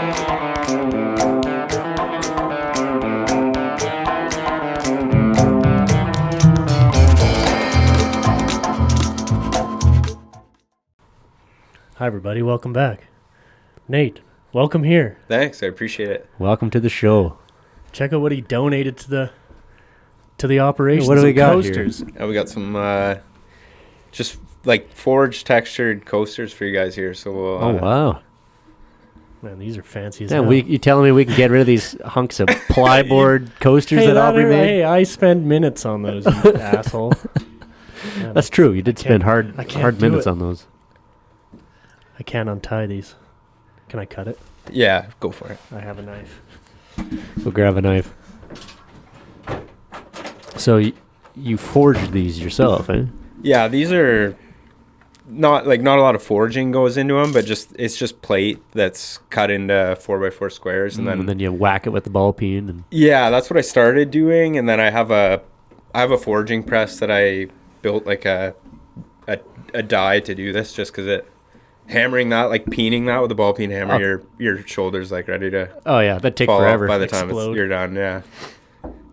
Hi everybody, welcome back. Nate, welcome here. Thanks, I appreciate it. Welcome to the show. Check out what he donated to the operation. What do we got coasters here? We got some just like forged textured coasters for you guys here. So we'll, oh wow. Man, these are fancy as Yeah, hell. you telling me we can get rid of these hunks of plyboard coasters that Aubrey made? Hey, I spend minutes on those, you asshole. Man, That's true. You did spend hard minutes on those. I can't untie these. Can I cut it? Yeah, go for it. I have a knife. We'll grab a knife. So you forged these yourself, eh? Yeah, these are not a lot of forging goes into them, but it's just plate that's cut into 4x4 squares, and then you whack it with the ball peen. And yeah, that's what I started doing, and then I have a forging press that I built like a die to do this, just because hammering that, like peening that with a ball peen hammer, your shoulder's like ready to that take fall forever off by the time you're done. Yeah,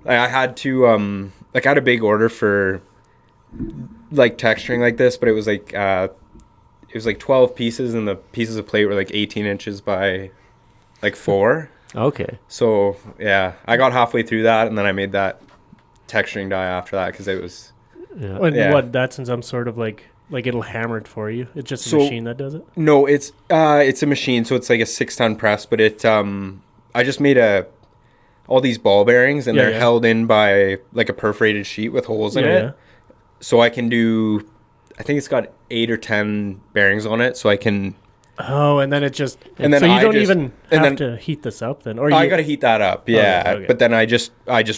I had to I had a big order for like texturing like this, but it was like 12 pieces, and the pieces of plate were like 18 inches by like 4. Okay. So yeah, I got halfway through that, and then I made that texturing die after that because it was. Yeah. What? That's in some sort of like it'll hammer it for you. It's just a machine that does it. No, it's a machine, so it's like a 6-ton press. But I just made all these ball bearings, and they're held in by like a perforated sheet with holes in it. Yeah. So I can do, I think it's got 8 or 10 bearings on it, so I can. Oh, and then it just. And then so you don't even have to heat this up then, or I got to heat that up, yeah. Okay. But then I just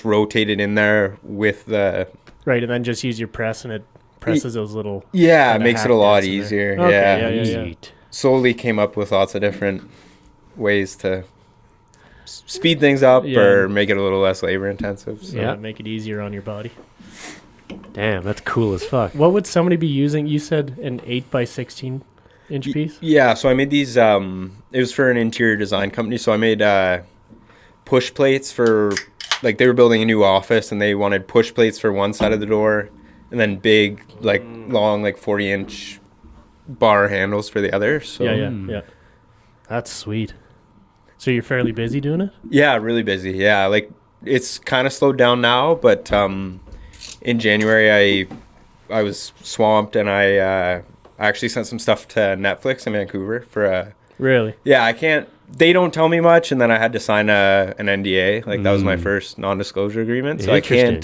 rotate it in there with the. Right, and then just use your press, and it presses those little. Yeah, it makes it a lot easier. Okay, yeah. Slowly came up with lots of different ways to speed things up or make it a little less labor intensive. So make it easier on your body. Damn, that's cool as fuck. What would somebody be using? You said an 8x16 inch piece? Yeah, so I made these, it was for an interior design company, so I made push plates for, like they were building a new office, and they wanted push plates for one side of the door, and then big, like long, like 40-inch bar handles for the other. So Yeah. That's sweet. So you're fairly busy doing it? Yeah, really busy. Yeah, like it's kind of slowed down now, but in January I was swamped, and I actually sent some stuff to Netflix in Vancouver for a. Really? Yeah, I can't. They don't tell me much, and then I had to sign an NDA. Like that was my first non-disclosure agriement, so I can't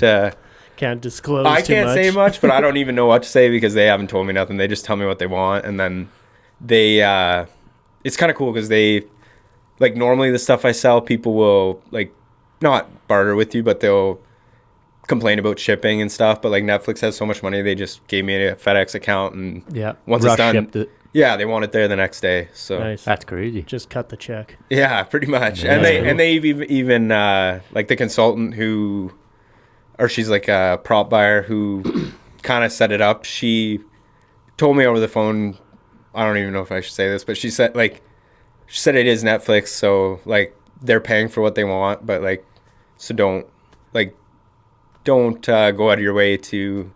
disclose. I can't say much, but I don't even know what to say because they haven't told me nothing. They just tell me what they want, and then they. It's kind of cool because they, like normally the stuff I sell, people will like not barter with you, but they'll complain about shipping and stuff. But like Netflix has so much money, they just gave me a FedEx account, and once it's done, they want it there the next day. So nice. That's crazy. Just cut the check. Yeah, pretty much. Yeah, and they even like the consultant who. Or she's like a prop buyer who kind of set it up. She told me over the phone, I don't even know if I should say this, but she said it is Netflix, so like they're paying for what they want, but like so don't go out of your way to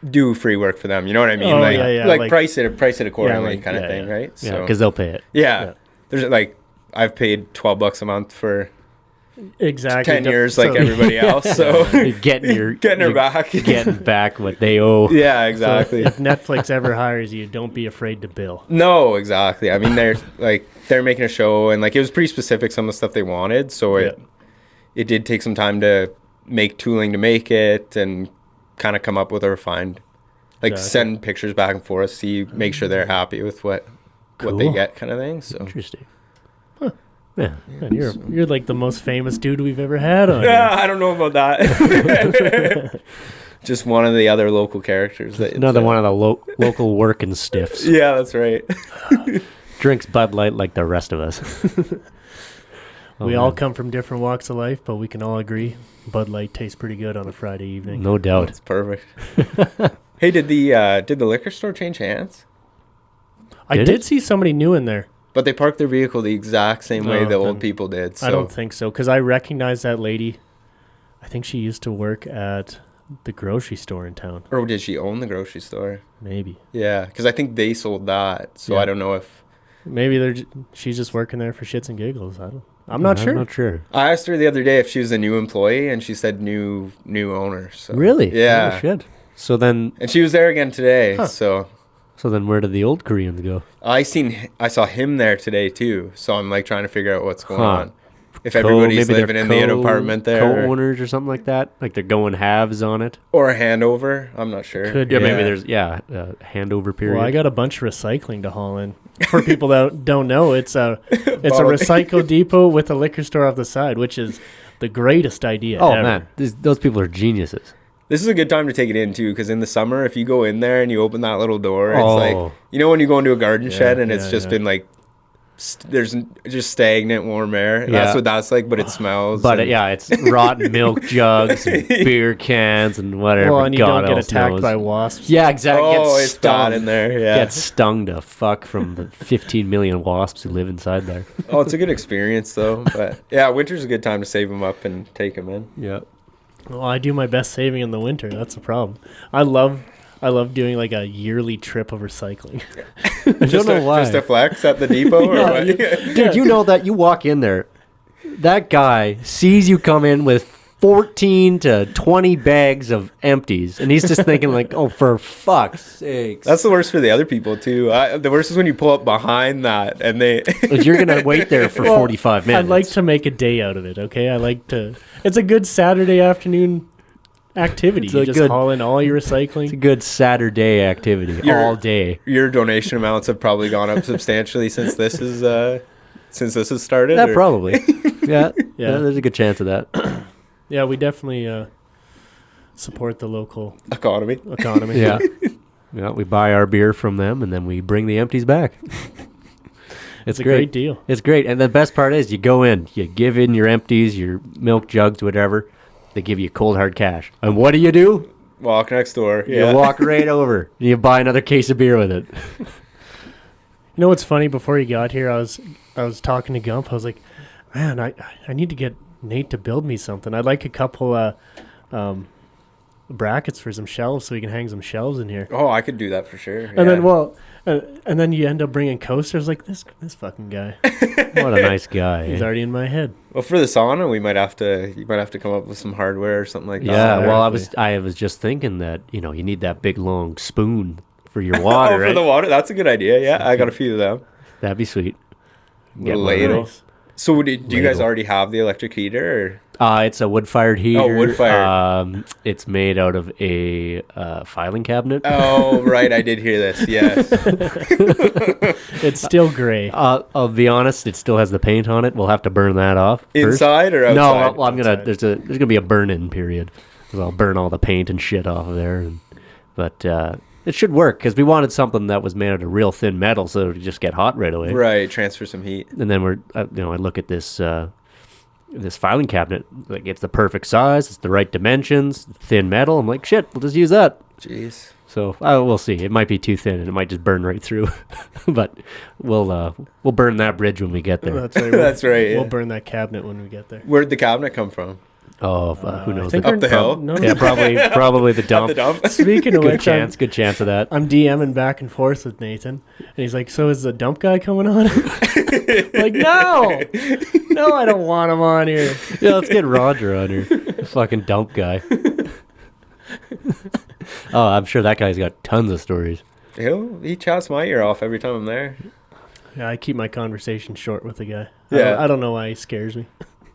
do free work for them. You know what I mean? Like price it accordingly, kind of thing, right? Yeah, because they'll pay it. Yeah. There's like I've paid $12 a month for. Exactly 10 years like everybody else, so getting back what they owe. Yeah, exactly. So if Netflix ever hires you, don't be afraid to bill. No, exactly. I mean, they're making a show, and like it was pretty specific, some of the stuff they wanted, so it did take some time to make tooling to make it and kind of come up with a refined, send pictures back and forth, make sure they're happy with what they get, kind of thing. So interesting. Yeah, and you're like the most famous dude we've ever had on. Yeah, I don't know about that. Just one of the other local characters. Another one of the local workin' stiffs. Yeah, that's right. Drinks Bud Light like the rest of us. We all come from different walks of life, but we can all agree Bud Light tastes pretty good on a Friday evening. No doubt. It's perfect. Hey, did the liquor store change hands? I did see somebody new in there. But they park their vehicle the exact same way the old people did. So. I don't think so, because I recognize that lady. I think she used to work at the grocery store in town. Or did she own the grocery store? Maybe. Yeah, because I think they sold that. So I don't know if... Maybe she's just working there for shits and giggles. I'm not sure. I'm not sure. I asked her the other day if she was a new employee, and she said new owner. So. Really? Yeah. Oh, shit. So then... And she was there again today, so... So then where did the old Koreans go? I saw him there today too, so I'm like trying to figure out what's going on. If everybody's living in the apartment there, co-owners or something like that, like they're going halves on it, or a handover. I'm not sure. Maybe there's a handover period. Well, I got a bunch of recycling to haul in. For people that don't know, it's a recycle depot with a liquor store off the side, which is the greatest idea. Oh ever. man, those people are geniuses. This is a good time to take it in too, because in the summer, if you go in there and you open that little door, it's like, you know, when you go into a garden shed and it's just been like, there's just stagnant warm air. That's what that's like, but it smells. But it's rotten milk jugs and beer cans and whatever. Well, and you God don't get else attacked knows. by wasps. Yeah, exactly. Oh, it's bad in there. Yeah, Get stung to fuck from the 15 million wasps who live inside there. Oh, it's a good experience though. But yeah, winter's a good time to save them up and take them in. Yeah. Well, I do my best saving in the winter. That's the problem. I love doing like a yearly trip of recycling. I don't know why. Just a flex at the depot, or what? Dude, you know that you walk in there, that guy sees you come in with 14 to 20 bags of empties, and he's just thinking like, oh, for fuck's sakes. That's the worst for the other people too. The worst is when you pull up behind that and they... You're going to wait there for 45 minutes. I'd like to make a day out of it, okay? It's a good Saturday afternoon activity. You just haul in all your recycling. It's a good Saturday activity all day. Your donation amounts have probably gone up substantially since this is started. Yeah, probably. Yeah, there's a good chance of that. Yeah, we definitely support the local economy. Yeah. Yeah, we buy our beer from them and then we bring the empties back. It's a great deal. It's great. And the best part is you go in, you give in your empties, your milk jugs, whatever. They give you cold hard cash. And what do? Walk next door. You walk right over. And you buy another case of beer with it. You know what's funny? Before you got here, I was talking to Gump. I was like, man, I need to get Nate to build me something. I'd like a couple brackets for some shelves so we can hang some shelves in here. Oh, I could do that for sure. And then you end up bringing coasters. Like this fucking guy. What a nice guy. He's already in my head. Well, for the sauna, you might have to come up with some hardware or something like that. Yeah, well, I was just thinking that, you need that big long spoon for your water, right? For the water, that's a good idea. Yeah, I got a few of them. That'd be sweet. Get ladle. Nice. So do you guys already have the electric heater? Or? It's a wood-fired heater. Oh, wood-fired. It's made out of a filing cabinet. Oh, right. I did hear this. Yes. It's still gray. I'll be honest. It still has the paint on it. We'll have to burn that off. Inside or outside? No, well, I'm gonna. There's gonna be a burn-in period. So I'll burn all the paint and shit off of there. But it should work because we wanted something that was made out of real thin metal, so it would just get hot right away. Right. Transfer some heat. And then I look at this. This filing cabinet, like it's the perfect size, it's the right dimensions, thin metal. I'm like, shit, we'll just use that. Jeez. So we'll see. It might be too thin, and it might just burn right through. But we'll burn that bridge when we get there. That's right. That's right. We'll burn that cabinet when we get there. Where'd the cabinet come from? Oh, who knows? Up the hill? No. Yeah, probably the dump. The dump. Speaking of which, good chance of that. I'm DMing back and forth with Nathan, and he's like, "So is the dump guy coming on?" Like, no, I don't want him on here. Yeah, let's get Roger on here. Fucking dump guy. Oh, I'm sure that guy's got tons of stories. He chats my ear off every time I'm there. Yeah, I keep my conversation short with the guy. Yeah. I don't know why he scares me.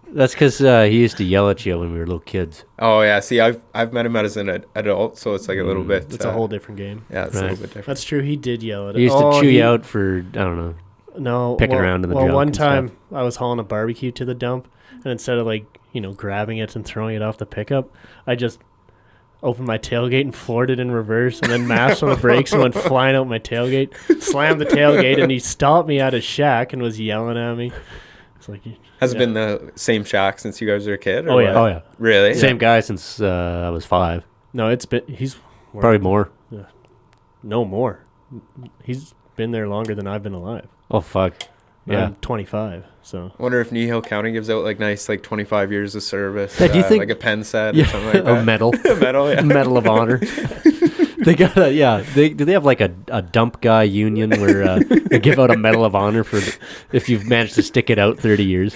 That's because he used to yell at you when we were little kids. Oh yeah, see, I've met him as an adult, so it's like a little bit. It's a whole different game. Yeah, it's a little bit different. That's true. He did yell at us. He used to chew you out for, I don't know. No, picking around in the junk. Well, one and time stuff. I was hauling a barbecue to the dump, and instead of grabbing it and throwing it off the pickup, I just opened my tailgate and floored it in reverse, and then mashed on the brakes and went flying out my tailgate. Slammed the tailgate, and he stopped me at his shack and was yelling at me. It's like, has it been the same shack since you guys were a kid? Or Oh yeah. Oh yeah. Really? Same guy since I was 5. No, he's Probably more. No more. He's been there longer than I've been alive. Oh fuck. Yeah. I'm 25. So I wonder if Nihil County gives out like nice 25 years of service. Yeah, do you think- like a pen set Yeah, or something like that? a medal. Medal, yeah. Medal of Honor. They got do they have like a dump guy union where they give out a Medal of Honor for if you've managed to stick it out 30 years?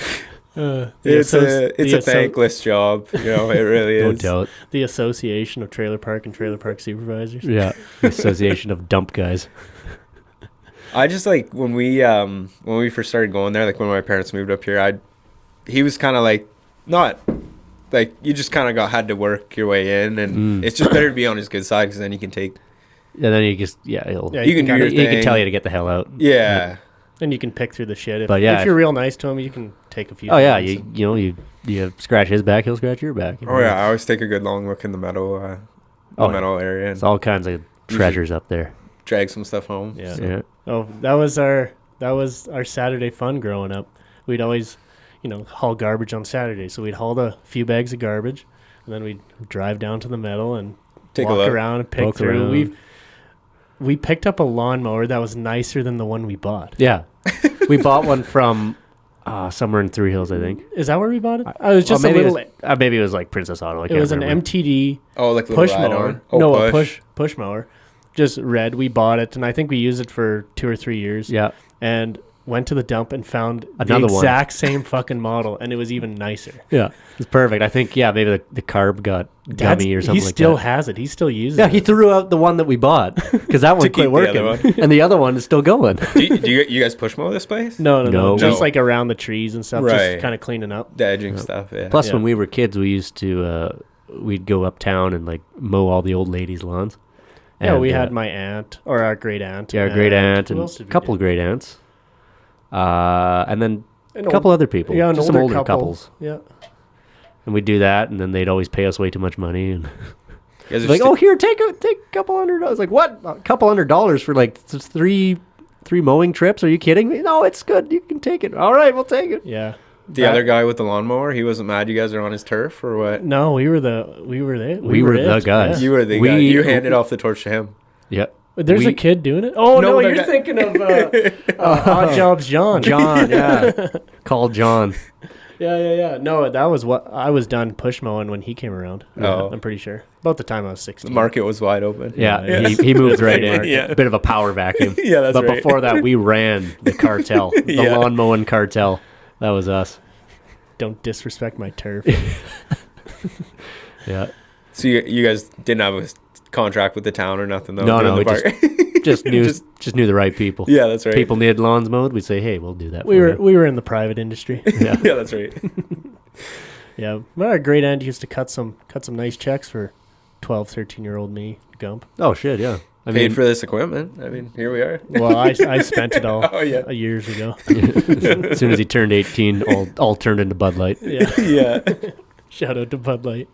It's a thankless job. It really No is. doubt. the Association of Trailer Park and Trailer Park Supervisors. Yeah, the Association of Dump Guys. I just when we first started going there, when my parents moved up here, he was kind of not you just kind of had to work your way in, and it's just better to be on his good side because then you can take. And then you just you can do your he can thing. tell you to get the hell out. Yeah. And you can pick through the shit. But yeah, if you're real nice to him, you can take a few. Oh yeah, things you scratch his back, he'll scratch your back. Oh yeah, I always take a good long look in the metal area and It's all kinds of treasures up there. drag some stuff home. Yeah. So. Yeah. Oh, that was our Saturday fun growing up. We'd always, haul garbage on Saturday. So we'd haul a few bags of garbage, and then we'd drive down to the metal and Take a walk look. around and pick Walk through. around. We picked up a lawnmower that was nicer than the one we bought. Yeah. We bought one from somewhere in Three Hills, I think. Is that where we bought it? It was just a maybe little. maybe it was like Princess Auto. I It can't was remember. an MTD Oh, like a push little mower. add-on? Oh, No, a push. push mower. Just red. We bought it, and I think we used it for 2 or 3 years. Yeah. And went to the dump and found Another the one. exact same fucking model, and it was even nicer. Yeah. It's perfect. I think maybe the carb got gummy or something he like still that. has it. He still uses Yeah, it. he threw out the one that we bought because that one keep quit the working, other one. and the other one is still going. do you guys push mow this place? No. No. Just No. around the trees and stuff, Right. just kind of cleaning up. The edging stuff, yeah. Plus, Yeah. when we were kids, we used to we'd go uptown and mow all the old ladies' lawns. Yeah, And, we had my aunt, or our great aunt. our great aunt who and else did a we couple do? of great aunts, and then An a couple other people, Yeah, an just some older older couple. couples. Yeah. And we'd do that, and then they'd always pay us way too much money, and You guys are like, oh, here, take a couple $100. I was like, what? A couple $100 for three mowing trips? Are you kidding me? No, it's good. You can take it. All right, we'll take it. Yeah. the other guy with the lawnmower, he wasn't mad you guys are on his turf or what? No, we were the guys. You were the guy. You handed off the torch to him. Yeah. There's a kid doing it. Oh No, no, the you're guy- thinking of Odd Jobs John. John, yeah. Call John. Yeah. No, that was what I was done push mowing when he came around. Oh. I'm pretty sure. About the time I was The 16. market was wide open. Yeah, he moved right in. Yeah. Bit of a power vacuum. Yeah, that's but right. before that, we ran the cartel, the Yeah. lawn mowing cartel. That was us. Don't disrespect my turf. Yeah. So you guys didn't have a contract with the town or nothing though? No, during we the park? Just knew the right people. Yeah, that's right. People needed lawns mowed. We'd say, hey, we'll do that. we for were in the private industry. you. Yeah. Yeah, that's right. Yeah. But our great aunt used to cut some nice checks for 12, 13-year-old me, Gump. Oh shit, yeah. I Paid mean, for this equipment. I mean, here we are. Well, I spent it all Oh, yeah. years ago. as soon as he turned 18, all turned into Bud Light. Yeah. Yeah. Shout out to Bud Light.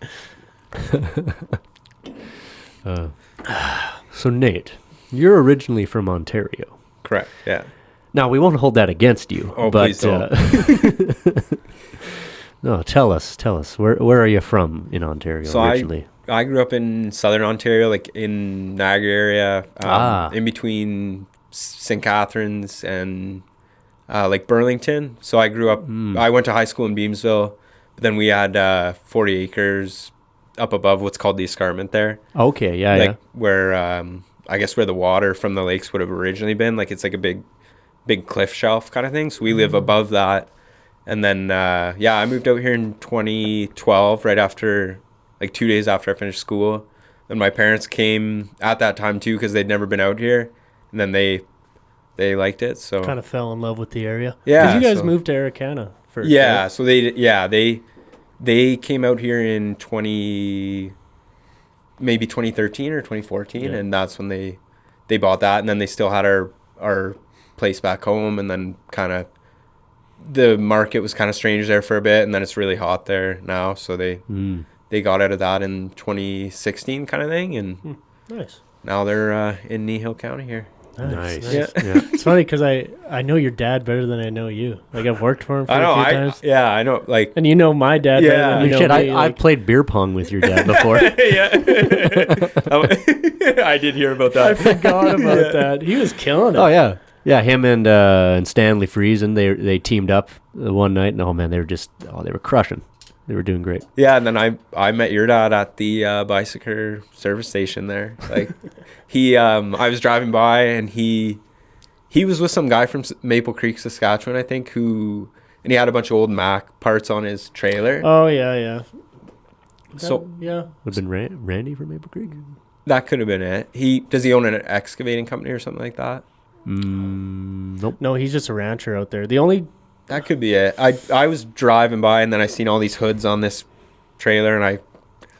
So Nate, you're originally from Ontario. Correct. Yeah. Now we won't hold that against you. Oh, but, please don't. No, tell us. Where are you from in Ontario So originally? I grew up in southern Ontario, like in Niagara area, in between St. Catharines and like Burlington. So I grew up. I went to high school in Beamsville, but then we had 40 acres up above what's called the escarpment there. Okay, yeah. Where I guess where the water from the lakes would have originally been. Like it's like a big cliff shelf kind of thing. So we live above that. And then, I moved out here in 2012, right after, like 2 days after I finished school. And my parents came at that time too, because they'd never been out here. And then they liked it. So Kind of fell in love with the area. Yeah, Because you guys so- moved to Arikana first. yeah, right? so they came out here in maybe 2013 or 2014, Yeah. and that's when they bought that, and then they still had our place back home, and then kind of the market was kind of strange there for a bit, and then it's really hot there now, so they got out of that in 2016 kind of thing, and Nice. now they're in Nihil County here. Nice. Yeah. It's funny because I know your dad better than I know you. Like I've worked for him for I know, a few times. I know, like And you know my dad Yeah. better than you know Shit, me. I've played beer pong with your dad before. yeah, I did hear about I that. forgot about that. He was killing it. Oh yeah. Yeah, him and Stanley Friesen, they teamed up the one night, and oh man, they were crushing. They were doing great. Yeah, and then I met your dad at the bicycle service station there. Like I was driving by, and he was with some guy from Maple Creek, Saskatchewan, I think, and he had a bunch of old Mac parts on his trailer. Oh yeah. Would have been Randy from Maple Creek. That could have been it. Does he own an excavating company or something like that? Nope. No, he's just a rancher out there. That could be it. I was driving by, and then I seen all these hoods on this trailer, and I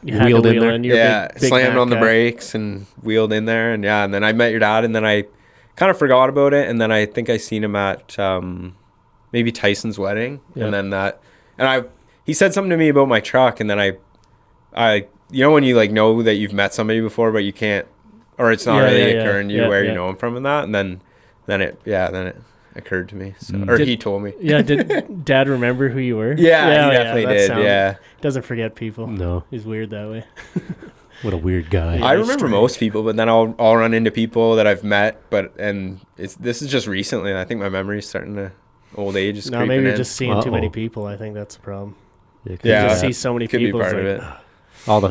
wheeled in there. Yeah, big slammed Mac on the guy. brekes and wheeled in there, and and then I met your dad, and then I kind of forgot about it, and then I think I seen him at maybe Tyson's wedding, Yeah. and then he said something to me about my truck, and then I when you like know that you've met somebody before, but you can't, or it's not really occurring to you where you know him from, and that, and then it occurred to me. So, or he told me. Yeah, did Dad remember who you were? Yeah, he definitely did. Yeah. Doesn't forget people. No. He's weird that way. What a weird guy. Yeah. I remember most people, but then I'll run into people that I've met, this is just recently, and I think my memory's starting to old age is No, creeping maybe you're in. just seeing too many people. I think that's the problem. Yeah, You Yeah. just see so many Could people. be part of it.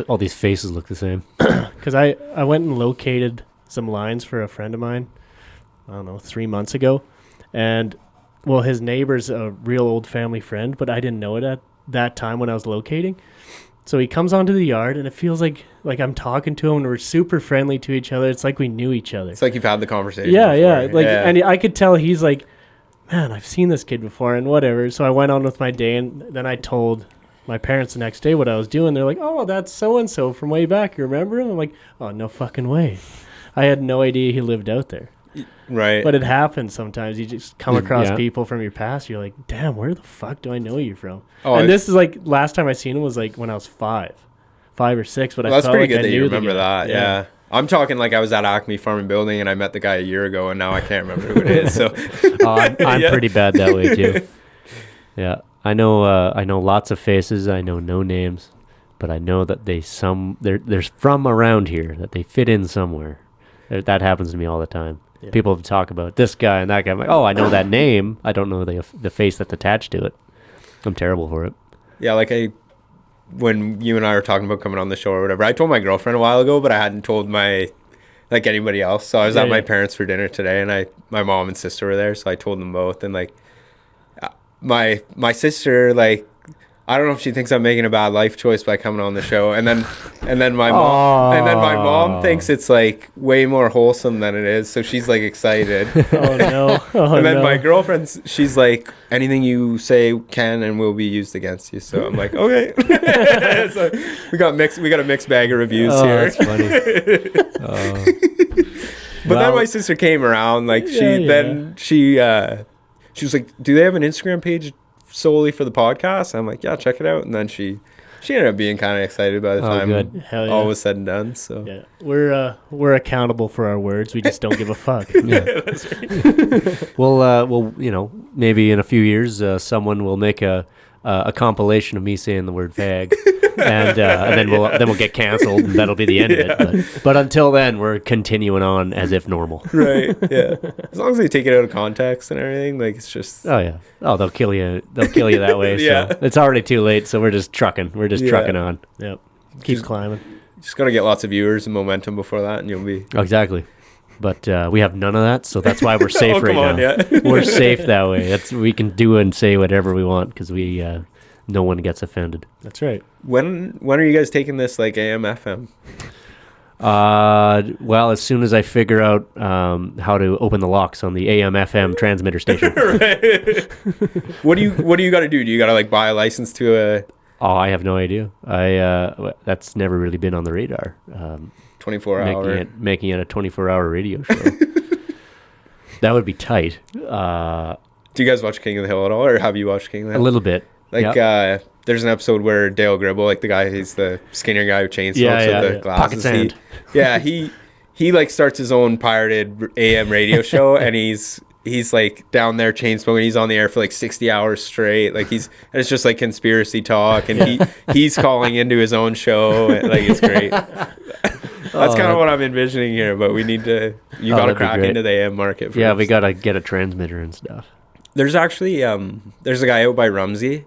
all these faces look the same. Because I went and located some lines for a friend of mine, I don't know, 3 months ago. And, well, his neighbor's a real old family friend, but I didn't know it at that time when I was locating. So he comes onto the yard, and it feels like I'm talking to him, and we're super friendly to each other. It's like we knew each other. It's like you've had the conversation Yeah. before. And I could tell he's like, man, I've seen this kid before and whatever. So I went on with my day, and then I told my parents the next day what I was doing. They're like, oh, that's so-and-so from way back. You remember him? I'm like, oh, no fucking way. I had no idea he lived out there. Right. But it happens sometimes. You just come across Yeah. people from your past. You're like, damn, where the fuck do I know you from? Oh, And this is like, last time I seen him was like when I was 5 or 6. But I that's felt pretty like good I that you knew the remember guy. that. Yeah. I'm talking like I was at Acme Farm and Building, and I met the guy a year ago, and now I can't remember who it is. So I'm Yeah. pretty bad that way too. Yeah, I know lots of faces. I know no names, but I know that they're from around here, that they fit in somewhere. That happens to me all the time. Yeah. People talk about this guy and that guy. I'm like, oh, I know that name. I don't know the face that's attached to it. I'm terrible for it. yeah, like when you and I were talking about coming on the show or whatever, I told my girlfriend a while ago, but I hadn't told anybody else. So I was at my parents for dinner today, and my mom and sister were there, so I told them both. And like my sister, like, I don't know if she thinks I'm making a bad life choice by coming on the show, and then my mom thinks it's like way more wholesome than it is, so she's like excited. Oh, no. And then my girlfriend, she's like, anything you say can and will be used against you. So I'm like, okay. So we got a mixed bag of reviews here. That's funny. But then my sister came around, like she was like, do they have an Instagram page solely for the podcast? I'm like, yeah, check it out. And then she ended up being kind of excited by the time good. Hell yeah. all was said and done. So Yeah, we're accountable for our words. We just don't give a fuck. Yeah. Well, maybe in a few years, someone will make a compilation of me saying the word fag, and then we'll get canceled, and that'll be the end of it. But until then, we're continuing on as if normal. right, yeah. As long as they take it out of context and everything, like it's just Oh yeah. Oh, they'll kill you. They'll kill you that way. Yeah. So it's already too late. So we're just trucking. We're just trucking on. Yep. Keep Just- climbing. just gotta get lots of viewers and momentum before that, and you'll be. Exactly. But we have none of that, so that's why we're safe Oh, right come on, now. yeah. We're safe that way. We can do and say whatever we want because no one gets offended. That's right. When are you guys taking this like AM FM? Well, as soon as I figure out how to open the locks on the AM/FM transmitter station. What do you got to do? Do you got to like buy a license to a Oh, I have no idea. That's never really been on the radar. 24-hour? Making it a 24-hour radio show. That would be tight. Do you guys watch King of the Hill at all, or have you watched King of the A Hill? little bit. Like, Yep. there's an episode where Dale Gribble, like the guy, he's the skinnier guy who chain smokes Yeah, with the yeah. glasses. Pocket sand. He like starts his own pirated AM radio show, and he's like down there chain smoking. He's on the air for like 60 hours straight. Like and it's just like conspiracy talk, and he's calling into his own show. And, like, it's great. That's kind of what I'm envisioning here, but we need to. You got to that'd be crack great. into the AM market. First. Yeah, we gotta get a transmitter and stuff. There's actually there's a guy out by Rumsey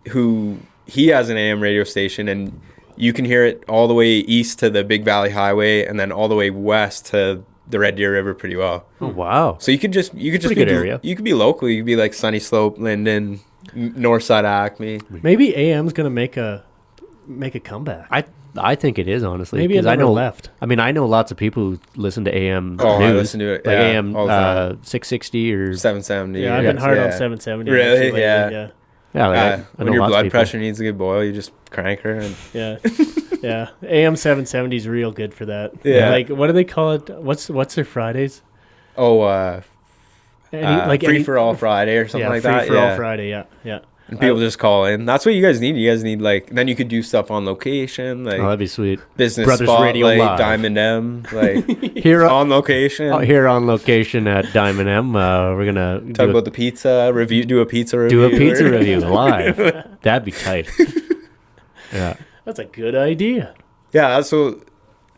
who he has an AM radio station, and you can hear it all the way east to the Big Valley Highway, and then all the way west to the Red Deer River pretty well. Oh wow! So you could just be good area. You could be local. You could be like Sunny Slope, Linden, North Side Acme. Maybe AM's gonna make a comeback. I think it is, honestly. Maybe it 'cause I never know left. I mean, I know lots of people who listen to AM Oh, news, I listen to it, like yeah, AM all the time. 660 or 770. Yeah, I've been hard on 770. Really? actually lately, Yeah. yeah. yeah. Like, I When know your lots of blood people. pressure needs a good boil, you just crank her. And Yeah, yeah. AM 770 is real good for that. Yeah. Like, what do they call it? What's their Fridays? Free for all Friday or something like that. Free for all Friday. Yeah, yeah. And people just call in. That's what you guys need. You guys need then you could do stuff on location, like Oh, that'd be sweet. business Brothers spotlight, Radio Live. Diamond M, like Here on location. here on location at Diamond M, we're gonna Talk about the pizza review. Do a pizza review. do a pizza review live. That'd be tight. Yeah. That's a good idea. Yeah, so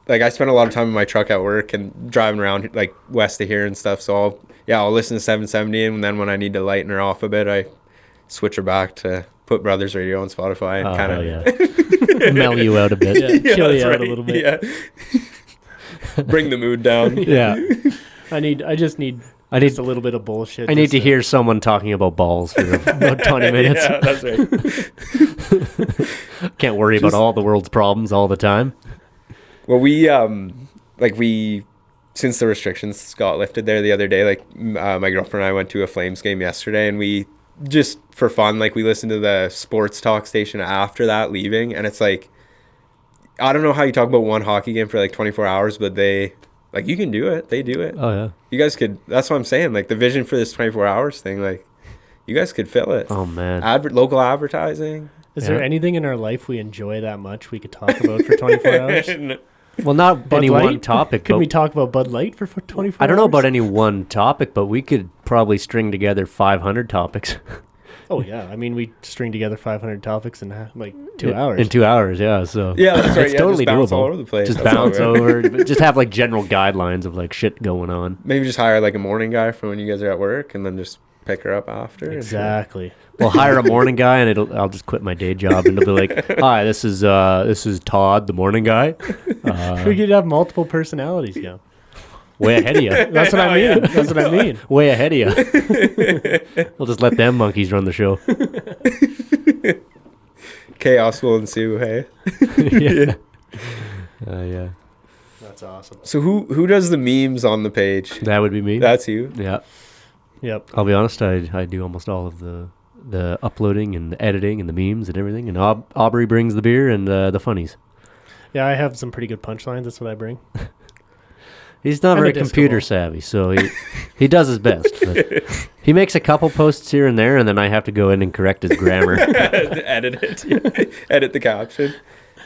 I spend a lot of time in my truck at work and driving around like west of here and stuff. So I'll listen to 770, and then when I need to lighten her off a bit, I switch her back to put Brothers Radio on Spotify and kind of mellow you out a bit. Yeah, chill you that's out a little bit. Yeah. Bring the mood down. Yeah. I just need I need just a little bit of bullshit. I need just to hear someone talking about balls for about 20 minutes. Yeah, that's right. Can't worry about all the world's problems all the time. Well, we since the restrictions got lifted there the other day, my girlfriend and I went to a Flames game yesterday, and we just for fun, we listened to the sports talk station after that leaving, and it's I don't know how you talk about one hockey game for 24 hours, but they you can do it. They do it. Oh yeah. You guys could. That's what I'm saying. The vision for this 24 hours thing, you guys could fill it. Oh man. Local advertising. Is there anything in our life we enjoy that much we could talk about for 24 hours? Well, not Bud any Light? one topic. Could but we talk about Bud Light for 24 hours? I don't know about any one topic, but we could probably string together 500 topics. Oh, yeah. I mean, we string together 500 topics in 2 hours. In 2 hours, yeah. So Yeah, that's right. it's Yeah, totally just bounce doable. all over the place. Just That's all bounce good. over. But just have general guidelines of shit going on. Maybe just hire a morning guy for when you guys are at work, and then just pick her up after. Exactly. We'll hire a morning guy, and I'll just quit my day job, and it'll be "Hi, this is Todd, the morning guy." We could have multiple personalities, yeah. Way ahead of you. That's what I mean. That's what I mean. Way ahead of you. We'll just let them monkeys run the show. Chaos will ensue. Hey. Yeah. Yeah. That's awesome. So who does the memes on the page? That would be me. That's you. Yeah. Yep. I'll be honest. I do almost all of the uploading and the editing and the memes and everything. And Aubrey brings the beer and the funnies. Yeah, I have some pretty good punchlines. That's what I bring. He's not I'm a very disco computer ball. savvy, so he does his best. But he makes a couple posts here and there, and then I have to go in and correct his grammar. Edit it. Edit the caption.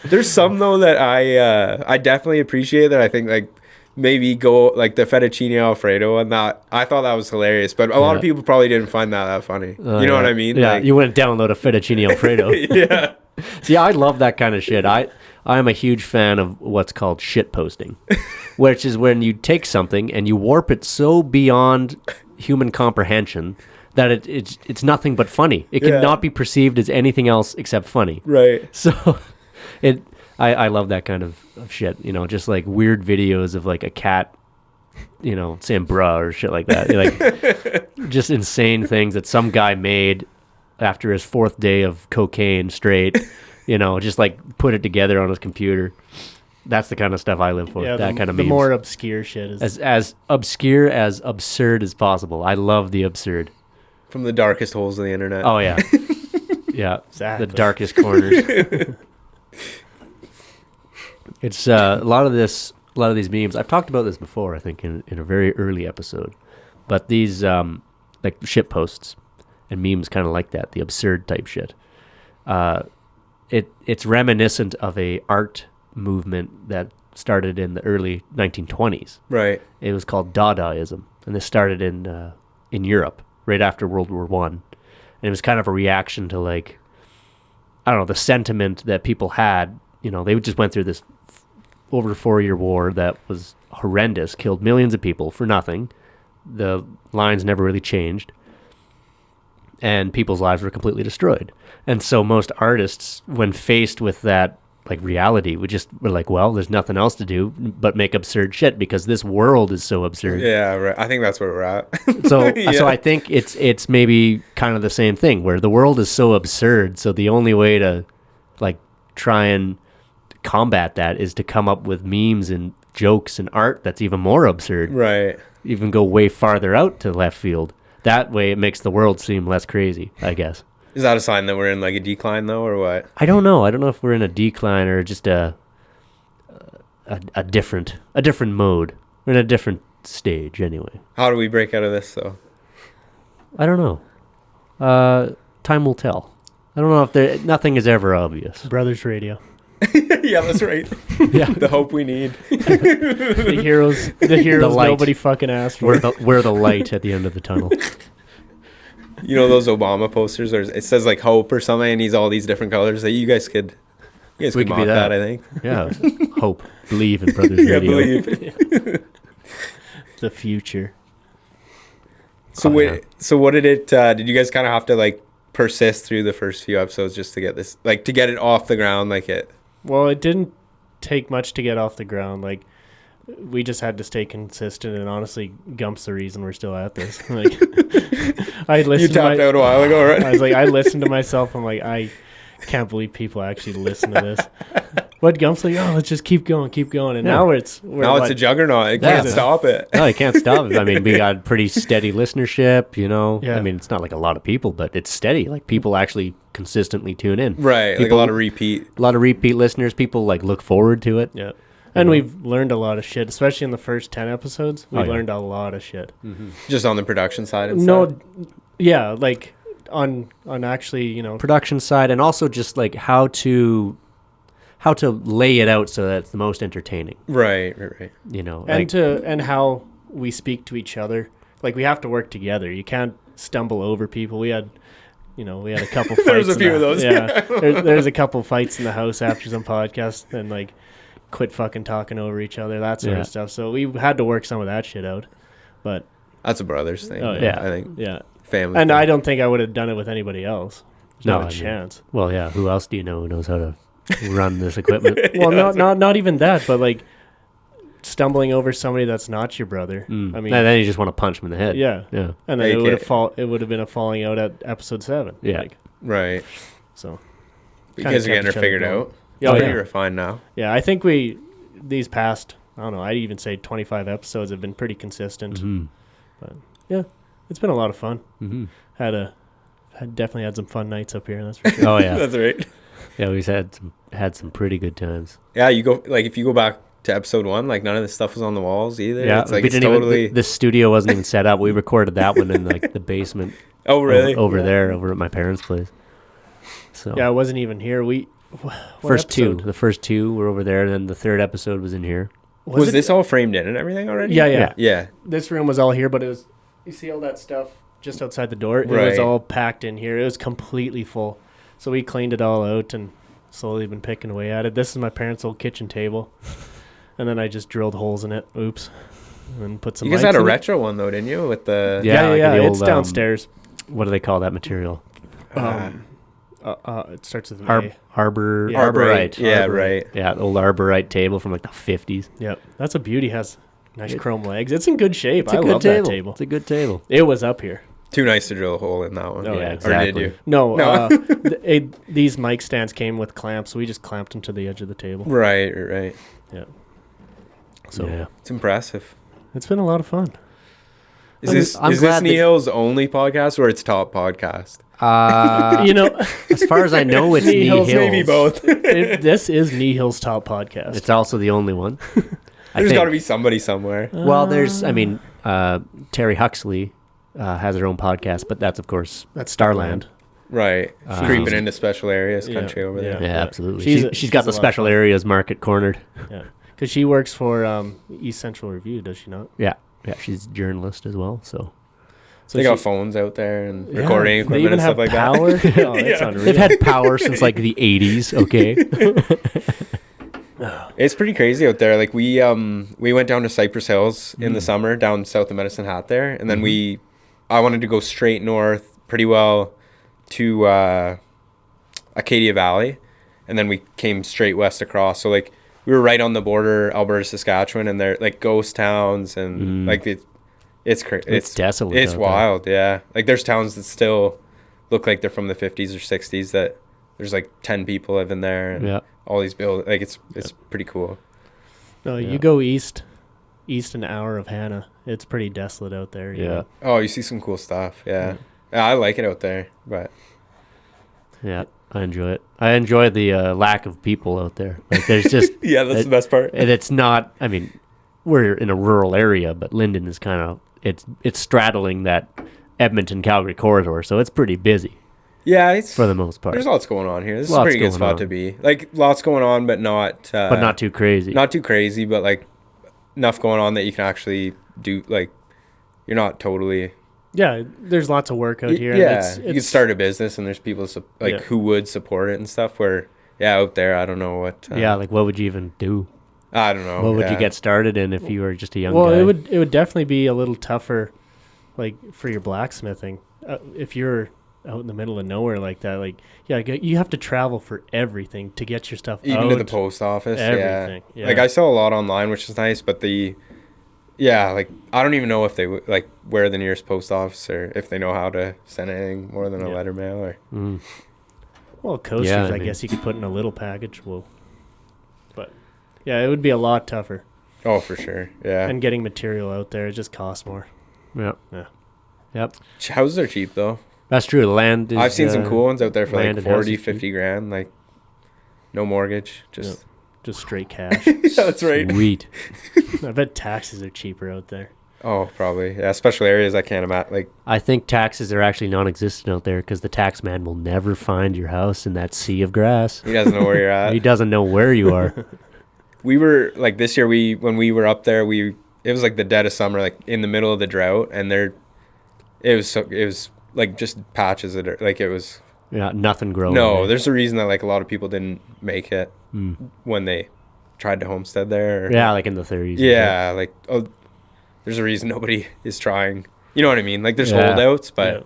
There's some though that I definitely appreciate that I think maybe go the fettuccine alfredo and that I thought that was hilarious, but a lot of people probably didn't find that funny. You know what I mean? Yeah, you wouldn't download a fettuccine alfredo. Yeah. See, I love that kind of shit. I am a huge fan of what's called shit posting, which is when you take something and you warp it so beyond human comprehension that it's nothing but funny. It cannot be perceived as anything else except funny. Right. So I love that kind of shit, just weird videos of a cat, saying bruh or shit like that. Just insane things that some guy made after his 4th day of cocaine straight, just put it together on his computer. That's the kind of stuff I live for. Yeah, that kind of the memes. more obscure shit is As obscure as absurd as possible. I love the absurd. From the darkest holes of the internet. Oh yeah. Yeah. Exactly. The darkest corners. It's a lot of these memes. I've talked about this before, I think, in a very early episode. But these shit posts and memes kind of like that, the absurd type shit. It's reminiscent of a art movement that started in the early 1920s. Right. It was called Dadaism, and this started in Europe right after World War I. And it was kind of a reaction to the sentiment that people had. They just went through this over a 4-year war that was horrendous, killed millions of people for nothing. The lines never really changed, and people's lives were completely destroyed. And so most artists, when faced with that like reality, were like, well, there's nothing else to do but make absurd shit because this world is so absurd. Yeah, right. I think that's where we're at. So I think it's maybe kind of the same thing where the world is so absurd. So the only way to like try and combat that is to come up with memes and jokes and art that's even more absurd. Right. Even go way farther out to left field. That way it makes the world seem less crazy, I guess. Is that a sign that we're in like a decline though, or what? I don't know. I don't know if we're in a decline or just a different mode. We're in a different stage anyway. How do we break out of this though? I don't know. Time will tell. I don't know if nothing is ever obvious. Brothers Radio. Yeah, that's right. Yeah. The hope we need. The heroes the light. nobody fucking asked for. We're the light at the end of the tunnel. You know those Obama posters, or it says like hope or something, and he's all these different colors. That you guys could We mock could be that. I think. Yeah. Hope. Believe in Brothers Yeah, Radio. believe. The future. So Oh, yeah. so what did it? Did you guys kind of have to like persist through the first few episodes just to get this, like, to get it off the ground, like it? Well, it didn't take much to get off the ground. Like, we just had to stay consistent, and honestly, Gump's the reason we're still at this. Like, I listened. You tapped out a while ago, right? I was like, I listened to myself. I'm like, I can't believe people actually listen to this. But Gump's like, oh, let's just keep going. And now it's a juggernaut. It can't stop it. No, you can't stop it. I mean, we got pretty steady listenership, you know. Yeah. I mean, it's not like a lot of people, but it's steady. Like, people actually consistently tune in. Right, like a lot of repeat. A lot of repeat listeners. People, like, look forward to it. Yeah. And we've learned a lot of shit, especially in the first 10 episodes. We Oh, yeah. learned a lot of shit. Mm-hmm. Just on the production side and stuff? No, yeah, like on actually, you know, Production side, and also just, like, how to lay it out so that it's the most entertaining. Right. You know, and how we speak to each other. Like, we have to work together. You can't stumble over people. We had a couple fights. There's a few of those. Yeah. There's a couple fights in the house after some podcasts, and like, quit fucking talking over each other, that sort of stuff. So we had to work some of that shit out. But That's a brothers thing. Oh, yeah. I think. yeah. Family And thing. I don't think I would have done it with anybody else. There's No, not I a mean- chance. well, yeah. Who else do you know who knows how to run this equipment? Well, not even that, but like stumbling over somebody that's not your brother. I mean, and then you just want to punch him in the head. yeah. Yeah. And then AK. it would have been a falling out at episode 7. Yeah. Like, Right. so You kinda guys are kept getting each it other figured going. out. Yeah, Pretty yeah. refined now. Yeah, I think these past, I don't know, I'd even say 25 episodes have been pretty consistent. Mm-hmm. But yeah, it's been a lot of fun. Mm-hmm. Definitely had some fun nights up here, that's for sure. Oh yeah. That's right. Yeah, we've had some pretty good times. Yeah, if you go back to episode 1, like none of this stuff was on the walls either. Yeah, It's like we it's didn't totally. even, the studio wasn't even set up. We recorded that one in like the basement. Oh really? Over there, over at my parents' place. So Yeah, I wasn't even here. The first two were over there, and then the third episode was in here. Was this all framed in and everything already? Yeah. Yeah. This room was all here, but it was, you see all that stuff just outside the door? It was Right. all packed in here. It was completely full. So we cleaned it all out and slowly been picking away at it. This is my parents' old kitchen table. And then I just drilled holes in it. Oops. And then put some You guys lights had a in it. retro one though, didn't you? With the Yeah, like the it's old, downstairs. What do they call that material? It starts with an A. Arbor. Yeah. Arborite. Yeah, Arborite. right. Yeah, the old arborite table from like the 50s. Yep. That's a beauty. Has nice chrome legs. It's in good shape. It's I a good love table. that table. It's a good table. It was up here. Too nice to drill a hole in that one. Oh, yeah, Or exactly. did you? No. These mic stands came with clamps, so we just clamped them to the edge of the table. Right. Yeah. So Yeah. It's impressive. it's been a lot of fun. Is I'm this glad that- Neil's only podcast or its top podcast? You know, As far as I know, it's Knee Knee Hills, Hills. Maybe both. this is Knee Hill's top podcast. It's also the only one. There's got to be somebody somewhere. Well, Terry Huxley has her own podcast, but that's, of course, That's Starland. Right. Uh, Creeping into special areas Yeah, country over there. Yeah, Yeah. absolutely. She's She's a got the lot of special fun. areas market cornered. Yeah, because she works for East Central Review, does she not? Yeah, she's a journalist as well. So So They she- got phones out there and Yeah, recording they equipment even and have stuff like power. that. Oh, it's unreal. they've had power since like the 80s. Okay. It's pretty crazy out there. Like we went down to Cypress Hills in the summer down south of Medicine Hat there, and then I wanted to go straight north pretty well to Acadia Valley, and then we came straight west across. So like we were right on the border, Alberta, Saskatchewan, and they're like ghost towns, and like it's crazy. It's desolate. It's wild, yeah. Like there's towns that still look like they're from the 50s or 60s that there's like 10 people living there, and all these buildings. Like it's pretty cool. No, you go east an hour of Hannah. It's pretty desolate out there. You know? Oh, you see some cool stuff. Yeah, I like it out there, but yeah, I enjoy it. I enjoy the lack of people out there. Like there's just that's the best part. And it's not. I mean, we're in a rural area, but Linden is kind of it's straddling that Edmonton Calgary corridor, so it's pretty busy. Yeah, it's for the most part. There's lots going on here. This is a pretty good spot to be. Like lots going on, but not too crazy. Not too crazy, but like enough going on that you can actually do. Like you're not totally. Yeah, there's lots of work out here. Yeah, you could start a business, and there's people who would support it and stuff. Where out there, I don't know what. Like what would you even do? I don't know. What would you get started in if you were just a young guy? Well, it would definitely be a little tougher, like for your blacksmithing, if you're out in the middle of nowhere like that. Like you have to travel for everything to get your stuff even out, to the post office. Everything. Yeah. Like I saw a lot online, which is nice, but like I don't even know if they like where the nearest post office or if they know how to send anything more than a letter mail or. Well, coasters, I guess you could put in a little package. But yeah, it would be a lot tougher. Oh, for sure. Yeah. And getting material out there, it just costs more. Yeah. Yep. Houses are cheap though. That's true. Land is, I've seen some cool ones out there for like 40, 50 cheap. grand, like no mortgage, just straight cash. That's right. Sweet. I bet taxes are cheaper out there. Oh, probably. Yeah, special areas I can't imagine. Like I think taxes are actually non-existent out there because the tax man will never find your house in that sea of grass. He doesn't know where you're at. He doesn't know where you are. We were like this year. When we were up there, it was like the dead of summer, like in the middle of the drought, and it was like just patches of dirt. Like it was nothing growing. No, there. there's a reason that like a lot of people didn't make it when they tried to homestead there. Like in the 30s. Yeah, like there's a reason nobody is trying. You know what I mean? Like there's holdouts, but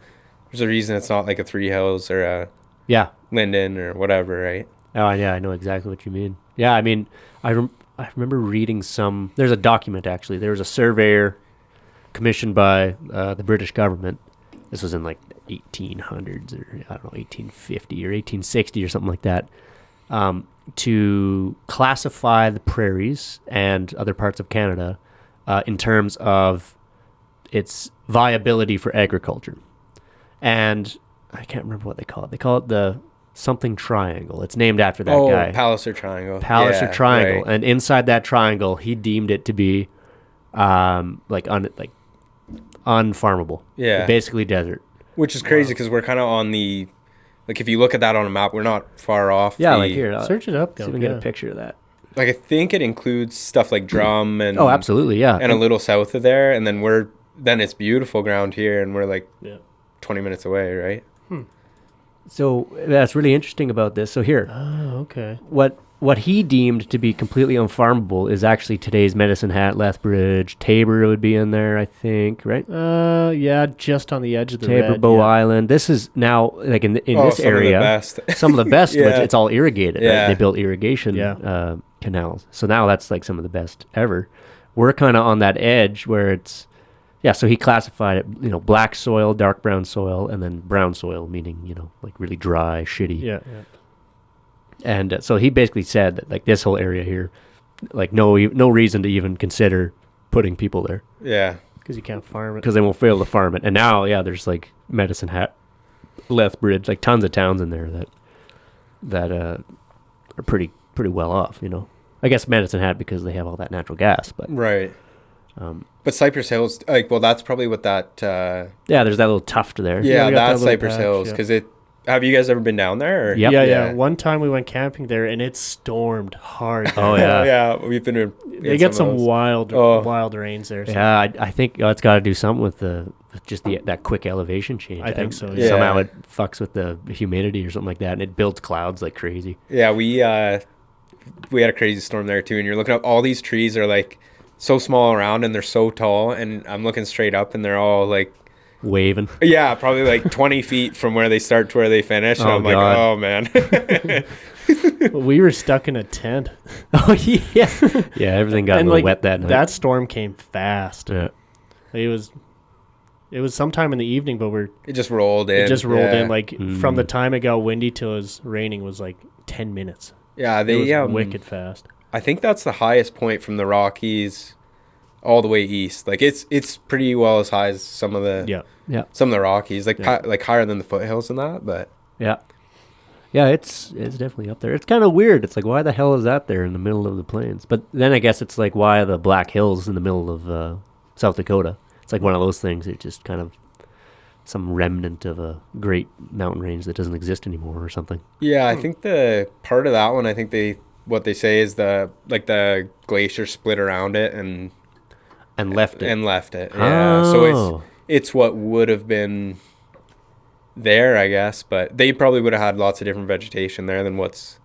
there's a reason it's not like a Three Hills or a Linden or whatever, right? Oh yeah, I know exactly what you mean. Yeah, I mean, I remember reading there's a document actually. There was a surveyor commissioned by the British government. This was in like 1800s or I don't know, 1850 or 1860 or something like that, to classify the prairies and other parts of Canada in terms of its viability for agriculture. And I can't remember what they call it. They call it the something triangle. It's named after that guy. Palliser Triangle. Palliser Triangle. Right. And inside that triangle, he deemed it to be unfarmable. Yeah. Basically desert. Which is crazy because we're kind of on the, like if you look at that on a map, we're not far off. Yeah, like here. Search it up. See if we can get a picture of that. Like I think it includes stuff like Drum and. Oh, absolutely, yeah. And a little south of there, and then it's beautiful ground here, and we're like 20 minutes away, right? So that's really interesting about this. So here. Oh, okay. What he deemed to be completely unfarmable is actually today's Medicine Hat, Lethbridge, Tabor would be in there, I think, right? Yeah, just on the edge of the Tabor, red, Bow Island. This is now like in this area, some of the best, which it's all irrigated. Yeah. Right? They built irrigation canals, so now that's like some of the best ever. We're kind of on that edge where it's so he classified it, black soil, dark brown soil, and then brown soil, meaning like really dry, shitty. Yeah. And so he basically said that like this whole area here, like no reason to even consider putting people there. Yeah. Because you can't farm it. Because they won't fail to farm it. And now, there's like Medicine Hat, Lethbridge, like tons of towns in there that are pretty well off. I guess Medicine Hat because they have all that natural gas, but right. But Cypress Hills, that's probably what that. There's that little tuft there. Yeah, that's Cypress Hills because it. Have you guys ever been down there? Or? Yep. Yeah. One time we went camping there, and it stormed hard. Oh, yeah. Yeah, we've been in they get some wild rains there. So. Yeah, I think it's got to do something with that quick elevation change. I think so. Yeah. Somehow it fucks with the humidity or something like that, and it builds clouds like crazy. Yeah, we we had a crazy storm there too, and you're looking up, all these trees are like so small around and they're so tall, and I'm looking straight up and they're all like waving. Yeah, probably like 20 feet from where they start to where they finish. And I'm like, oh man. We were stuck in a tent. Oh yeah. Yeah, everything got a little wet that night. That storm came fast. Yeah. It was sometime in the evening, but it just rolled in. It just rolled in. Like from the time it got windy till it was raining was like 10 minutes. Yeah, it was wicked fast. I think that's the highest point from the Rockies all the way east. Like it's pretty well as high as some of the some of the Rockies, like like higher than the foothills and that. But yeah, it's definitely up there. It's kind of weird. It's like, why the hell is that there in the middle of the plains? But then I guess it's like, why are the Black Hills in the middle of South Dakota? It's like one of those things. It's just kind of some remnant of a great mountain range that doesn't exist anymore or something. Yeah, I think the part of that one, I think what they say is the glacier split around it and left it. Yeah, so it's what would have been there, I guess, but they probably would have had lots of different vegetation there than what's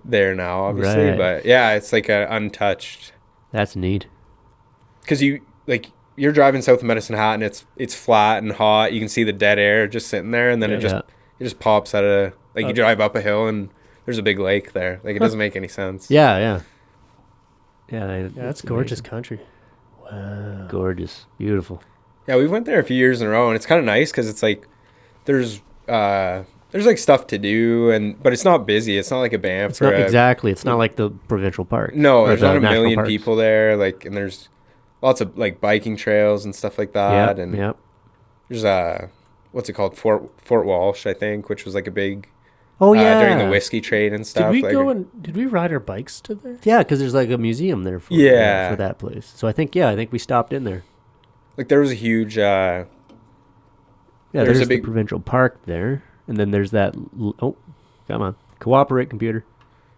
there now, obviously. Right. But yeah, it's like untouched. That's neat. Because you're driving south of Medicine Hat and it's flat and hot. You can see the dead air just sitting there, and then it just pops out of you drive up a hill and there's a big lake there. Like it doesn't make any sense. Yeah. That's gorgeous country. Wow. Gorgeous, beautiful. Yeah, we went there a few years in a row, and it's kind of nice because it's like there's like stuff to do, but it's not busy. It's not like a Banff. It's not exactly. It's not like the provincial park. No, there's not a million people there. And there's lots of biking trails and stuff like that. And there's what's it called, Fort Walsh, I think, which was like a big. Oh yeah, during the whiskey trade and stuff. Did we ride our bikes to there? Yeah, because there's like a museum there for that place. So I think we stopped in there. Like there was a huge. There's a big provincial park there, and then there's that. Oh, come on, cooperate, computer,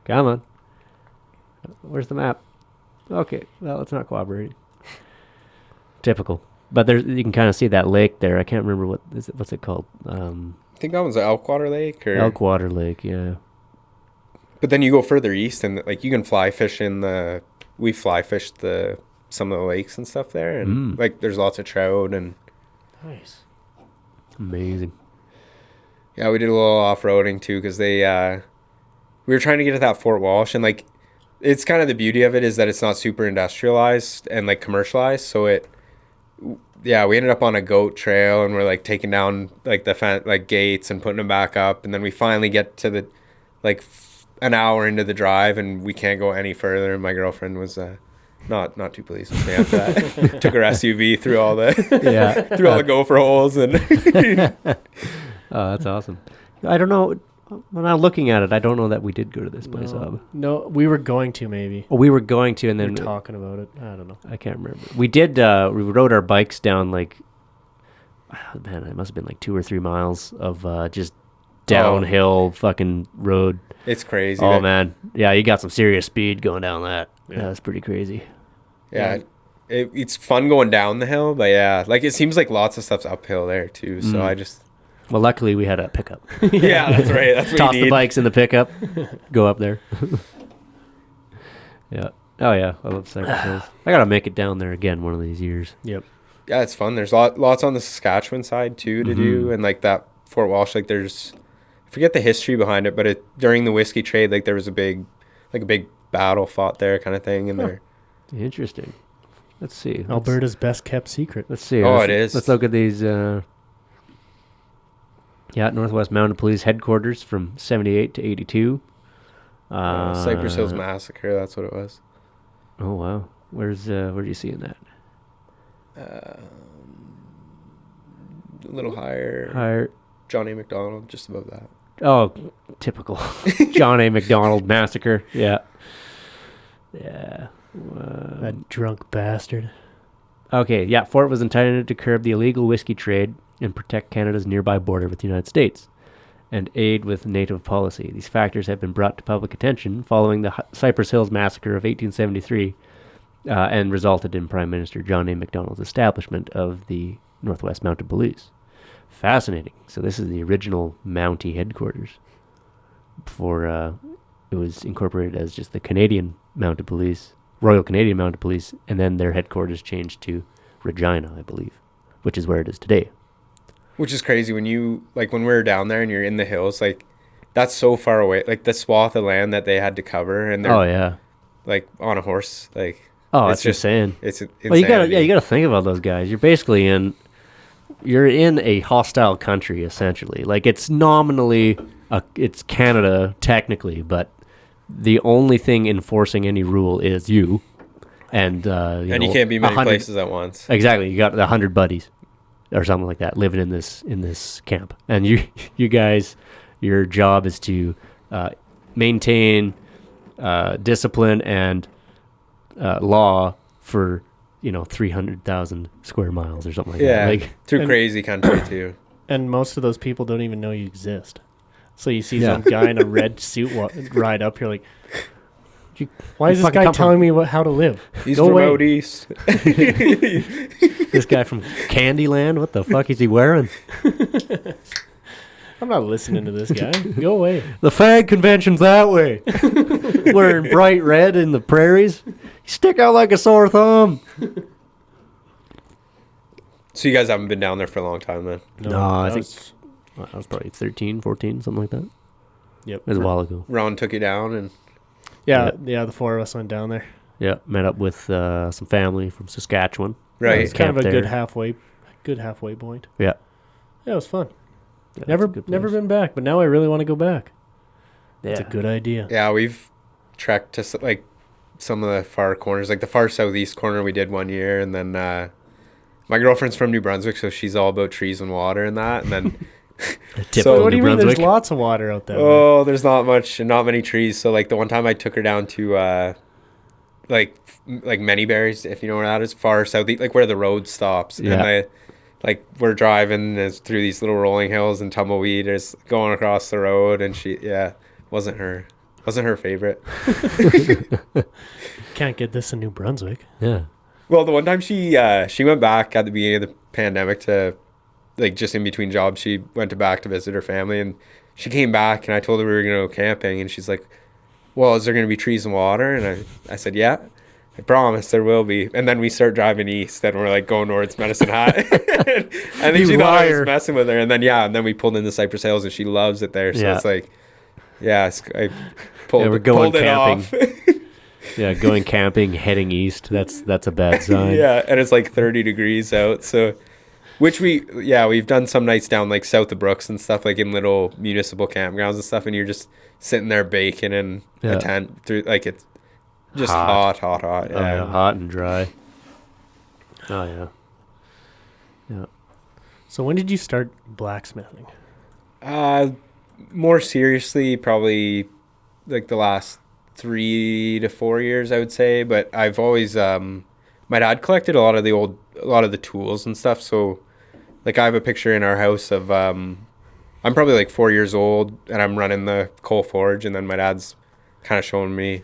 come on. Where's the map? Okay, well, it's not cooperating. Typical, but you can kind of see that lake there. I can't remember what's it called. I think that one's Elkwater Lake. Elkwater Lake, yeah. But then you go further east, and you can fly fish we fly fished some of the lakes and stuff there, and there's lots of trout and. Nice. Amazing. Yeah, we did a little off-roading too because we were trying to get to that Fort Walsh, and it's kind of the beauty of it is that it's not super industrialized and commercialized, so we ended up on a goat trail, and we're taking down the gates and putting them back up, and then we finally get to the an hour into the drive, and we can't go any further. And my girlfriend was not too pleased with me after that. Took her SUV through all the gopher holes and. Oh, that's awesome. I don't know. When I'm looking at it, I don't know that we did go to this place. No, we were going to maybe. Oh, we were going to, and then we were talking about it. I don't know. I can't remember. We did. We rode our bikes down it must have been 2 or 3 miles of just downhill fucking road. It's crazy. Oh man, yeah, you got some serious speed going down that. Yeah, that's pretty crazy. Yeah, it's fun going down the hill, but yeah, it seems like lots of stuff's uphill there too. So I just. Well, luckily we had a pickup. Yeah, that's right. That's what Toss you need. The bikes in the pickup, go up there. Yeah. Oh yeah, I love Cypress Hills. I gotta make it down there again one of these years. Yep. Yeah, it's fun. There's lots on the Saskatchewan side too to do, and that Fort Walsh. There's, I forget the history behind it, but during the whiskey trade, there was a big battle fought there, kind of thing, and there. Interesting. Let's see. Alberta's best kept secret. Let's see. It is. Let's look at these. Northwest Mounted Police headquarters from 78 to 82. Cypress Hills Massacre, that's what it was. Oh, wow. Where are you seeing that? A little higher. Higher. John A. MacDonald, just above that. Oh, typical. John A. MacDonald Massacre. Yeah. Yeah. That drunk bastard. Okay, yeah. Fort was intended to curb the illegal whiskey trade and protect Canada's nearby border with the United States, and aid with native policy. These factors have been brought to public attention following the Cypress Hills Massacre of 1873, and resulted in Prime Minister John A. Macdonald's establishment of the Northwest Mounted Police. Fascinating. So this is the original Mountie headquarters for it was incorporated as just the Canadian Mounted Police, Royal Canadian Mounted Police, and then their headquarters changed to Regina, I believe, which is where it is today. Which is crazy when you, like, when we were down there and you're in the hills, like, that's so far away. Like, the swath of land that they had to cover, and they're, like, on a horse, like... Oh, that's just saying. It's insanity. Well, you gotta think about those guys. You're basically you're in a hostile country, essentially. Like, it's nominally, it's Canada, technically, but the only thing enforcing any rule is you. And, you can't be many places at once. Exactly. You got 100 buddies or something like that living in this camp. And you guys, your job is to maintain discipline and law for 300,000 square miles or something like that. Like, through crazy country too. And most of those people don't even know you exist. So you see some guy in a red suit ride up. You're like, why is this guy telling me how to live? He's from out east. This guy from Candyland. What the fuck is he wearing? I'm not listening to this guy. Go away. The fag convention's that way. Wearing bright red in the prairies. You stick out like a sore thumb. So you guys haven't been down there for a long time then? No, I think I was probably 13, 14, something like that. Yep. It was a while ago. Ron took you down and... Yeah, the four of us went down there. Yeah, met up with some family from Saskatchewan. Right. It's kind of a good halfway point. Yeah. Yeah, it was fun. Yeah, never been back, but now I really want to go back. Yeah. It's a good idea. Yeah, we've trekked to like some of the far corners, like the far southeast corner we did one year, and then my girlfriend's from New Brunswick, so she's all about trees and water and that, and then so what do you mean there's lots of water out there? Oh, there's not much and not many trees. So like the one time I took her down to like Many Berries, if you know where that is, far southeast, like where the road stops. Yeah. And we're driving through these little rolling hills and tumbleweed is going across the road, and she wasn't her favorite. Can't get this in New Brunswick. Yeah. Well, the one time she went back at the beginning of the pandemic to, like, just in between jobs, she went back to visit her family, and she came back, and I told her we were going to go camping, and she's like, well, is there going to be trees and water? And I said, yeah, I promise there will be. And then we start driving east, and we're like going towards Medicine Hat. And then she thought I was messing with her, and then we pulled into Cypress Hills, and she loves it there. So it's like, I pulled it off. Yeah, going camping, heading east, that's a bad sign. Yeah, and it's like 30 degrees out, so which we've done some nights down like south of Brooks and stuff, like in little municipal campgrounds and stuff, and you're just sitting there baking in a tent through, like, it's just hot. Yeah. Hot and dry. Oh yeah. Yeah. So when did you start blacksmithing? More seriously, probably like the last 3 to 4 years, I would say. But I've always, my dad collected a lot of the tools and stuff. So, like, I have a picture in our house of, I'm probably like 4 years old, and I'm running the coal forge, and then my dad's kind of showing me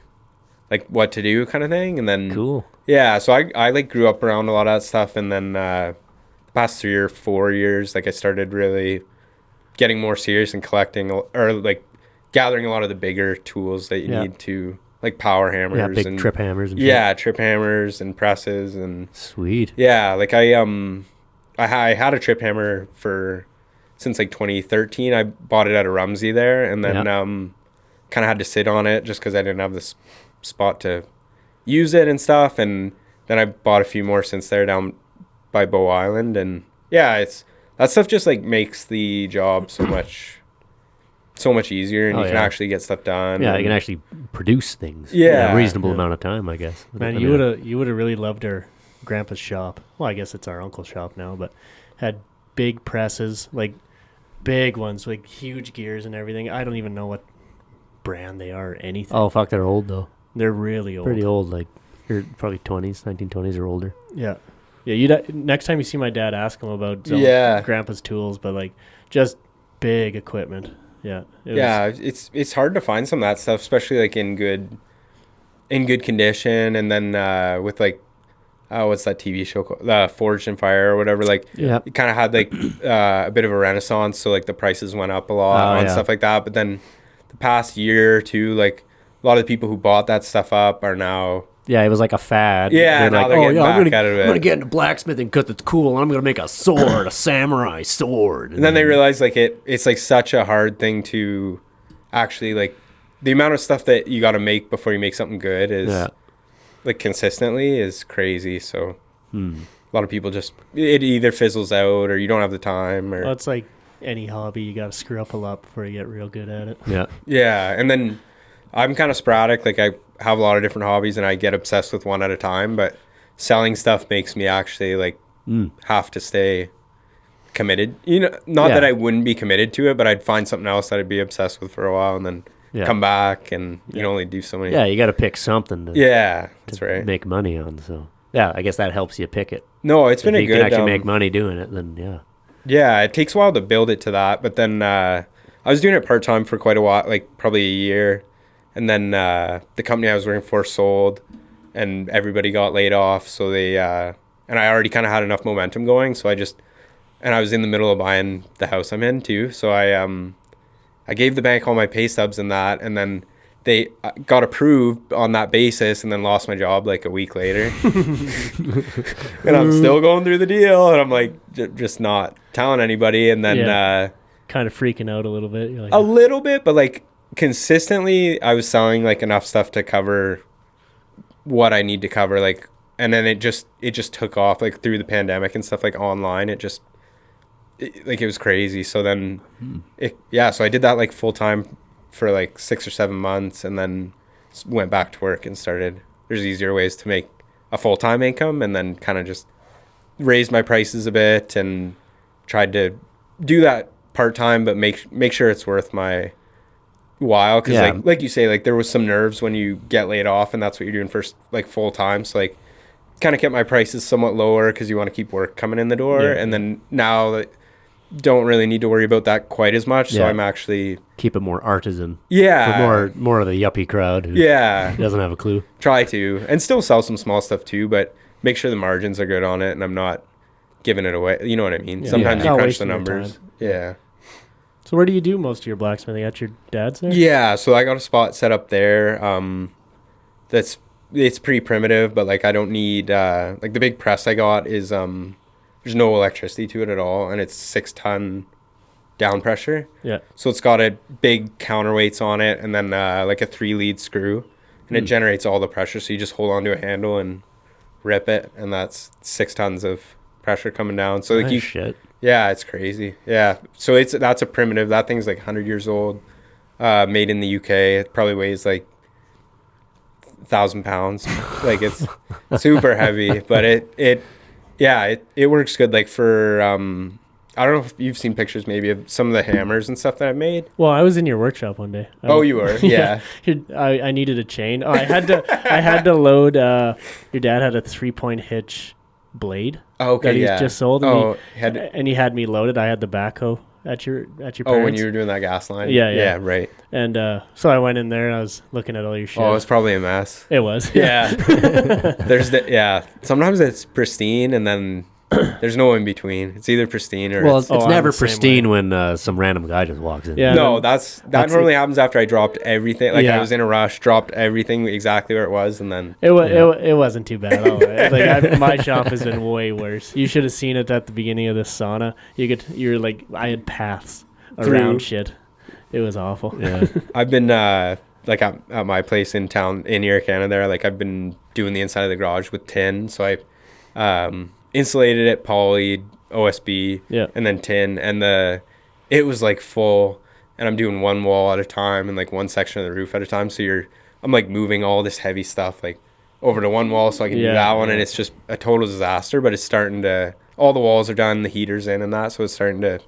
like what to do, kind of thing. And then cool. Yeah. So I like grew up around a lot of that stuff, and then the past 3 or 4 years, like, I started really getting more serious and collecting, or like gathering a lot of the bigger tools that you need to, like, power hammers. Yeah, big and trip hammers. And trip hammers and presses and. Sweet. Yeah, like I had a trip hammer since like 2013. I bought it at a Rumsey there, and then kind of had to sit on it just because I didn't have this spot to use it and stuff. And then I bought a few more since there down by Bow Island, and that stuff just like makes the job so much easier, and you can actually get stuff done. Yeah, you can actually produce things. Yeah, in a reasonable amount of time, I guess. Man, you would have really loved our grandpa's shop. Well, I guess it's our uncle's shop now, but had big presses, like big ones, like huge gears and everything. I don't even know what brand they are or anything. Oh, fuck, they're old though. They're really old. Pretty old, like you're probably 1920s or older. Yeah. Yeah, next time you see my dad, ask him about grandpa's tools, but like just big equipment. Yeah. It's hard to find some of that stuff, especially like in good condition, and then with like what's that TV show called? Forged in Fire or whatever. Like, it kind of had like a bit of a renaissance, so like the prices went up a lot on stuff like that. But then the past year or two, like lot of the people who bought that stuff up are now. Yeah, it was like a fad. Yeah, they're now like, they're getting back I'm out of it. gonna get into blacksmithing because it's cool. I'm gonna make a sword, a samurai sword. And then they realize like it's like such a hard thing to actually like the amount of stuff that you got to make before you make something good is like consistently is crazy. So a lot of people just it either fizzles out or you don't have the time or Well, it's like any hobby, you got to screw up a lot before you get real good at it. Yeah, and then I'm kind of sporadic. Like I have a lot of different hobbies and I get obsessed with one at a time, but selling stuff makes me actually like have to stay committed. You know, not that I wouldn't be committed to it, but I'd find something else that I'd be obsessed with for a while and then come back, and you can only do so many. Yeah, you got to pick something to that's right. make money on. So yeah, I guess that helps you pick it. No, it's been if a you good. can actually make money doing it, then yeah, it takes a while to build it to that, but then I was doing it part time for quite a while, like probably a year, and then the company I was working for sold, and everybody got laid off, so they and I already kind of had enough momentum going, so I was in the middle of buying the house I'm in too, so I gave the bank all my pay stubs and that, and then they got approved on that basis and then lost my job like a week later. And I'm still going through the deal, and I'm like just not telling anybody. And then kind of freaking out a little bit. You're like, a little bit, but like consistently I was selling like enough stuff to cover what I need to cover. Like, and then it just took off like through the pandemic and stuff, like online. It was crazy. So then so I did that like full time for like 6 or 7 months, and then went back to work and started. There's easier ways to make a full time income, and then kind of just raised my prices a bit and tried to do that part time, but make sure it's worth my while. Because like you say, like there was some nerves when you get laid off, and that's what you're doing first, like full time. So like kind of kept my prices somewhat lower because you want to keep work coming in the door, and then now that don't really need to worry about that quite as much. So I'm actually keep it more artisan. Yeah. For more of the yuppie crowd who doesn't have a clue. Try to. And still sell some small stuff too, but make sure the margins are good on it and I'm not giving it away. You know what I mean? Yeah. Sometimes you crunch the numbers. Yeah. So where do you do most of your blacksmithing? At your dad's there? Yeah, so I got a spot set up there. It's pretty primitive, but like I don't need like the big press I got is there's no electricity to it at all, and it's 6-ton down pressure. Yeah. So it's got a big counterweights on it, and then like a 3-lead screw, and it generates all the pressure. So you just hold onto a handle and rip it, and that's 6 tons of pressure coming down. So like shit. Yeah, it's crazy. Yeah. So that's a primitive. That thing's like 100 years old, made in the UK. It probably weighs like 1,000 pounds. Like it's super heavy, but it works good. Like for I don't know if you've seen pictures maybe of some of the hammers and stuff that I've made. Well, I was in your workshop one day. Oh, you were? Yeah. I needed a chain. Oh, I had to load. Your dad had a 3-point hitch blade. Oh, okay, that he's just sold. And he had me loaded. I had the backhoe at your parents'. Oh, when you were doing that gas line? Yeah, right. And so I went in there and I was looking at all your shit. Oh, it was probably a mess. It was. Yeah. Sometimes it's pristine and then there's no in between. It's either pristine or it's never pristine when some random guy just walks in. Yeah, no, that normally happens after I dropped everything. Like I was in a rush, dropped everything exactly where it was, and then it wasn't too bad. Like my shop has been way worse. You should have seen it at the beginning of this sauna. You're like, I had paths around shit. It was awful. Yeah. I've been like at my place in town in Erie, Canada. Like I've been doing the inside of the garage with tin. So I insulated it, polyed, OSB, and then tin, and it was like full, and I'm doing one wall at a time and like one section of the roof at a time. So I'm like moving all this heavy stuff like over to one wall so I can do that one, and it's just a total disaster. But it's starting to, all the walls are done, the heater's in and that, so it's starting to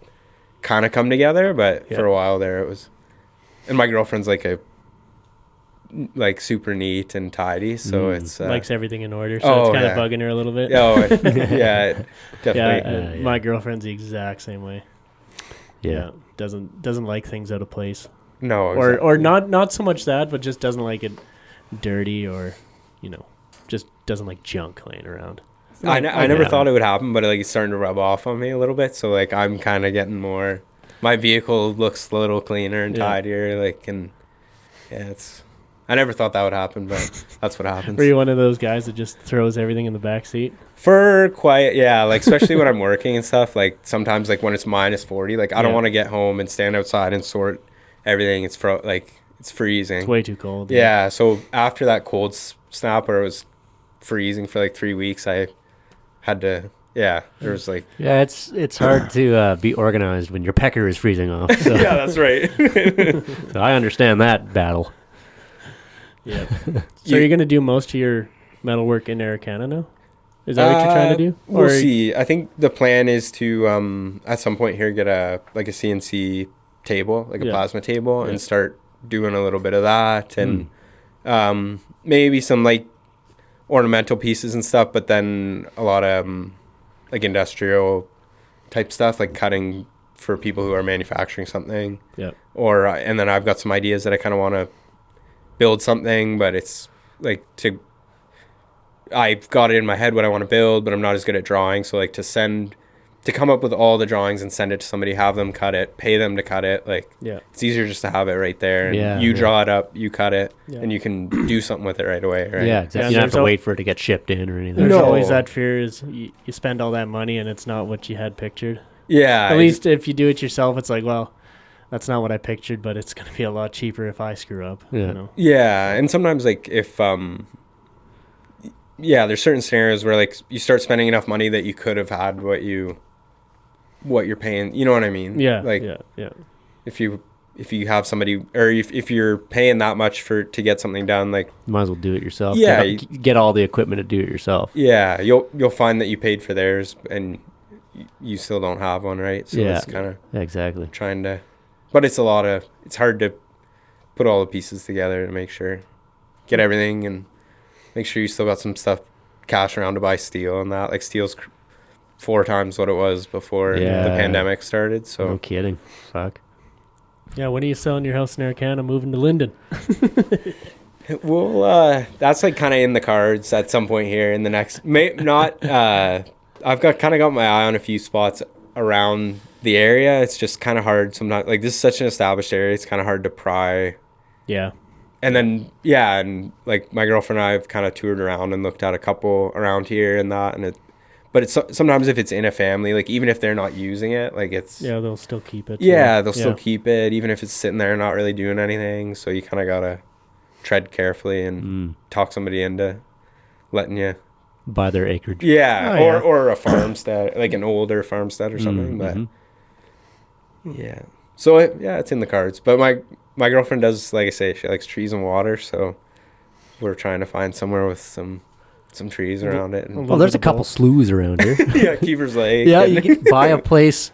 kind of come together. But for a while there it was, and my girlfriend's like super neat and tidy, so it's likes everything in order, so it's kind of bugging her a little bit. Definitely. My girlfriend's the exact same way. Doesn't like things out of place. No, exactly. or not so much that, but just doesn't like it dirty, or just doesn't like junk laying around. I never thought it would happen, but like it's starting to rub off on me a little bit, so like I'm kind of getting more, my vehicle looks a little cleaner and tidier, like, and it's I never thought that would happen, but that's what happens. Were you one of those guys that just throws everything in the back seat? For quiet, yeah, like especially when I'm working and stuff, like sometimes like when it's minus 40, like I don't want to get home and stand outside and sort everything. It's it's freezing. It's way too cold. Yeah, so after that cold snap where it was freezing for like 3 weeks, I had to, there was like... Yeah, it's hard to be organized when your pecker is freezing off. So. Yeah, that's right. So I understand that battle. Yeah. So you're going to do most of your metalwork in Araucana now? Is that what you're trying to do? We'll see. I think the plan is to, at some point here, get a CNC table, like a plasma table, and start doing a little bit of that. And maybe some like ornamental pieces and stuff, but then a lot of like industrial type stuff, like cutting for people who are manufacturing something. Yeah. Or, and then I've got some ideas that I kind of want to build something, but it's like I've got it in my head what I want to build, but I'm not as good at drawing. So like to come up with all the drawings and send it to somebody, have them cut it, pay them to cut it. Like, it's easier just to have it right there. And you draw it up, you cut it, and you can do something with it right away. Right? Yeah, exactly. You don't have to wait for it to get shipped in or anything. There's always that fear is you spend all that money and it's not what you had pictured. Yeah. At least if you do it yourself, it's like, well, that's not what I pictured, but it's going to be a lot cheaper if I screw up. Yeah. You know? Yeah. And sometimes like if, there's certain scenarios where like you start spending enough money that you could have had what you're paying. You know what I mean? Yeah. Like, yeah. If you have somebody, or if you're paying that much to get something done, like you might as well do it yourself. Yeah. Get all the equipment to do it yourself. Yeah. You'll find that you paid for theirs and you still don't have one, right? So it's kind of exactly trying to, but it's hard to put all the pieces together to make sure, get everything and make sure you still got some stuff cash around to buy steel and that. Like steel's 4 times what it was before the pandemic started. So no kidding. Fuck. Yeah, when are you selling your house in Araucana, moving to Linden? Well, that's like kind of in the cards at some point here in the next. I've got my eye on a few spots around the area. It's just kind of hard sometimes. Like this is such an established area. It's kind of hard to pry. Yeah. And then and like my girlfriend and I have kind of toured around and looked at a couple around here and that, and but it's sometimes if it's in a family, like even if they're not using it, like it's they'll still keep it. Yeah, they'll still keep it even if it's sitting there not really doing anything. So you kind of gotta tread carefully and talk somebody into letting you buy their acreage. Yeah, or a farmstead, like an older farmstead or something. But so it's in the cards. But my girlfriend does, like I say, she likes trees and water, so we're trying to find somewhere with some trees around it. Well, there's a couple sloughs around here. Yeah, Keever's Lake. Yeah, you can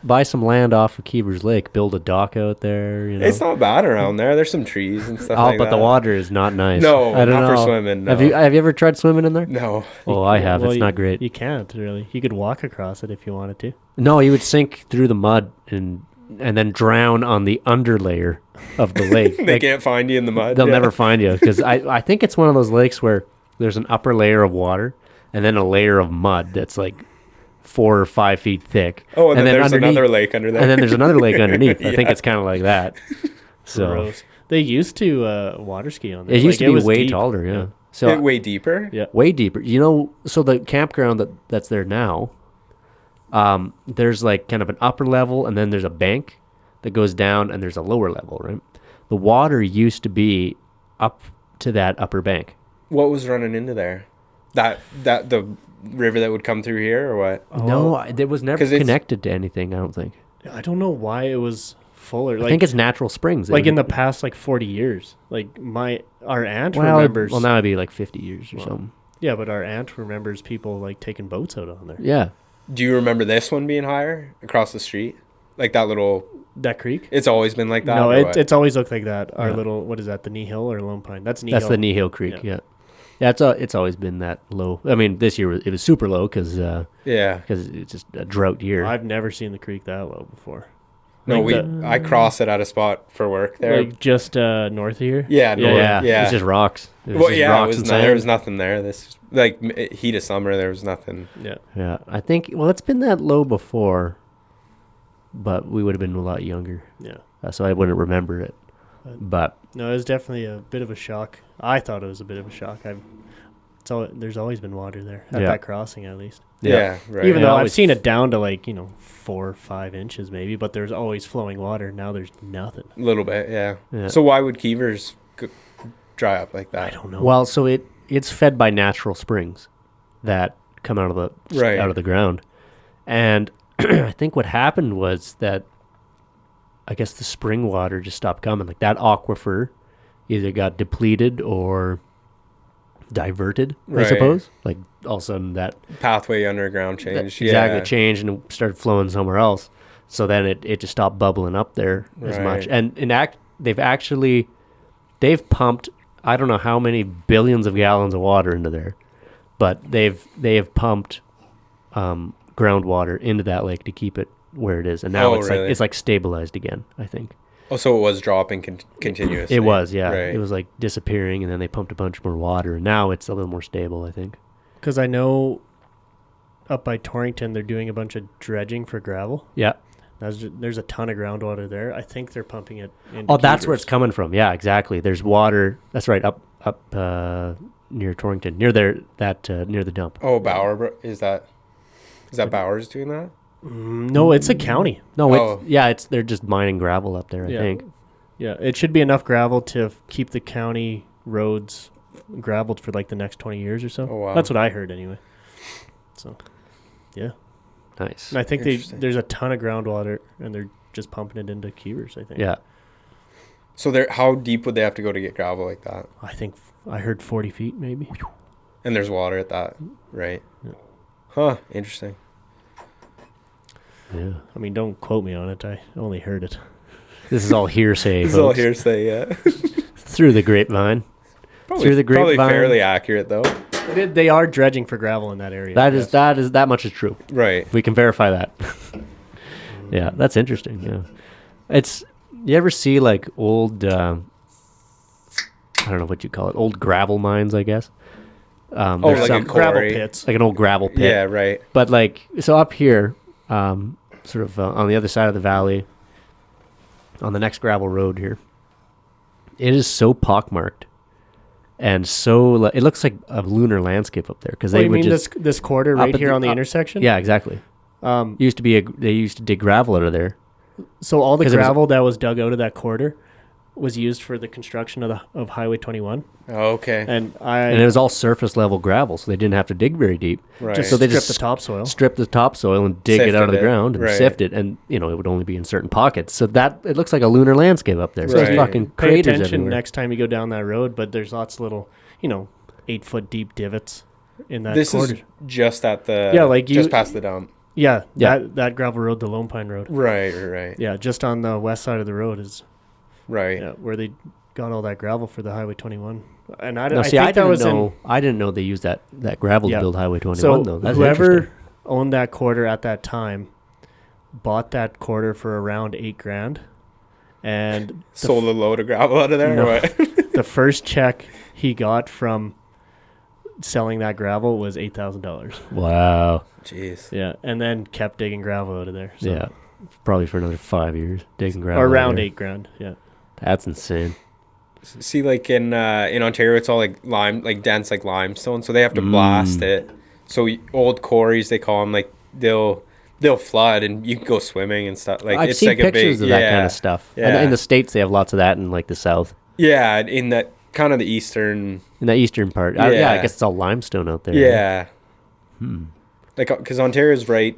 buy some land off of Keever's Lake, build a dock out there. You know. It's not bad around there. There's some trees and stuff like that. But the water is not nice. No, I don't not know. for swimming. No. Have you ever tried swimming in there? No. Oh, I have. It's not great. You can't really. You could walk across it if you wanted to. No, you would sink through the mud and then drown on the underlayer of the lake. They can't find you in the mud. They'll never find you because I think it's one of those lakes where there's an upper layer of water and then a layer of mud that's like 4 or 5 feet thick. Oh, and then there's another lake under there. And then there's another lake underneath. I think it's kind of like that. So gross. They used to water ski on there. It used to be way taller, yeah. So way deeper? Yeah. Way deeper. You know, so the campground that's there now, there's like kind of an upper level and then there's a bank that goes down and there's a lower level, right? The water used to be up to that upper bank. What was running into there? That the river that would come through here or what? No, it was never connected to anything, I don't think. I don't know why it was fuller. I think it's natural springs. Like in the past 40 years. Like our aunt remembers. Well, now it'd be like 50 years or something. Yeah, but our aunt remembers people like taking boats out on there. Yeah. Do you remember this one being higher across the street? Like that creek? It's always been like that? No, it's always looked like that. Our little, what is that, the Knee Hill or Lone Pine? That's Knee Hill. That's the Knee Hill Creek, yeah. Yeah, it's always been that low. I mean, this year it was super low because it's just a drought year. I've never seen the creek that low before. No, I cross it at a spot for work there. Like just north of here? Yeah, It's just rocks. There was nothing there. This heat of summer, there was nothing. Yeah. Yeah, I think, it's been that low before, but we would have been a lot younger. Yeah. So I wouldn't remember it. But No, it was definitely a bit of a shock. I thought it was a bit of a shock. There's always been water there at that crossing, at least. Yeah, right. Even Yeah, though I've always- seen it down to 4 or 5 inches maybe, but there's always flowing water. Now there's nothing. A little bit, yeah. Yeah. So why would Keevers dry up like that? I don't know. well, so it's fed by natural springs that come out of the ground, and I think what happened was that I guess the spring water just stopped coming. Like that aquifer either got depleted or diverted, I Right. suppose. Like all of a sudden that Pathway underground changed. exactly Yeah. changed and it started flowing somewhere else. So then it just stopped bubbling up there as much. Right. And they've pumped I don't know how many billions of gallons of water into there, but they have pumped groundwater into that lake to keep it where it is, and now it's like stabilized again, I think. Oh, so it was dropping continuously. It was, yeah. Right. It was like disappearing, and then they pumped a bunch more water, and now it's a little more stable, I think. Because I know up by Torrington, they're doing a bunch of dredging for gravel. Yeah. There's a ton of groundwater there. I think they're pumping it into Oh, that's where Keevers. it's coming from. Yeah, exactly. There's water. That's right, up near Torrington, near the dump. Oh, Bauer, is that Bauer's doing that? No, it's a county. No, they're just mining gravel up there, I think. Yeah, it should be enough gravel to keep the county roads graveled for like the next 20 years or so. Oh, wow. That's what I heard anyway. So, yeah. Nice. And I think Interesting. there's a ton of groundwater, and they're just pumping it into Keevers, I think. Yeah. So how deep would they have to go to get gravel like that? I think I heard 40 feet maybe. And there's water at that, right? Yeah. Huh, interesting. Yeah. I mean, don't quote me on it. I only heard it. This is all hearsay, This is all folks. hearsay, yeah. Through the grapevine. Through the Probably grapevine. fairly accurate, though. They are dredging for gravel in that area. That much is true. Right. We can verify that. Yeah, that's interesting. Yeah, you ever see like old I don't know what you call it, old gravel mines, I guess. Oh, There's like some a gravel quarry. pits. like an old gravel pit. Yeah, right. But like so up here, sort of on the other side of the valley, on the next gravel road here, it is so pockmarked. And so it looks like a lunar landscape up there because they you would mean just this quarter up right at here the- on the up- intersection? yeah, exactly. They used to dig gravel out of there. So all the 'Cause it was- gravel that was dug out of that quarter was used for the construction of Highway 21, Oh, okay. and And it was all surface level gravel, so they didn't have to dig very deep. Right. just So they stripped just the topsoil. Strip the topsoil and dig it out of the Sifted it, ground and right. sift it, and it would only be in certain pockets. So that it looks like a lunar landscape up there. So Right. there's fucking Pay craters attention everywhere. next time you go down that road, but there's lots of little, 8-foot deep divots in that This quarter. is just at the just past the dump. Yeah. Yeah. That gravel road, the Lone Pine Road. Right. Yeah, just on the west side of the road is Right. where they got all that gravel for the Highway 21. And I No, think that didn't was know. I didn't know they used that gravel Yeah. to build Highway 21. so though. That's whoever interesting. owned that quarter at that time bought that quarter for around $8,000, and Sold a load of gravel out of there. No. Or what? the first check he got from selling that gravel was $8,000. Wow. Jeez. Yeah, and then kept digging gravel out of there. So. Yeah, probably for another 5 years digging gravel. Or out of around there. $8,000. Yeah. That's insane. See, like in Ontario, it's all like dense like limestone, so they have to blast it. So old quarries, they call them, like they'll flood and you can go swimming and stuff. Like I've it's seen like pictures a big, of that kind of stuff. And Yeah. in the States, they have lots of that in like the South, Yeah, in that kind of the eastern. in the eastern part. Yeah. Yeah, I guess it's all limestone out there. Yeah. Like, because Ontario's right,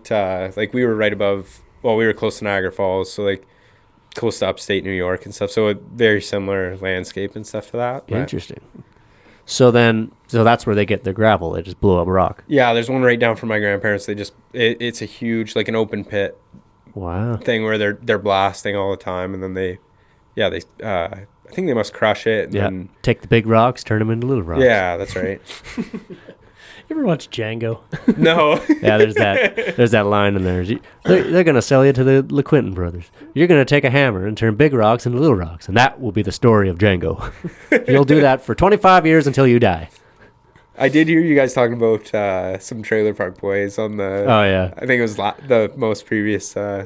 like we were right above. Well, we were close to Niagara Falls, so like close to upstate New York and stuff. So a very similar landscape and stuff to that. but- Interesting. So that's where they get their gravel. They just blow up rock. Yeah, there's one right down from my grandparents. They just it's a huge, like an open pit Wow. thing where they're blasting all the time, and then they I think they must crush it. And Yeah. then, Take the big rocks, turn them into little rocks. yeah, that's right. You ever watch Django? No. Yeah, there's that line in there. They're going to sell you to the LeQuentin brothers. You're going to take a hammer and turn big rocks into little rocks, and that will be the story of Django. You'll do that for 25 years until you die. I did hear you guys talking about some Trailer Park Boys on the. Oh, yeah. I think it was the most previous. Yeah.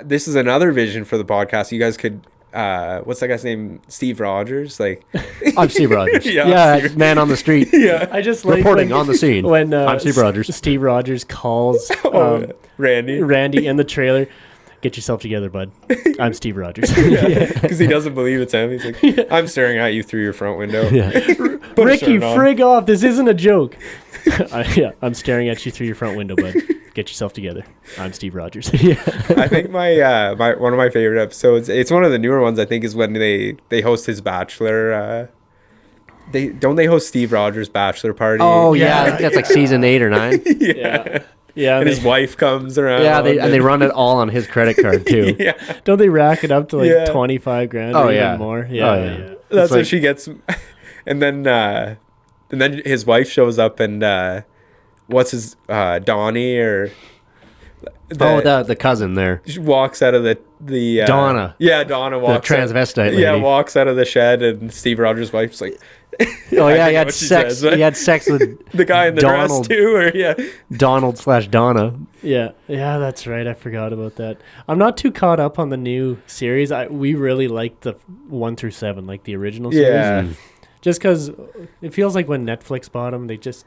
This is another vision for the podcast. You guys could what's that guy's name? Steve Rogers. Like, I'm Steve Rogers. Yeah, Man on the street. yeah. I just like Reporting on the scene. when I'm Steve Rogers. Steve Rogers calls Randy. Randy in the trailer. Get yourself together, bud. I'm Steve Rogers. Because he doesn't believe it's him. He's like, I'm staring at you through your front window. Yeah. Put a Ricky, shirt on. frig off. This isn't a joke. I'm staring at you through your front window, bud. Get yourself together. I'm Steve Rogers. I think my one of my favorite episodes, it's one of the newer ones, I think, is when they host his bachelor. They host Steve Rogers' bachelor party. Oh, yeah. I think that's like season 8 or 9. Yeah. Yeah, And his wife comes around. Yeah, they run it all on his credit card, too. Yeah. don't they rack it up to like Yeah. 25 grand Oh, or yeah. even more? Oh, Yeah, yeah. yeah. That's what like- she gets. And then his wife shows up and what's his Donnie or The cousin there. she walks out of the Donna. Yeah, Donna The walks out. transvestite lady. Yeah, walks out of the shed and Steve Rogers' wife's like Oh, I yeah, forget he had what she sex. says, but- He had sex with the guy in the Donald. dress too, or yeah. Donald/Donna. Yeah, that's right. I forgot about that. I'm not too caught up on the new series. We really like the 1 through 7, like the original series. Yeah. Just because it feels like when Netflix bought them, they changed.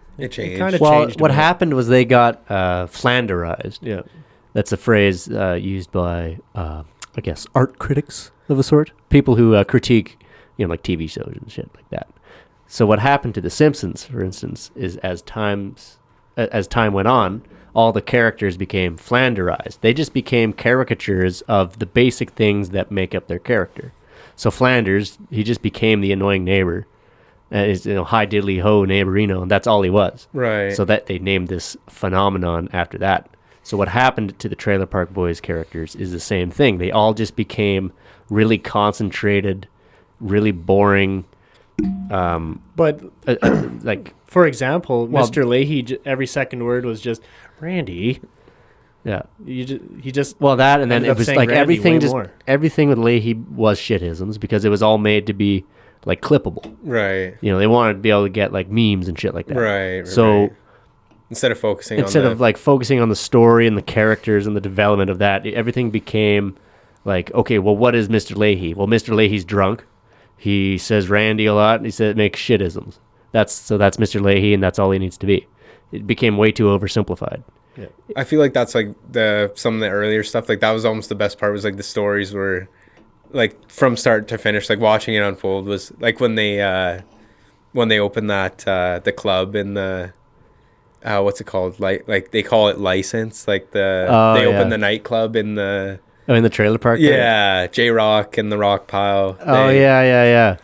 kind of Well, changed. what them. happened was they got Flanderized. Yeah. That's a phrase used by, I guess, art critics of a sort. People who critique, like TV shows and shit like that. So what happened to The Simpsons, for instance, is as time went on, all the characters became Flanderized. They just became caricatures of the basic things that make up their character. So Flanders, he just became the annoying neighbor. Is hi diddly ho neighborino, and that's all he was. Right. So that they named this phenomenon after that. So what happened to the Trailer Park Boys characters is the same thing. They all just became really concentrated, really boring. But Like, for example, Well- Mr. Leahy, every second word was just Randy. yeah. He just Well, that and then ended it up was saying like Randy way everything more. everything with Leahy was shitisms because it was all made to be like clippable. Right. They wanted to be able to get like memes and shit like that. Right. So right. Instead of focusing instead on of like focusing on the story and the characters and the development of that, everything became like, okay, well, what is Mr. Leahy? Well, Mr. Leahy's drunk. He says Randy a lot. And he said makes shitisms. That's Mr. Leahy, and that's all he needs to be. It became way too oversimplified. I feel like that's like some of the earlier stuff. Like that was almost the best part. Was like the stories were like from start to finish. Like watching it unfold was like when they opened that the club in the what's it called? Like they call it License. Like they open the nightclub in the in the trailer park. yeah J Rock and the Rock Pile. Oh yeah.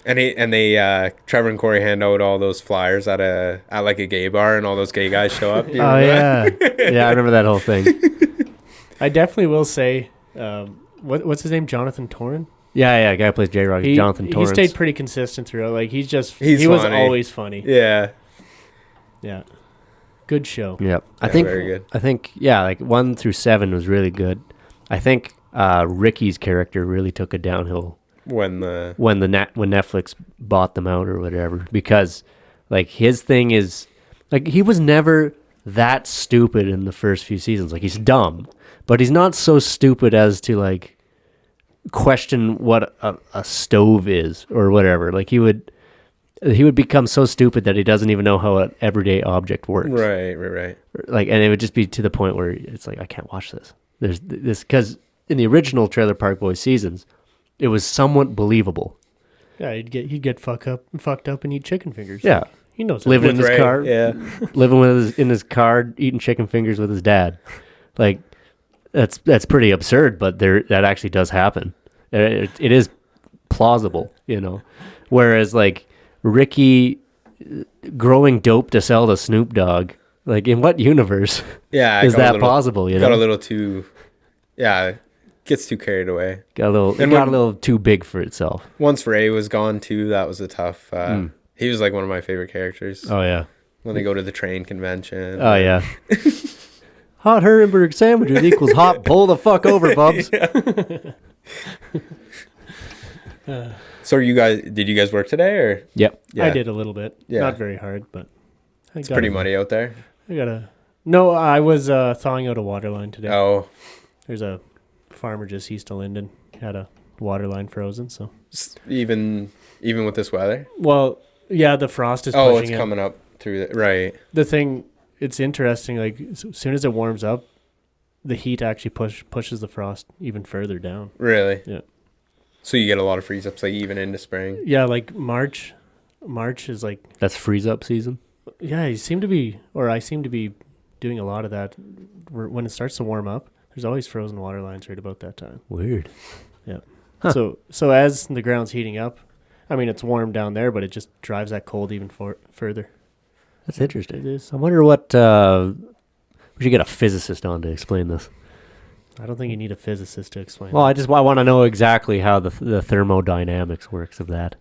And they Trevor and Corey hand out all those flyers at like a gay bar, and all those gay guys show up. Do you Oh remember that? yeah. Yeah, I remember that whole thing. I definitely will say, what's his name? Jonathan Torrin. Yeah. Guy who plays J-Rock, Jonathan Torrance. He stayed pretty consistent throughout. Like he was funny. always funny. Yeah. Yeah. Good show. Yep. Yeah, very good. I think like 1 through 7 was really good. I think Ricky's character really took a downhill When Netflix bought them out or whatever, because like his thing is like he was never that stupid in the first few seasons. Like he's dumb, but he's not so stupid as to like question what a stove is or whatever. Like he would become so stupid that he doesn't even know how an everyday object works. Right. Like, and it would just be to the point where it's like, I can't watch this. There's this, because in the original Trailer Park Boys seasons, it was somewhat believable. Yeah, he'd get fucked up and eat chicken fingers. Yeah. He knows. Living in With his Ray, car, yeah. living in his car, eating chicken fingers with his dad. Like, that's pretty absurd, but that actually does happen. It is plausible, Whereas like Ricky growing dope to sell to Snoop Dogg, like in what universe Yeah, is that possible? Got a little too, gets too carried away. Got a little too big for itself. Once Ray was gone too, that was a tough. He was like one of my favorite characters. Oh yeah. When they go to the train convention. Oh yeah. Hot Herrenberg sandwiches equals hot. Pull the fuck over, bubs. So did you guys work today or? Yep. Yeah. I did a little bit. Yeah. Not very hard, but It's pretty muddy out there. No, I was thawing out a water line today. Oh, There's a farmer just east of Linden. Had a water line frozen. So Even with this weather. well, yeah, the frost is pushing it's it. coming up through right. The thing, it's interesting. Like as soon as it warms up, the heat actually pushes the frost even further down. Really? Yeah. So you get a lot of freeze ups, like even into spring. Yeah, like March is like. That's freeze up season. Yeah, I seem to be doing a lot of that. When it starts to warm up, there's always frozen water lines right about that time. Weird. Yeah. Huh. So as the ground's heating up, I mean it's warm down there, but it just drives that cold even further. That's interesting. It is. I wonder what. We should get a physicist on to explain this. I don't think you need a physicist to explain. Well, that. I want to know exactly how the thermodynamics works of that.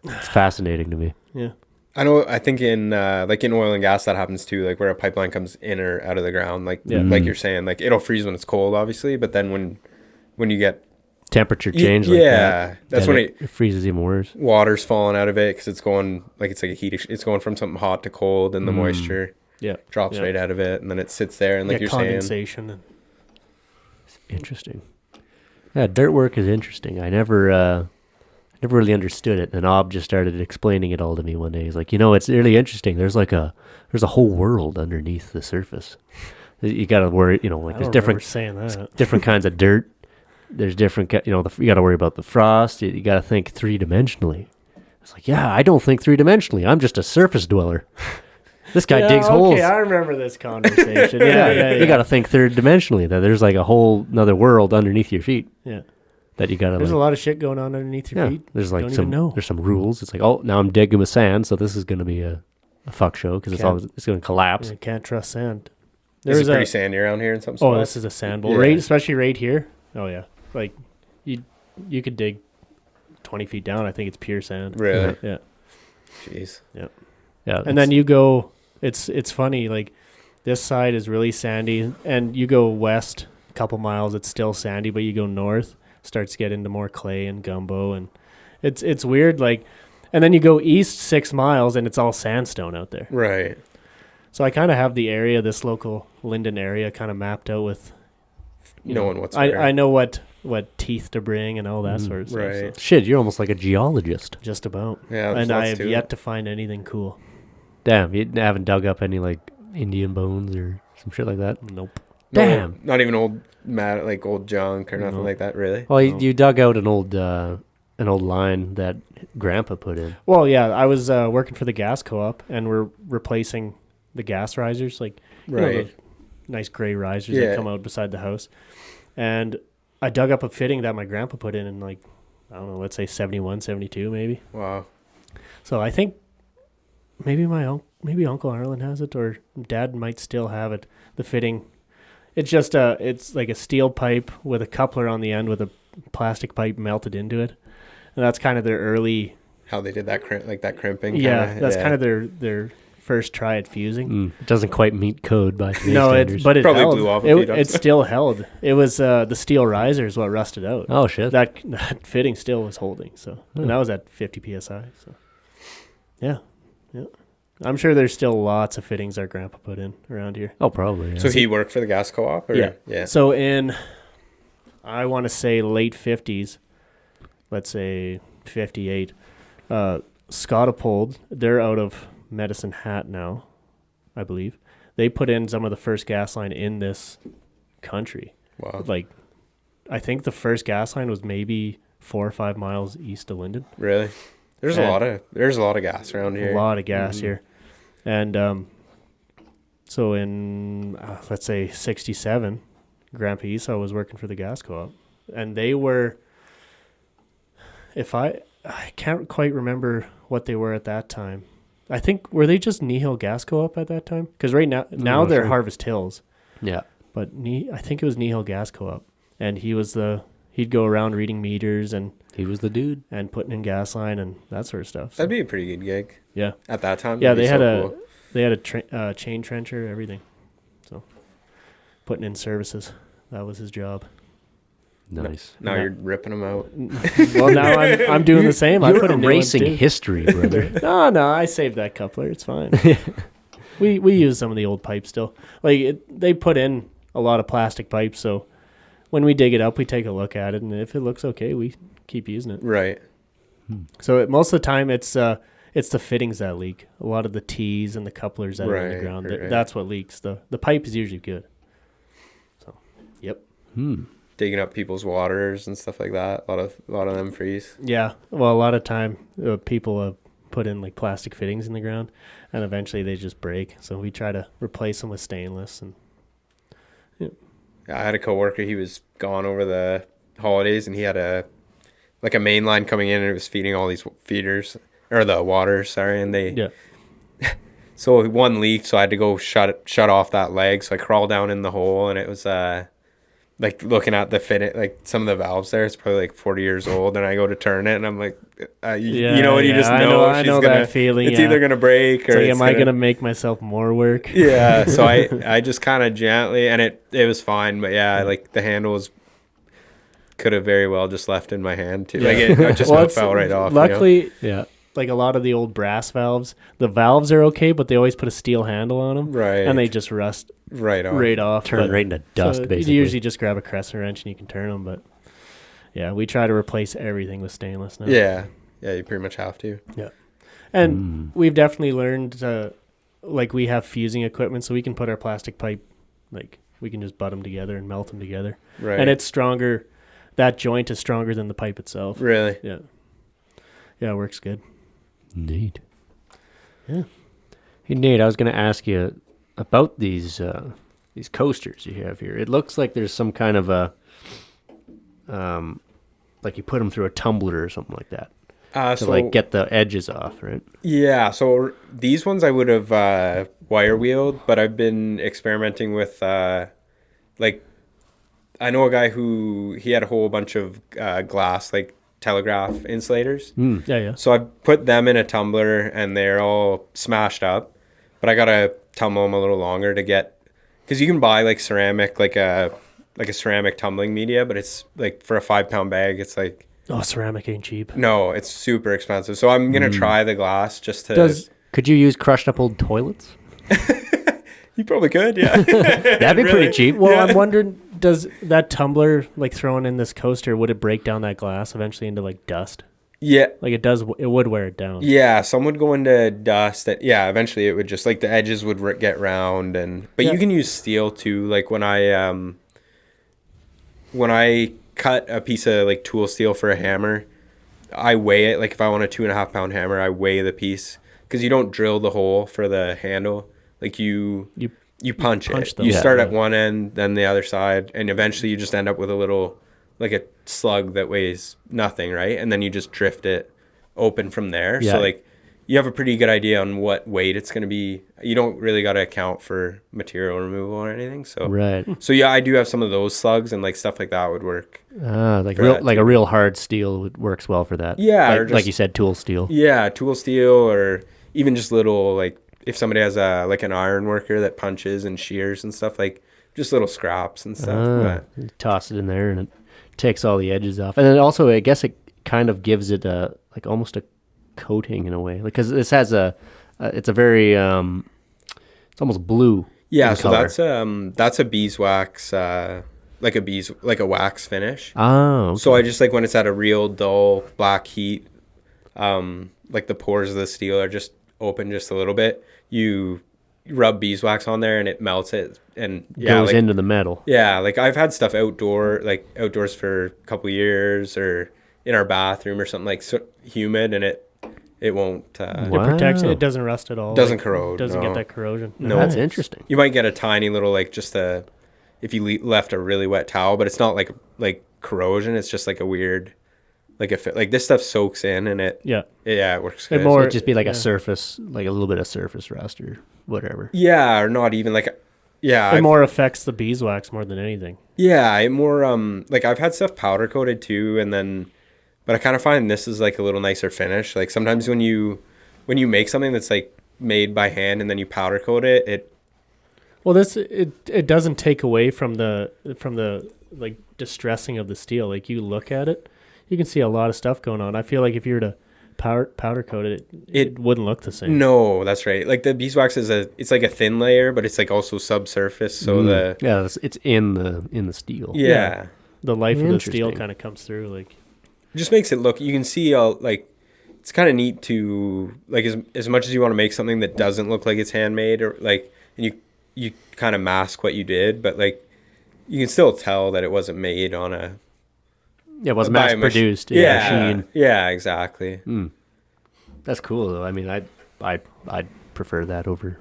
It's fascinating to me. Yeah. I think in like in oil and gas that happens too, like where a pipeline comes in or out of the ground, like like you're saying, like it'll freeze when it's cold, obviously, but then when you get Temperature change. Like that, that's when it freezes even worse. Water's falling out of it because it's going like a heat. It's going from something hot to cold, and the moisture drops right out of it, and then it sits there, and like you're condensation saying, interesting. Yeah, dirt work is interesting. I never really understood it. And Aub just started explaining it all to me one day. He's like, it's really interesting. There's a whole world underneath the surface. You got to worry, like there's different kinds of dirt. There's different, you got to worry about the frost. You got to think 3-dimensionally. It's like, yeah, I don't think 3-dimensionally. I'm just a surface dweller. This guy digs holes. Okay, I remember this conversation. Yeah. You got to think 3-dimensionally that there's like a whole another world underneath your feet. Yeah. That you got to. There's a lot of shit going on underneath your feet. There's like there's some rules. It's like, oh, now I'm digging with sand, so this is going to be a fuck show because it's going to collapse. You can't trust sand. Is it pretty sandy around here in some spots? Oh, this is a sand bowl, right? Especially right here. Oh yeah, like you could dig 20 feet down. I think it's pure sand. Really? Yeah. Jeez. Yeah. Yeah. And then you go. It's funny. Like this side is really sandy, and you go west a couple miles, it's still sandy, but you go north, starts to get into more clay and gumbo, and it's weird. Like, and then you go east 6 miles, and it's all sandstone out there. Right. So I kind of have the area, this local Linden area, kind of mapped out with. Knowing what's I know what teeth to bring and all that sort of stuff. Right. So. Shit, you're almost like a geologist. Just about. Yeah. And I have yet to find anything cool. Damn, you haven't dug up any like Indian bones or some shit like that? Nope. Damn. Not even old junk or nothing like that, really? Well, you dug out an old line that Grandpa put in. Well, yeah, I was working for the gas co-op, and we're replacing the gas risers, like those nice gray risers that come out beside the house. And I dug up a fitting that my grandpa put in like, I don't know, let's say 71, 72 maybe. Wow. So I think maybe Uncle Arlen has it, or Dad might still have it. The fitting, it's just it's like a steel pipe with a coupler on the end with a plastic pipe melted into it, and that's kind of their early. How they did that crimping. Yeah, that's kind of their first try at fusing. It doesn't quite meet code by today's standards. But it probably held. blew off a few It still held. It was the steel riser is what rusted out. Oh shit! That fitting still was holding. So and that was at 50 psi. So yeah. I'm sure there's still lots of fittings our grandpa put in around here. Oh, probably. Yeah. So he worked for the gas co-op? Or? Yeah. So in, I want to say late 50s, let's say 58, Scottapold, they're out of Medicine Hat now, I believe. They put in some of the first gas line in this country. Wow. Like, I think the first gas line was maybe 4 or 5 miles east of Linden. Really? There's a lot of gas around here. A lot of gas here. And so in, let's say, 67, Grandpa Esau was working for the gas co-op. And they were, I can't quite remember what they were at that time. I think, were they just Nihil Gas Co-op at that time? Because right now they're Harvest Hills. Yeah. But I think it was Nihil Gas Co-op. And he'd go around reading meters and... He was the dude. And putting in gas line and that sort of stuff. So. That'd be a pretty good gig. Yeah. At that time. Yeah, they had a chain trencher, everything. So putting in services, that was his job. Nice. Now you're ripping them out. Well, now I'm doing the same. You're erasing history, brother. No, I saved that coupler. It's fine. We use some of the old pipes still. Like they put in a lot of plastic pipes, so when we dig it up, we take a look at it, and if it looks okay, we keep using it. Right. So most of the time, it's the fittings that leak. A lot of the T's and the couplers that are in the ground, right. that's what leaks. The pipe is usually good. So, yep. Digging up people's waters and stuff like that. A lot of them freeze. Yeah. Well, a lot of time people put in like plastic fittings in the ground, and eventually they just break. So we try to replace them with stainless. And I had a coworker. He was gone over the holidays, and he had a main line coming in, and it was feeding all these feeders or the waters. Sorry, and they. So one leaked, so I had to go shut off that leg. So I crawled down in the hole, and it was like looking at the fit, like some of the valves there. It's probably like 40 years old, and I go to turn it, and I'm like, you know what? You just know I know that feeling. It's either gonna break or. It's like, am I gonna make myself more work? Yeah. So I just kind of gently, and it was fine, but yeah, like the handle could have very well just left in my hand too. Like it just fell right off. Luckily, like a lot of the old brass valves, the valves are okay, but they always put a steel handle on them, right? And they just rust right off. Turn right into dust, so basically. You usually just grab a crescent wrench and you can turn them, but yeah, we try to replace everything with stainless now. Yeah, you pretty much have to. Yeah, and we've definitely learned to, like, we have fusing equipment, so we can put our plastic pipe, like, we can just butt them together and melt them together, right? And it's stronger. That joint is stronger than the pipe itself. Really? Yeah. Yeah, it works good. Neat. Yeah. Hey, Nate, I was going to ask you about these coasters you have here. It looks like there's some kind of a, like you put them through a tumbler or something like that to like get the edges off, right? Yeah. So these ones I would have wire wheeled, but I've been experimenting with like, I know a guy who he had a whole bunch of glass, like telegraph insulators. Yeah. So I put them in a tumbler, and they're all smashed up, but I gotta tumble them a little longer to get, because you can buy like ceramic, like a ceramic tumbling media, but it's like for a 5-pound bag, it's like, ceramic ain't cheap. no, it's super expensive. So I'm gonna try the glass just to. Could you use crushed up old toilets? You probably could, yeah. That'd be pretty cheap. Well, I'm wondering, does that tumbler, like throwing in this coaster, would it break down that glass eventually into like dust? Yeah. Like it would wear it down. Yeah, some would go into dust. Eventually it would just, like, the edges would get round, but you can use steel too. Like when I cut a piece of like tool steel for a hammer, I weigh it. Like if I want a 2.5-pound hammer, I weigh the piece, because you don't drill the hole for the handle. Like you punch it. them. You start at one end, then the other side, and eventually you just end up with a little, like a slug that weighs nothing, right? And then you just drift it open from there. Yeah. So like you have a pretty good idea on what weight it's going to be. You don't really got to account for material removal or anything. So Right. So yeah, I do have some of those slugs, and like stuff like that would work. Like a real hard steel works well for that. Yeah, like you said, tool steel. Yeah, tool steel, or even just little, like, if somebody has an iron worker that punches and shears and stuff, like just little scraps and stuff. You toss it in there and it takes all the edges off. And then also, I guess it kind of gives it like almost a coating in a way, because this has it's a very it's almost blue. Yeah, so color. that's a beeswax, like a wax finish. Oh. Okay. So I just, like, when it's at a real dull black heat, like the pores of the steel are just open just a little bit, you rub beeswax on there and it melts it and goes into the metal. Yeah, like I've had stuff outdoors for a couple of years, or in our bathroom or something, like humid, and it won't. It protects it. It doesn't rust at all. Doesn't corrode. Doesn't no. get that corrosion. No, That's interesting. You might get a tiny little, like, just if you left a really wet towel, but it's not like corrosion. It's just like a weird. Like this stuff soaks in, and it works good. It'd just be like a surface, like a little bit of surface rust or whatever. Yeah, or not even like, It more affects the beeswax more than anything. Yeah, it more like I've had stuff powder coated too, but I kind of find this is like a little nicer finish. Like sometimes when you make something that's like made by hand and then you powder coat it. Well, it doesn't take away from the like distressing of the steel. Like you look at it, you can see a lot of stuff going on. I feel like if you were to powder coat it wouldn't look the same. No, that's right. Like the beeswax it's like a thin layer, but it's like also subsurface. So it's in the steel. Yeah. the life of the steel Interesting. kind of comes through. Like, It just makes it look. You can see like it's kind of neat to like as much as you want to make something that doesn't look like it's handmade or like, and you kind of mask what you did, but like you can still tell that it wasn't made on a. Yeah, it was by a mass produced. Yeah, yeah, exactly. That's cool though. I mean, I'd prefer that over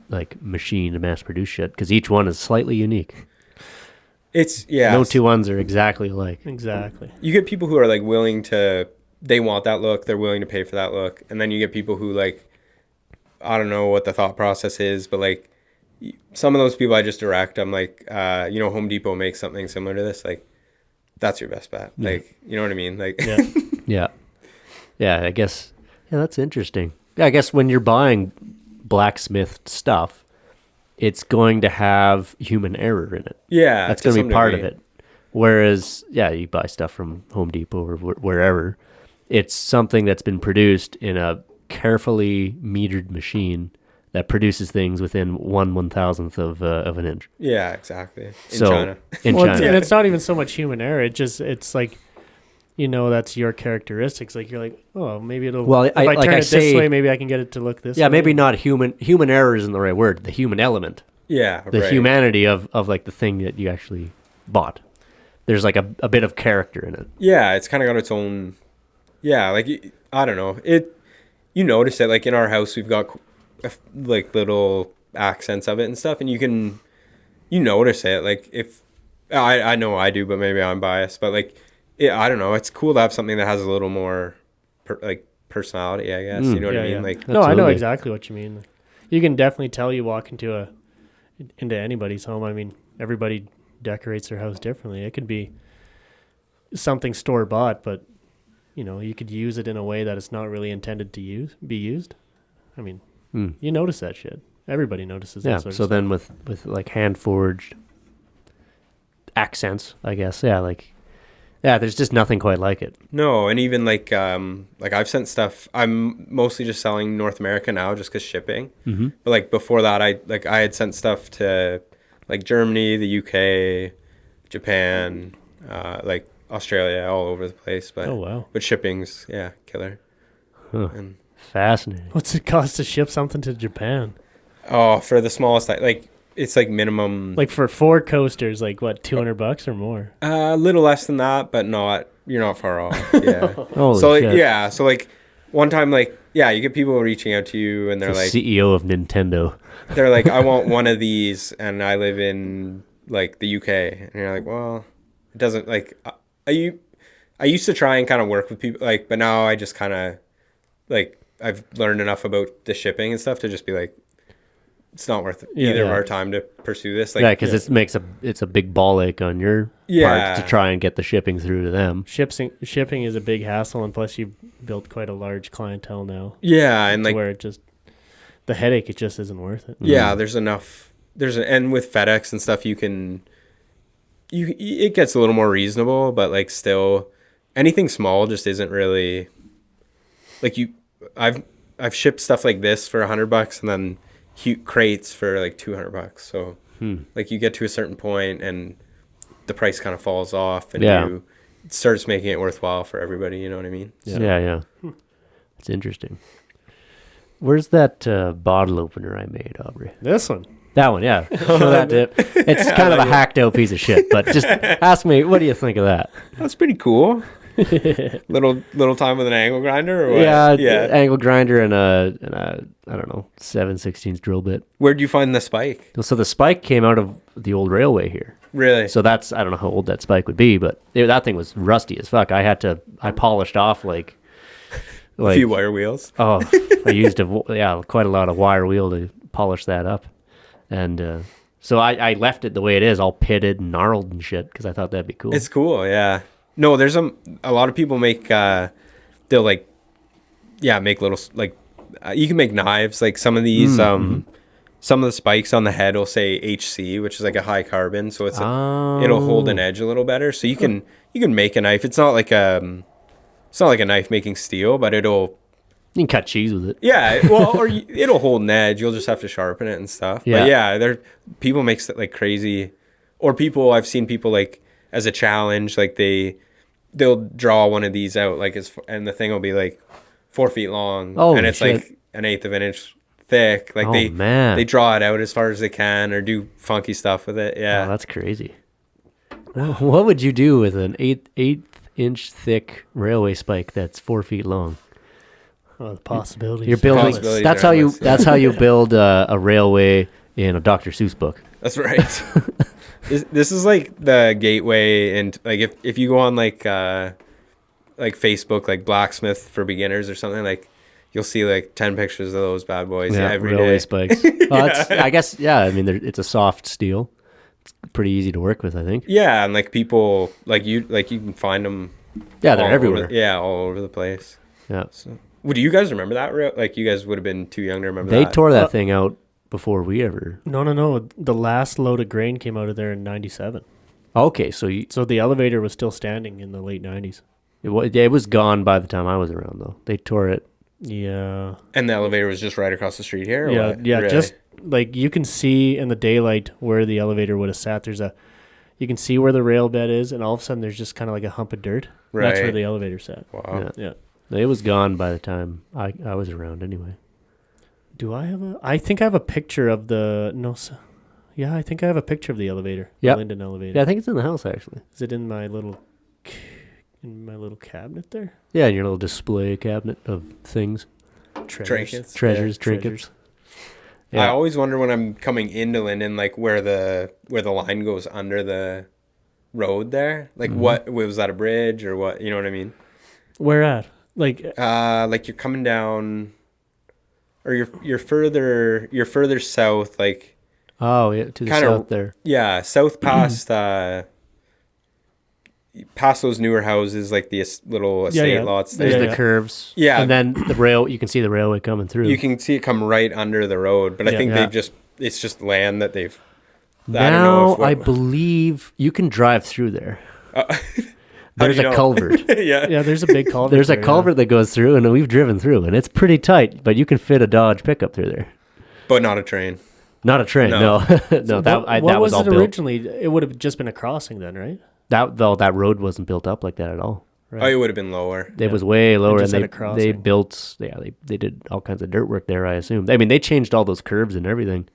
like machine to mass produce shit because each one is slightly unique. It's No two ones are exactly alike. exactly. You get people who are like willing to. They want that look. They're willing to pay for that look, and then you get people who like. I don't know what the thought process is, but like some of those people I just direct. I'm like, Home Depot makes something similar to this. Like, that's your best bet. Like, you know what I mean? Like, Yeah. Yeah. I guess. Yeah, that's interesting. Yeah, I guess when you're buying blacksmith stuff, it's going to have human error in it. yeah, That's to going to some be part degree. of it. Whereas, yeah, you buy stuff from Home Depot or wherever, it's something that's been produced in a carefully metered machine that produces things within 1/1000th of an inch. Yeah, exactly. In So China. in Well, China, and it's not even so much human error. It's like, that's your characteristics. Like you're like, oh, maybe it'll. Well, if I like turn I it say- this way, maybe I can get it to look this way. yeah, maybe not human error isn't the right word. The human element, Yeah, the right. humanity of like the thing that you actually bought. There's like a bit of character in it. Yeah, it's kind of got its own. Yeah, like I don't know. You notice it like in our house we've got like little accents of it and stuff, and you notice it. Like if I know I do, but maybe I'm biased. But like, I don't know. It's cool to have something that has a little more personality. I guess you know what I mean. Yeah. Like No, I know Absolutely. exactly what you mean. You can definitely tell you walk into anybody's home. I mean, everybody decorates their house differently. It could be something store bought, but you could use it in a way that it's not really intended to be used. I mean, you notice that shit. Everybody notices that Yeah. sort of So stuff. then with like hand forged accents, I guess. Yeah. There's just nothing quite like it. no, and even like I've sent stuff. I'm mostly just selling North America now, just because shipping. Mm-hmm. But like before that, I had sent stuff to like Germany, the UK, Japan, like Australia, all over the place. But Oh, wow. But shipping's killer. Huh. And Fascinating. What's it cost to ship something to Japan? for the smallest, like it's like minimum, Like for 4 coasters, like what, $200 or more? a little less than that, but you're not far off. Yeah. Holy So like, shit. so like one time, like you get people reaching out to you and they're The like, CEO of Nintendo. I want one of these, and I live in like the UK, and you're like, well, it doesn't like. I used to try and kind of work with people, like, but now I just kind of like I've learned enough about the shipping and stuff to just be like, it's not worth either of our time to pursue this. Like, Yeah, because it's a big ball ache on your part to try and get the shipping through to them. Shipping is a big hassle, and plus you've built quite a large clientele now. yeah, and To like where the headache, it just isn't worth it. yeah, there's enough. And with FedEx and stuff, it gets a little more reasonable, but like still, anything small just isn't really like I've shipped stuff like this for $100 and then crates for like $200. So like you get to a certain point and the price kind of falls off, and it starts making it worthwhile for everybody. You know what I mean? Yeah. It's interesting. Where's that bottle opener I made, Aubrey? This one. That one, yeah. Show that to It's kind of a hacked out piece of shit, but just ask me, what do you think of that? That's pretty cool. little time with an angle grinder, or what? Yeah. Angle grinder and a I don't know, 7/16 drill bit. Where'd you find the spike? So the spike came out of the old railway here. Really? So I don't know how old that spike would be, but that thing was rusty as fuck. I polished off like a few wire wheels. Oh, I used quite a lot of wire wheel to polish that up. And so I left it the way it is, all pitted and gnarled and shit, because I thought that'd be cool. It's cool, yeah. No, there's a lot of people make, they'll like, make little, like, you can make knives. Like some of these, some of the spikes on the head will say HC, which is like a high carbon. So it'll hold an edge a little better. So you can make a knife. It's not like a knife making steel, but You can cut cheese with it. yeah, well, it'll hold an edge. You'll just have to sharpen it and stuff. Yeah. But people make like crazy, or I've seen people like as a challenge. Like they'll draw one of these out, like and the thing will be like 4 feet long, and it's shit. like an eighth of an inch thick. Like man. they draw it out as far as they can, or do funky stuff with it. Yeah, Oh, that's crazy. What would you do with an eighth-inch thick railway spike that's 4 feet long? Oh, the possibilities. You're building. Possibilities That's are how you. endless. That's how you build a railway in a Dr. Seuss book. that's right. This is like the gateway, and like if you go on like Facebook, like Blacksmith for beginners or something, like you'll see like 10 pictures of those bad boys every railway day. spikes. Well, I guess. Yeah. I mean, it's a soft steel. It's pretty easy to work with, I think. Yeah, and like people like you can find them. Yeah, they're all everywhere. All over the place. Yeah. So, do you guys remember that? Like, you guys would have been too young to remember They that. tore that thing out before we ever. No. The last load of grain came out of there in 97. Okay, so So the elevator was still standing in the late 90s. it was gone by the time I was around, though. They tore it. Yeah. And the elevator was just right across the street here? Or Yeah, what? yeah. Really? Just like you can see in the daylight where the elevator would have sat. You can see where the rail bed is, and all of a sudden there's just kind of like a hump of dirt. Right. That's where the elevator sat. Wow. Yeah. It was gone by the time I was around, anyway. Do I have I think I have a picture of the Yeah, I think I have a picture of the elevator. Yep. The Linden elevator. Yeah, I think it's in the house, actually. Is it in my little cabinet there? Yeah, in your little display cabinet of things, Trinkets. treasures, Yeah, trinkets. I Yeah. always wonder when I'm coming into Linden, like where the line goes under the road there. Like what was that, a bridge or what? You know what I mean? Where at? Like Like you're coming down, or you're further south, like Oh, yeah, to the Kinda- south there. south past past those newer houses, like the little estate yeah. lots There's there. the curves. Yeah. And then the rail, you can see the railway coming through. You can see it come right under the road, but I Yeah. think Yeah. it's just land that they've. Now, I I don't know believe you can drive through there. if, There's a culvert. yeah. yeah, there's a big culvert. There's a there, culvert that goes through, and we've driven through, and it's pretty tight, but you can fit a Dodge pickup through there. But not a train. Not a train, no. No. No, that what was was all it built. originally? It would have just been a crossing then, right? That road wasn't built up like that at all. Right. Oh, it would have been lower. It was way lower, and just had a they crossing. built. Yeah, they did all kinds of dirt work there. I assume. I mean, they changed all those curves and everything.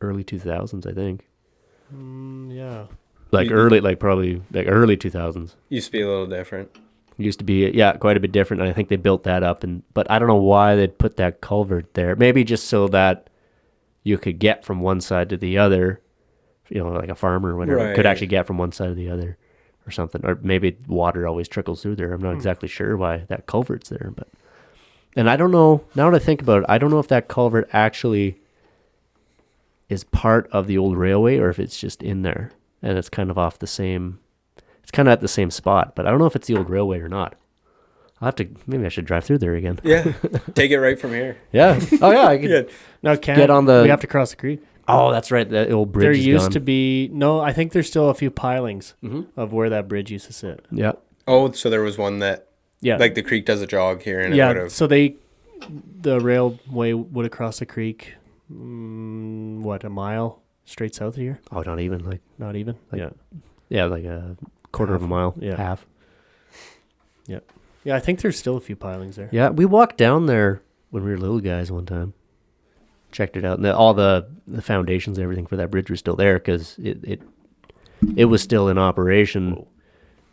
Early 2000s, I think. Yeah. Probably early 2000s. Used to be a little different. Used to be, quite a bit different. And I think they built that up, but I don't know why they'd put that culvert there. Maybe just so that you could get from one side to the other. Like a farmer or whatever could Right. actually get from one side to the other, or something. Or maybe water always trickles through there. I'm not exactly sure why that culvert's there, and I don't know. Now that I think about it, I don't know if that culvert actually is part of the old railway or if it's just in there and it's kind of off the same. It's kind of at the same spot, but I don't know if it's the old railway or not. Maybe I should drive through there again. Yeah. Take it right from here. Yeah. Oh yeah. I could, Yeah. Now Get on the- We have to cross the creek. Oh, that's right. The old bridge There is used gone. to be I think there's still a few pilings of where that bridge used to sit. Yeah. Oh, so there was one that, Yeah. like the creek does a jog here, and it would yeah. have. So the railway would have crossed the creek. A mile straight south of here? Oh, not even like. Not even. Like- Yeah, like a quarter of a mile. Yeah. Half. Yeah, I think there's still a few pilings there. Yeah, we walked down there when we were little guys one time. Checked it out, and all the foundations and everything for that bridge were still there because it was still in operation.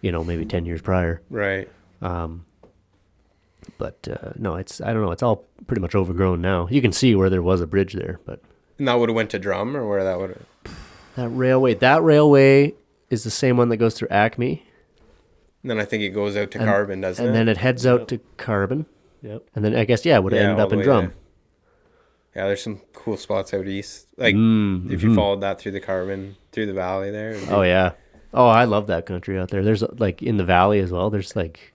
Maybe 10 years prior. Right. But no, I don't know. It's all pretty much overgrown now. You can see where there was a bridge there, but And that would have went to Drum, or where that would have. that railway is the same one that goes through Acme, And then I think it goes out to Carbon, doesn't and it? then it heads out to Carbon, Yep. and then I guess it would have ended all up the in way Drum. there. Yeah, there's some cool spots out east. Like, if Mm-hmm. you followed that through the Carbon, through the valley there. it'd be- Oh yeah. Oh, I love that country out there. There's like in the valley as well. There's like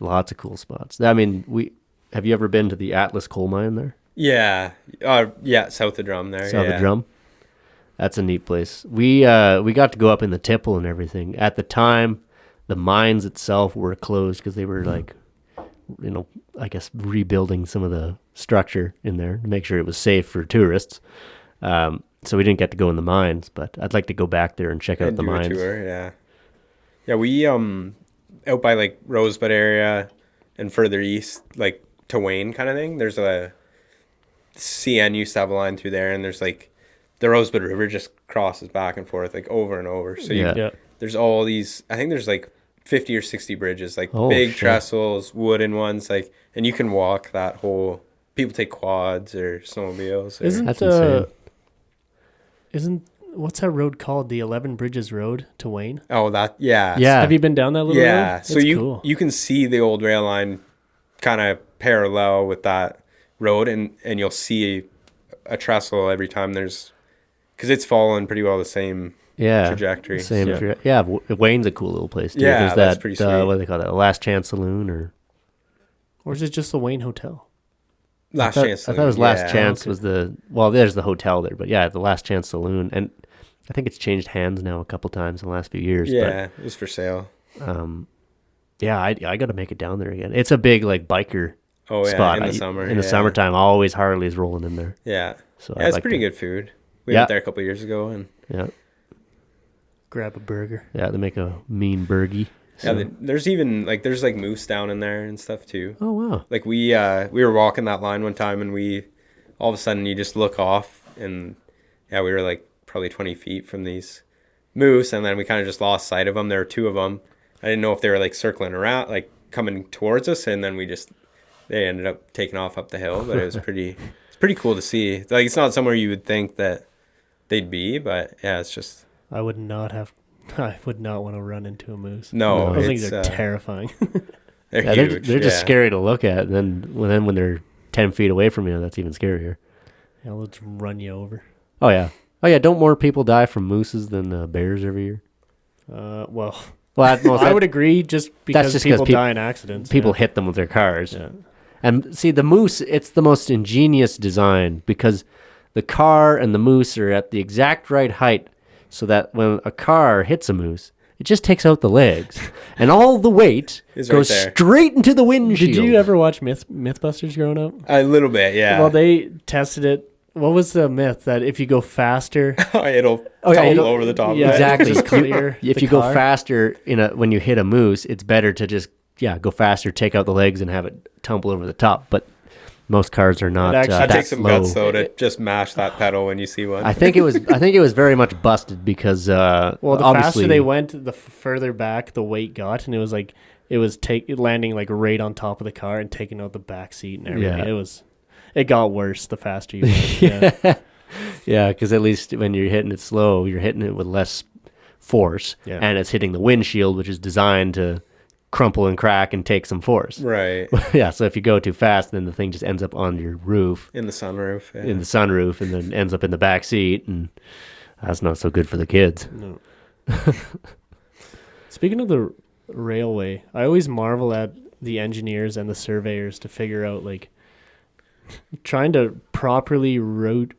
lots of cool spots. I mean, have you ever been to the Atlas coal mine there? Yeah. South of Drum there. South yeah. of Drum. That's a neat place. We got to go up in the tipple and everything. At the time, the mines itself were closed because they were like, I guess rebuilding some of the structure in there to make sure it was safe for tourists. So we didn't get to go in the mines, but I'd like to go back there and check out And the do a mines. tour, yeah. Yeah, we out by like Rosebud area and further east, like to Wayne kind of thing. There's a CN used to have a line through there, and there's like the Rosebud River just crosses back and forth like over and over. So Yeah. there's all these. I think there's like 50 or 60 bridges, like Oh, big shit. trestles, wooden ones, like, and you can walk that whole. People take quads or snowmobiles. Or, That's insane. Isn't what's that road called? The 11 Bridges Road to Wayne. oh, that yeah. Yeah. Have you been down that little road? Yeah, so It's you cool. you can see the old rail line kind of parallel with that road, and you'll see a trestle every time there's, because it's following pretty well the same Yeah. trajectory. Same. Yeah. Yeah. Wayne's a cool little place too. Yeah, There's that's that, pretty sweet. what do they call that? Last Chance Saloon or Or is it just the Wayne Hotel? Last I chance. thought it was Last yeah. Chance okay. was there's the hotel there, but yeah, the Last Chance Saloon, and I think it's changed hands now a couple times in the last few years. Yeah, it was for sale. But yeah, I got to make it down there again. It's a big like biker Oh yeah, spot in the I- summer. In the yeah. summertime, always Harley's rolling in there. Yeah, So yeah, I'd it's like pretty to- good food. We Yeah. went there a couple of years ago, and Yeah, Grab a burger. yeah, they make a mean burgie. yeah, there's even like there's like moose down in there and stuff too. Oh wow. Like we were walking that line one time, and we all of a sudden you just look off, and yeah, we were like probably 20 feet from these moose, and then we kind of just lost sight of them. There were two of them. I didn't know if they were like circling around, like coming towards us, and then they ended up taking off up the hill. But it was it's pretty cool to see. Like it's not somewhere you would think that they'd be, but yeah, it's just I would not want to run into a moose. no. Those things it's, are terrifying. they're Yeah, huge. they're just yeah. scary to look at. And then when they're 10 feet away from you, that's even scarier. Yeah, let's run you over. Oh yeah. Oh yeah. Don't more people die from mooses than bears every year? Well, I I would agree just because just 'cause people die in accidents. people yeah. hit them with their cars. Yeah. And see, the moose, it's the most ingenious design because the car and the moose are at the exact right height so that when a car hits a moose, it just takes out the legs. And all the weight Is right goes there. straight into the windshield. Did you ever watch Mythbusters growing up? A little bit, yeah. Well, they tested it. What was the myth that if you go faster, it'll Oh, yeah, tumble it'll- over the top. yeah, of it. Exactly. just clear If the you go car? faster when you hit a moose, it's better to just go faster, take out the legs, and have it tumble over the top. But most cars are not actually- That that takes some slow. guts though to just mash that pedal when you see one. I think it was very much busted because well, the obviously faster they went, the further back the weight got, and it was landing like right on top of the car and taking out the back seat and everything. Yeah. It got worse the faster you went. Yeah. Yeah, because at least when you're hitting it slow, you're hitting it with less force, Yeah. and it's hitting the windshield, which is designed to crumple and crack and take some force. right. Yeah, so if you go too fast, then the thing just ends up on your roof, In the sunroof. Yeah. in the sunroof, and then ends up in the back seat, and that's not so good for the kids. No. Speaking of the railway, I always marvel at the engineers and the surveyors to figure out like trying to properly route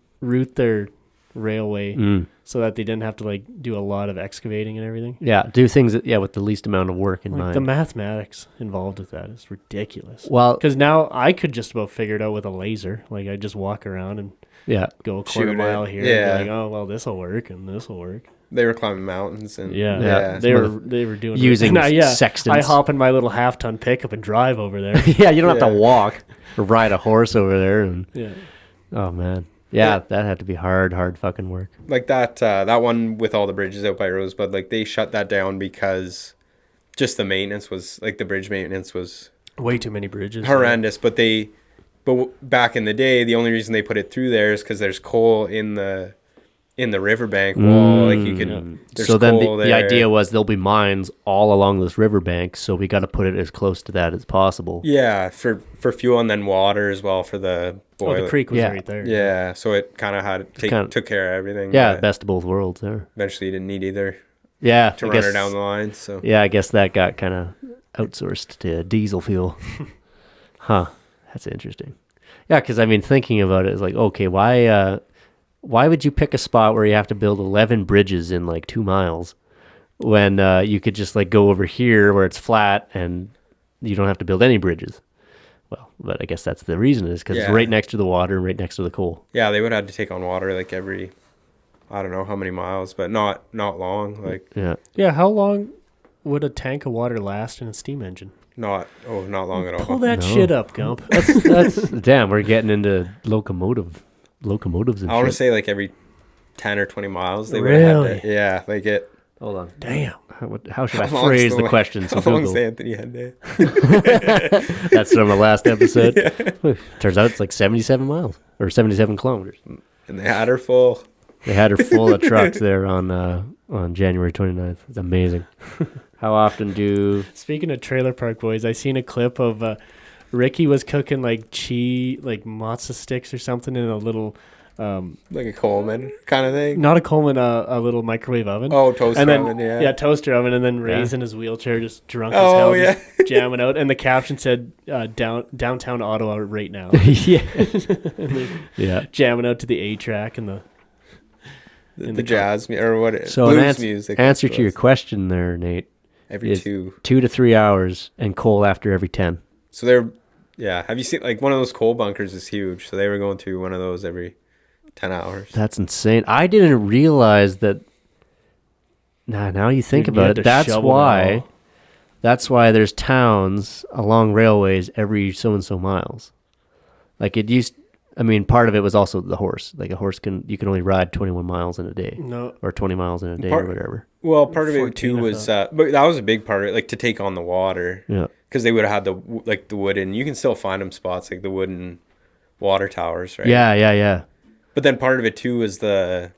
their railway so that they didn't have to like do a lot of excavating and everything. Yeah, do things with the least amount of work in Like mind. the mathematics involved with that is ridiculous. Well, Because now I could just about figure it out with a laser. Like I just walk around and yeah, go a quarter Shoot it. mile here. Yeah. And be like, oh well, this will work and this will work. They were climbing mountains and Yeah, they were doing using No, yeah. sextants. I hop in my little half-ton pickup and drive over there. yeah, you don't have Yeah. to walk or ride a horse over there. And Yeah, oh man, yeah, that had to be hard fucking work. like that one with all the bridges out by Rosebud, like they shut that down because just the maintenance was like the bridge maintenance was way too many bridges. horrendous. But back in the day, the only reason they put it through there is because there's coal in the riverbank wall. Like you can. There's So then coal the there. idea was there'll be mines all along this riverbank, so we got to put it as close to that as possible. Yeah, for fuel and then water as well for the Oh, boiler. the creek was Yeah. right there. Yeah, so it kind of had took care of everything. Yeah, but best of both worlds there. eventually you didn't need either Yeah, to I run guess, her down the line. So Yeah, I guess that got kind of outsourced to diesel fuel. Huh, that's interesting. Yeah, because I mean, thinking about it is like, okay, why would you pick a spot where you have to build 11 bridges in like 2 miles when you could just like go over here where it's flat and you don't have to build any bridges? Well, but I guess that's the reason is because it's Yeah. right next to the water and right next to the coal. yeah, they would have had to take on water like every I don't know how many miles, but not long. Like Yeah, how long would a tank of water last in a steam engine? not long at all. Pull that shit up, Gump. That's damn. We're getting into locomotives and I want to shit. say like every 10 or 20 miles they would Really? have to. Yeah, like it. Hold on. Damn. How should I How long's phrase the the- question? So How long's Google. the Anthony Henday? That's from the last episode. Turns out it's like 77 miles or 77 kilometers. And they had her full. They had her full of trucks there on January 29th. It's amazing. How often do... Speaking of Trailer Park Boys, I seen a clip of Ricky was cooking like matzo sticks or something in a little, Like a Coleman kind of thing. not a Coleman, a little microwave oven. Oh, toaster and then, oven, yeah. toaster oven, and then Yeah. Ray's in his wheelchair, just drunk as Oh, hell, yeah. just jamming out. And the caption said, "Downtown Ottawa right now," yeah. Yeah. jamming out to the A track and the. The jazz or what? So blues an music. answer to your question there, Nate, every is 2. 2 to 3 hours and coal after every 10. So they're have you seen like one of those coal bunkers is huge, so they were going through one of those every 10 hours. That's insane. I didn't realize that. Now you think Dude, you about had it. to shovel that all. That's why there's towns along railways every so and so miles. Like it used. I mean, part of it was also the horse. Like a horse you can only ride 21 miles in a day, No, or 20 miles in a day, or whatever. Well, part of it 14, too I was, but that was a big part of it, like to take on the water, Yeah. because they would have had the wooden. You can still find them spots like the wooden water towers, right? Yeah. But then part of it too was the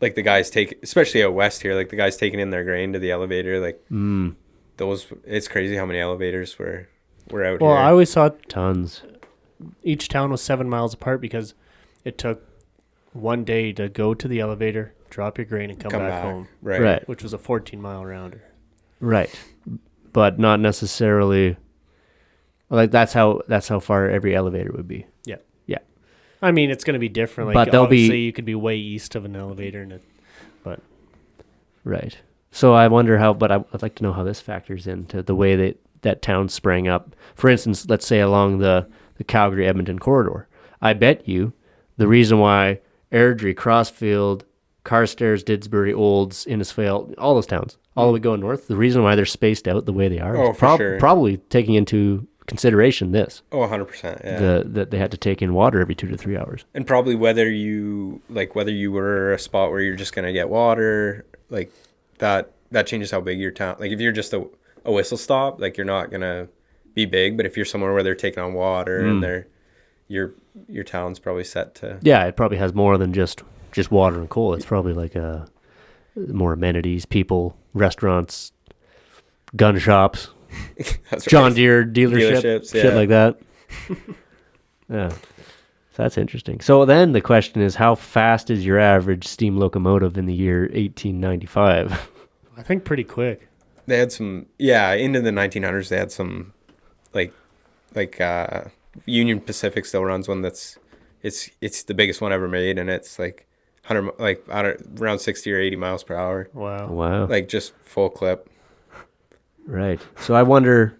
guys especially out west here, like the guys taking in their grain to the elevator, like those. It's crazy how many elevators were out well, here. I always thought Tons. each town was 7 miles apart because it took one day to go to the elevator, drop your grain, and come back home, right? which was a 14-mile rounder. Right. But not necessarily. Like that's how far every elevator would be. Yeah. Yeah. I mean, it's going to be different. Like, But they'll be- obviously, you could be way east of an elevator, but Right. So I wonder how, but I'd like to know how this factors into the way that town sprang up. For instance, let's say along the Calgary-Edmonton corridor. I bet you the reason why Airdrie, Crossfield, Carstairs, Didsbury, Olds, Innisfail, all those towns, all the way going north, the reason why they're spaced out the way they are Oh, is for sure. probably taking into consideration this, 100%. Yeah. that they had to take in water every 2 to 3 hours. And probably whether you were a spot where you're just gonna get water, like that changes how big your town. Like if you're just a whistle stop, like you're not gonna be big. But if you're somewhere where they're taking on water and your town's probably set to. Yeah, it probably has more than just water and coal. It's probably like more amenities, people, restaurants, gun shops, That's right. John Deere dealerships, yeah. shit like that. Yeah. So that's interesting. So then the question is, how fast is your average steam locomotive in the year 1895? I think pretty quick. They had some, into the 1900s. They had some, like Union Pacific still runs one that's, it's the biggest one ever made, and it's like 100, around 60 or 80 miles per hour, Wow. Wow. like just full clip. Right. So I wonder,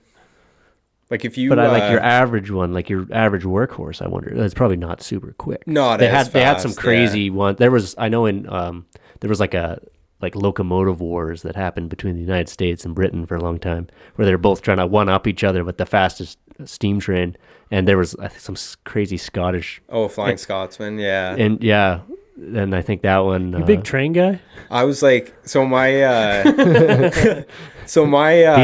Like if you, but I like your average one, like your average workhorse. I wonder, it's probably not super quick. Not they as had some fast, crazy one. There was, I know there was like locomotive wars that happened between the United States and Britain for a long time, where they were both trying to one up each other with the fastest steam train. And there was, I think, some crazy Scottish. Flying Scotsman, yeah. And yeah, and I think that one. You big train guy? I was like, he's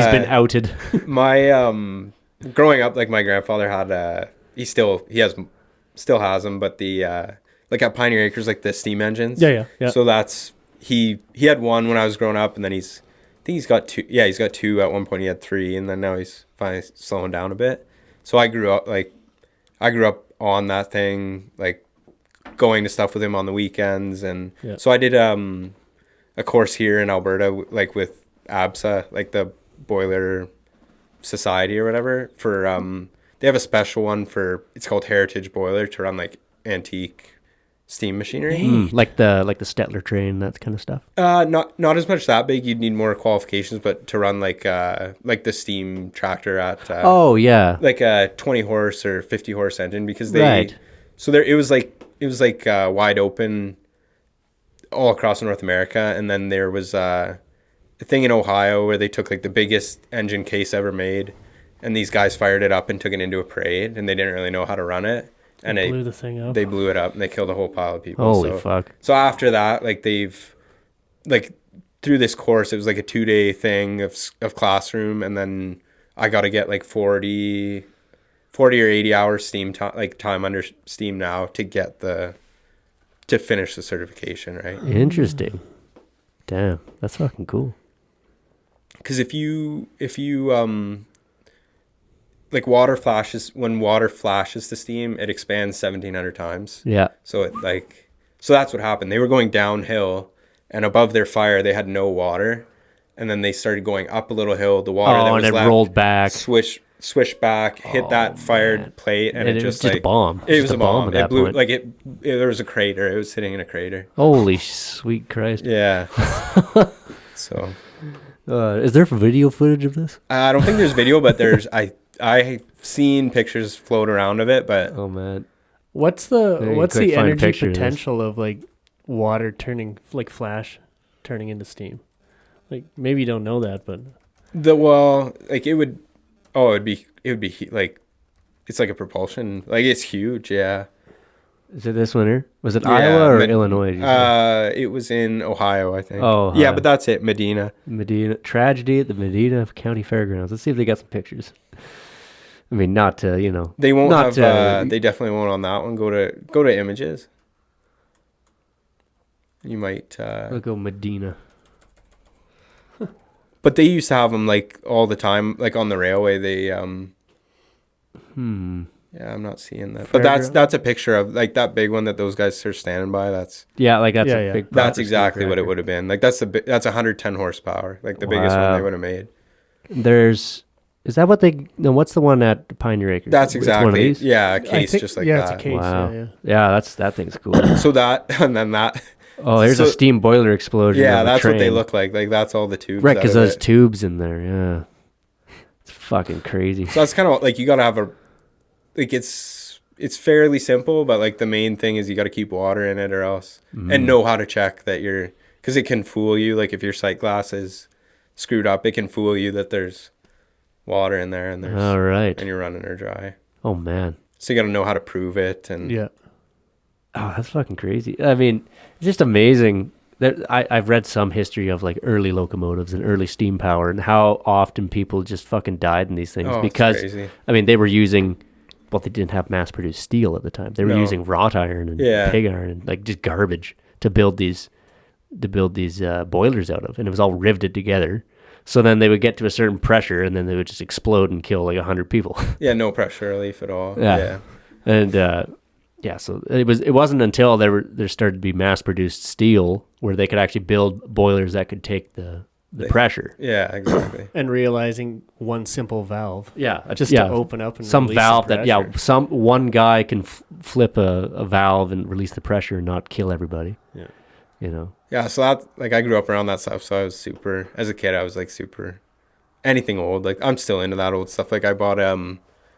been outed. my growing up, like my grandfather had he still has them, but the like at Pioneer Acres, like the steam engines. Yeah. So that's he had one when I was growing up, and then I think he's got two. Yeah, he's got two. At one point he had three, and then now he's finally slowing down a bit. So I grew up on that thing, like going to stuff with him on the weekends, and so I did a course here in Alberta, like with ABSA, like the Boiler Society or whatever. For they have a special one it's called Heritage Boiler, to run like antique steam machinery. Like the Stettler train, that kind of stuff. Not as much that big. You'd need more qualifications, but to run like the steam tractor at like a 20 horse or 50 horse engine, because they Right. so there it was like wide open all across North America. And then there was a thing in Ohio where they took like the biggest engine case ever made, and these guys fired it up and took it into a parade, and they didn't really know how to run it. And They blew the thing up. They blew it up and they killed a whole pile of people. Holy fuck. So after that, like they've like through this course, it was like a 2-day thing of classroom, and then I got to get like 40 or 80 hours time under steam now to get to finish the certification, right? Interesting. Damn, that's fucking cool. Because if you like when water flashes to steam, it expands 1,700 times. Yeah. So that's what happened. They were going downhill, and above their fire, they had no water. And then they started going up a little hill. The water that was and it left rolled back. Swished back, hit that fired plate, and it was just a bomb. It was just a bomb. at that It blew point. there was a crater. It was sitting in a crater. Holy sweet Christ. Yeah. So. Is there video footage of this? I don't think there's video, but I've seen pictures float around of it, but Oh man. What's Maybe the quick find a energy picture of this. potential of like water turning, like flash turning into steam? Like maybe you don't know that, but it would be like it's like a propulsion, like it's huge. Yeah. Is it this winter? Was it Yeah, Iowa or Illinois? did you say? It was in Ohio, I think. Oh, yeah, Ohio. but that's it. Medina. Medina tragedy at the Medina County Fairgrounds. Let's see if they got some pictures. I mean, not to They won't not have. They definitely won't on that one. Go to images. You might. We'll go Medina. But they used to have them like all the time, like on the railway. They Yeah, I'm not seeing that. But that's a picture of like that big one that those guys are standing by. That's a big. That's exactly what it would have been. Like that's 110 horsepower, like the biggest one they would have made. Is that what they? No, what's the one at Pioneer Acres? That's It's one of exactly. these? Yeah, a case just like that. It's a case. Wow. Yeah. That thing's cool. So that and then that. Oh, there's a steam boiler explosion. Yeah, of a that's what they train. look like. Like that's all the tubes. Right, because there's tubes in there. Yeah, it's fucking crazy. So that's kind of like you gotta have it's fairly simple, but like the main thing is you got to keep water in it or else, and know how to check that because it can fool you. Like if your sight glass is screwed up, it can fool you that there's water in there and there's All right, and you're running her dry. Oh man. So you got to know how to prove it and Yeah. Oh, that's fucking crazy. I mean, it's just amazing. I've read some history of like early locomotives and early steam power and how often people just fucking died in these things because it's crazy. I mean they were using. Well, they didn't have mass-produced steel at the time. They were using wrought iron and pig iron and like just garbage to build these boilers out of, and it was all riveted together. So then they would get to a certain pressure, and then they would just explode and kill like 100 people. Yeah, no pressure relief at all. Yeah. And so it wasn't until there started to be mass-produced steel where they could actually build boilers that could take the pressure. Yeah, exactly. And realizing one simple valve. Yeah, To open up and some release valve the pressure. one guy can flip a valve and release the pressure and not kill everybody. Yeah. Yeah, so that like I grew up around that stuff, so I was super. As a kid, I was like super. Anything old, like I'm still into that old stuff. Like I bought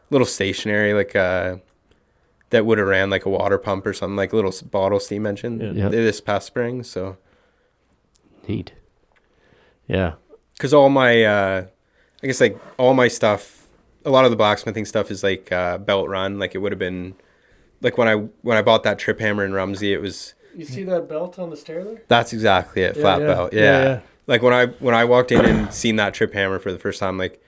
little stationery like that would have ran like a water pump or something, like a little bottle steam engine. Yeah. This past spring, so Neat. Yeah. because all my I guess like all my stuff, a lot of the blacksmithing stuff is like belt run. Like it would have been like when I bought that trip hammer in Rumsey, it was. You see that belt on the stair there? That's exactly it. Flat belt. Yeah. Like when I walked in and seen that trip hammer for the first time, like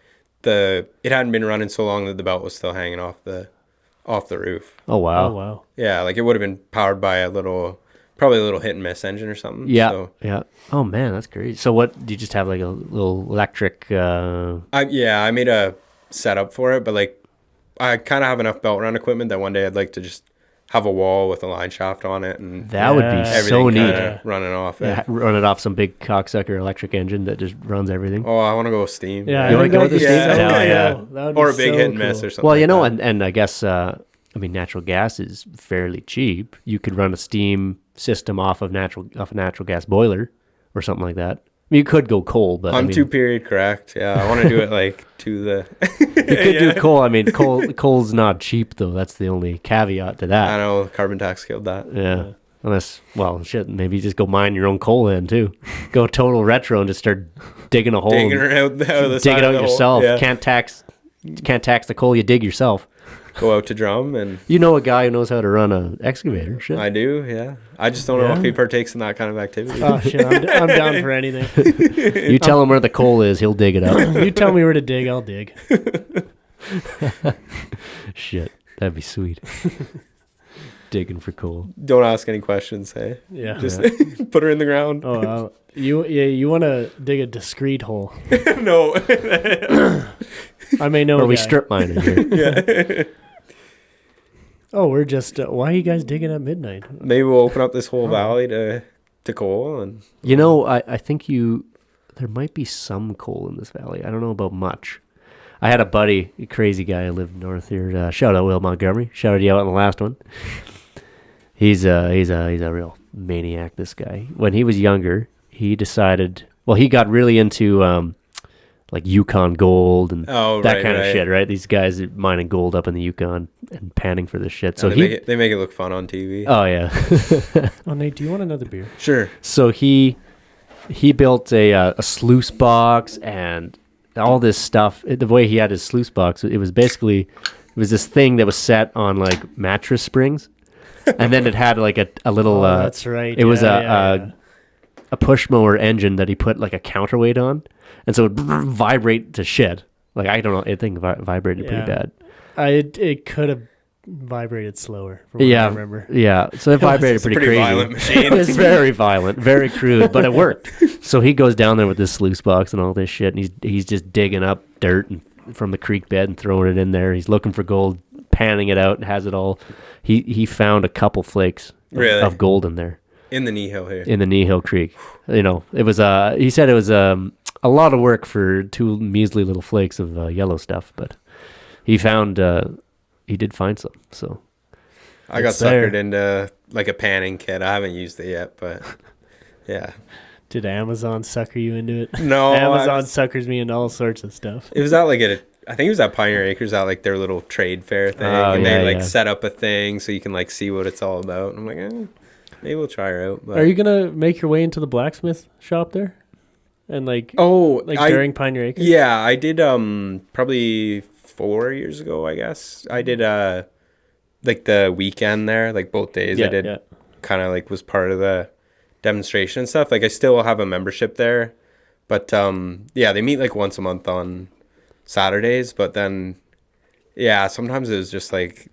it hadn't been running so long that the belt was still hanging off the roof. Oh wow. Oh wow. Yeah, like it would have buld been powered by probably a little hit and miss engine or something. Yeah. So, Yeah. Oh man, that's crazy. So what do you just have like a little electric I made a setup for it, but like I kind of have enough belt run equipment that one day I'd like to just have a wall with a line shaft on it and that would be everything so neat. kinda running off it. Yeah, run it off some big cocksucker electric engine that just runs everything. Oh, I want to go with steam. Yeah. You I wanna think go that'd with be the so steam? cool. Yeah. That would be Or a big so hit and miss cool. or something. Well, you know, like that. and I guess I mean natural gas is fairly cheap. You could run a steam system off a natural gas boiler or something like that. I mean, you could go coal, but I'm 2-period correct. Yeah, I want to do it like to the. You could do coal. I mean, coal's not cheap though. That's the only caveat to I that. know carbon tax killed that. Yeah. Unless, well, shit, maybe just go mine your own coal then too. Go total retro and just start digging a hole. Digging it out the dig side it of out the hole. yourself. Yeah. Can't tax the coal you dig yourself. Go out to drum, and You know a guy who knows how to run an excavator. Shit. I do. Yeah, I just don't know if Yeah. he partakes in that kind of activity. Oh shit, I'm down for anything. You tell him where the coal is, he'll dig it up. You tell me where to dig, I'll dig. Shit, that'd be sweet. Digging for coal. Don't ask any questions. Hey, Yeah. just put her in the ground. Oh, you want to dig a discreet hole. No. I may know. Or a we guy. strip mine in here. Yeah. Oh, we're just. Why are you guys digging at midnight? Maybe we'll open up this whole valley to coal, and You know, I think there might be some coal in this valley. I don't know about much. I had a buddy, a crazy guy who lived north here. Shout out Will Montgomery. Shouted you out on the last one. He's a real maniac, this guy. When he was younger, he decided, well, he got really into like Yukon gold and that kind of shit, right? These guys are mining gold up in the Yukon and panning for this shit. So they make it look fun on TV. Oh yeah. Oh, Nate, do you want another beer? Sure. So he built a sluice box and all this stuff. The way he had his sluice box, it was this thing that was set on like mattress springs, and then it had like a little. That's right. It was yeah. a push mower engine that he put like a counterweight on, and so it would vibrate to shit. Like I don't know, I think vibrated pretty bad. It could have vibrated slower. From what I remember. Yeah. So it vibrated It's a pretty pretty crazy. violent machine. It's very violent, very crude, but it worked. So he goes down there with this sluice box and all this shit, and he's just digging up dirt from the creek bed and throwing it in there. He's looking for gold, panning it out, and has it all. He found a couple flakes of gold in there. In the Nehill here. In the Nehill Creek. You know, it was he said it was a lot of work for two measly little flakes of yellow stuff, but he found he did find some. So I got suckered into like a panning kit. I haven't used it yet, but yeah. Did Amazon sucker you into it? No, Amazon suckers me into all sorts of stuff. It was at like I think it was at Pioneer Acres at like their little trade fair thing, and they set up a thing so you can like see what it's all about. And I'm like, maybe we'll try her out. But. Are you gonna make your way into the blacksmith shop there? And during Pioneer Acres? Yeah, I did probably 4 years ago, I guess. I did like the weekend there, like both days. I did kind of like was part of the demonstration and stuff. Like I still have a membership there, but they meet like once a month on Saturdays. But then sometimes it was just like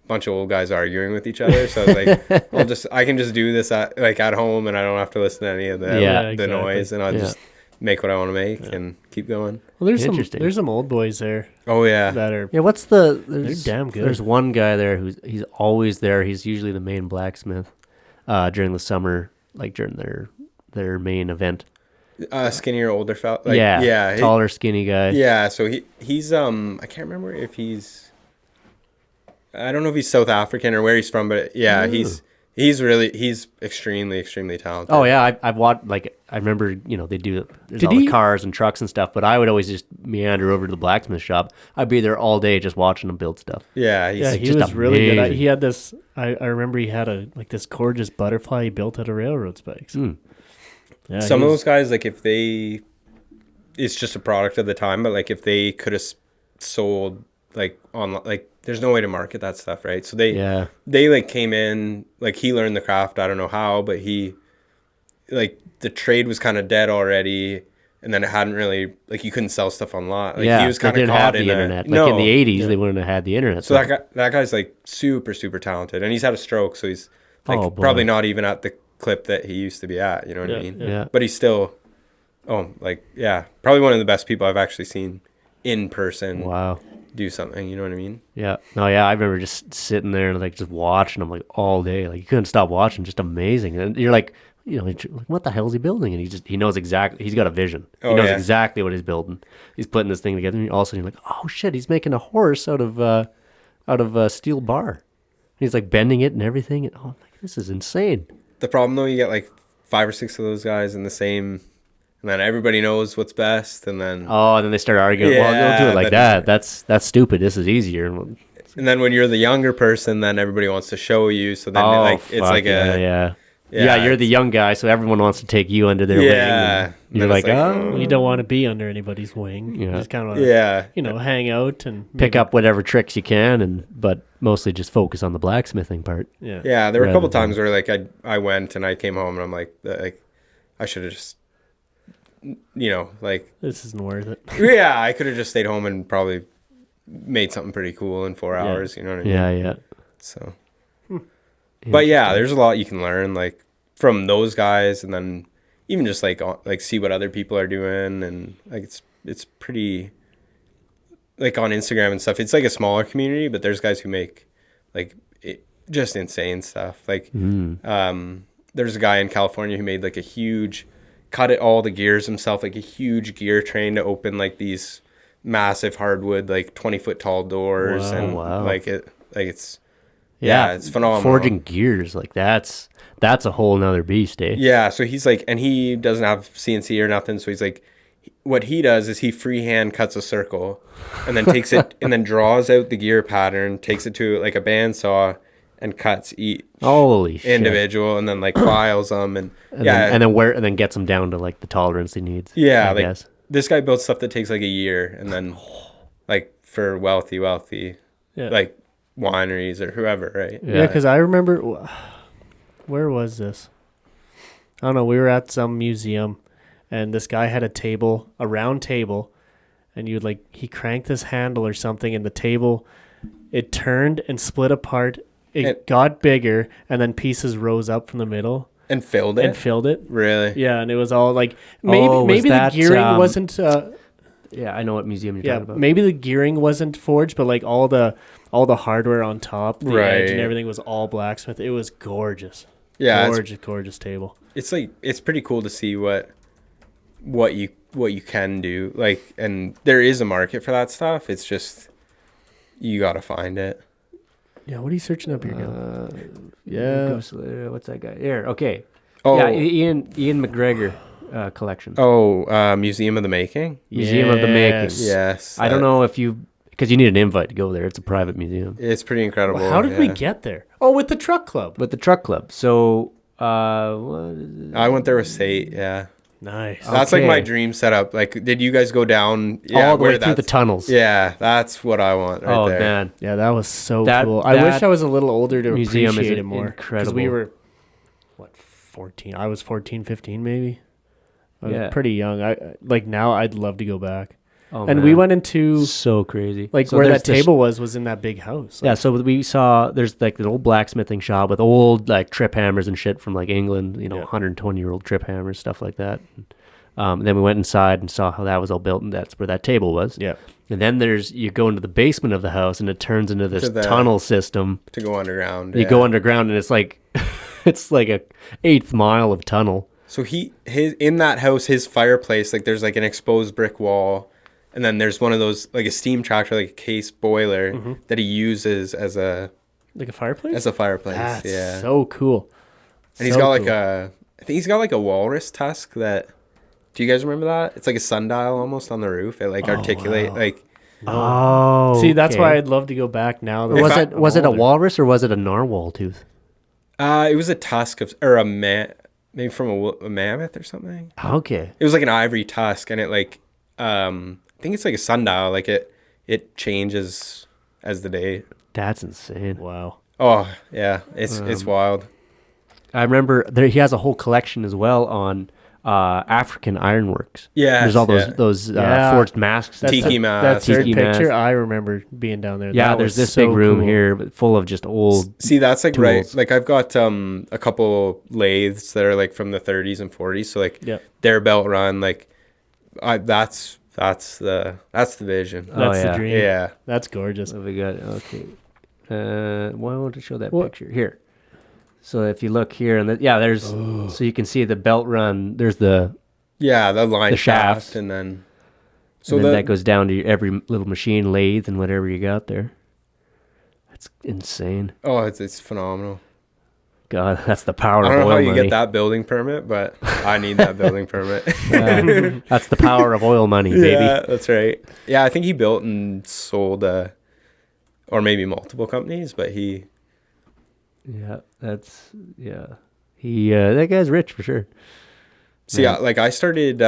a bunch of old guys arguing with each other. So I was like, I can just do this at home, and I don't have to listen to any of the noise, and I'll just make what I want to make and keep going. Well, there's some old boys there. Oh yeah, that are they're damn good. There's one guy there he's always there. He's usually the main blacksmith during the summer, like during their main event. Skinnier, older fella. Taller, skinny guy. Yeah, so he's I can't remember if I don't know if he's South African or where he's from, but he's extremely, extremely talented. Oh yeah, I've watched, like, I remember, they do, there's all the cars and trucks and stuff, but I would always just meander over to the blacksmith shop. I'd be there all day just watching him build stuff. Yeah, he was really good. He had this, I remember he had this gorgeous butterfly he built out of railroad spikes. Yeah, some of those guys, like, it's just a product of the time, but like if they could have sold like online, like there's no way to market that stuff, right? So they like came in, like he learned the craft, I don't know how, but he, like, the trade was kind of dead already, and then it hadn't really, like, you couldn't sell stuff online. Like he was kind of caught in the internet. Like in the 80s, they wouldn't have had the internet. So that guy's like super, super talented, and he's had a stroke, so he's like probably not even at the clip that he used to be at, you know what I mean? Yeah. But he's still, probably one of the best people I've actually seen in person. Wow. Do something, you know what I mean? Yeah. No, yeah, I remember just sitting there and like just watching him like all day. Like you couldn't stop watching, just amazing. And you're like, what the hell is he building? And he knows exactly, he's got a vision. He knows exactly what he's building. He's putting this thing together, and all of a sudden you're like, oh shit, he's making a horse out of steel bar. And he's like bending it and everything. And I'm like, this is insane. The problem though, you get like 5 or 6 of those guys in the same, and then everybody knows what's best, and then they start arguing. Well, don't do it like that. That's stupid. This is easier. And then when you're the younger person, then everybody wants to show you. So then it's like you're the young guy, so everyone wants to take you under their wing. And you're like, you don't want to be under anybody's wing. You just kind of hang out and pick up whatever tricks you can, but mostly just focus on the blacksmithing part. Yeah, there were a couple times where like I went and I came home and I'm like I should have just, this isn't worth it. Yeah, I could have just stayed home and probably made something pretty cool in 4 hours. You know what I mean? Yeah. So, but yeah, there's a lot you can learn like from those guys, and then even just like see what other people are doing, and like it's pretty like on Instagram and stuff. It's like a smaller community, but there's guys who make like just insane stuff. Like there's a guy in California who made like a huge, cut all the gears himself, like a huge gear train to open like these massive hardwood, like 20-foot tall doors. It's phenomenal. Forging gears, like that's a whole nother beast, eh? Yeah, so he's like, and he doesn't have CNC or nothing, so he's like, what he does is he freehand cuts a circle and then takes it and then draws out the gear pattern, takes it to like a bandsaw and cuts each individual and then like files them and then gets them down to like the tolerance he needs. Yeah, I guess. This guy builds stuff that takes like a year, and then like for wealthy like wineries or whoever, right? Yeah, because I remember, where was this? I don't know. We were at some museum, and this guy had a round table, and he cranked this handle or something, and the table, it turned and split apart. It got bigger, and then pieces rose up from the middle. And filled it? Really? Yeah, and it was all like, maybe the gearing wasn't... yeah, I know what museum you're talking about. Maybe the gearing wasn't forged, but like all the hardware on top, the edge and everything was all blacksmith. It was gorgeous. Yeah, gorgeous table. It's like, it's pretty cool to see what you can do. Like, and there is a market for that stuff. It's just, you got to find it. Yeah, what are you searching up here, what's that guy? Here, okay. Oh, yeah, Ian McGregor collection. Oh, Museum of the Making? Museum of the Making. Yes. I don't know if because you need an invite to go there. It's a private museum. It's pretty incredible. Well, how did we get there? Oh, with the truck club. So, I went there with Sate, yeah. Nice. That's like my dream setup. Like, did you guys go down all the way through the tunnels? Yeah, that's what I want right there. Oh, man. Yeah, that was so cool. I wish I was a little older to appreciate it more. Because we were, 14? I was 14, 15 maybe. I was pretty young. Now I'd love to go back. Oh, and man. We went into... So crazy. Like, so where that table was in that big house. Yeah, so we saw... There's, like, an old blacksmithing shop with old, like, trip hammers and shit from, like, England. 120-year-old trip hammers, stuff like that. And then we went inside and saw how that was all built, and that's where that table was. Yeah. And then you go into the basement of the house, and it turns into this tunnel system. To go underground. You go underground, and it's like... it's like a 1/8 mile of tunnel. So in that house, his fireplace, like, there's, like, an exposed brick wall... And then there's one of those, like a steam tractor, like a case boiler that he uses as a... Like a fireplace? As a fireplace, That's so cool. And he's got I think he's got like a walrus tusk that... Do you guys remember that? It's like a sundial almost on the roof. It like articulate, like... Oh, see, that's why I'd love to go back now. Was it a walrus or was it a narwhal tooth? It was a tusk or maybe from a mammoth or something. Okay. It was like an ivory tusk, and it like... I think it's like a sundial. Like it changes as the day. That's insane. Wow. Oh yeah, it's wild. I remember he has a whole collection as well on African ironworks. Yeah, there's all those forged masks. Tiki masks. That third picture, I remember being down there. Yeah, there's this big room here full of just old. See, that's like tools. Right. Like I've got a couple lathes that are like from the 30s and 40s. So like they're belt run. Like that's the vision. That's the dream. Yeah. That's gorgeous. Oh, we got okay. Why won't I show that picture here? So if you look here and there's so you can see the belt run. There's the line shaft and then that goes down to every little machine lathe and whatever you got there. That's insane. Oh, it's phenomenal. God, that's the power of oil money. I don't know how you get that building permit, but I need that building permit. That's the power of oil money, baby. Yeah, that's right. Yeah, I think he built and sold a or maybe multiple companies, but he. Yeah, he that guy's rich for sure. See, like I started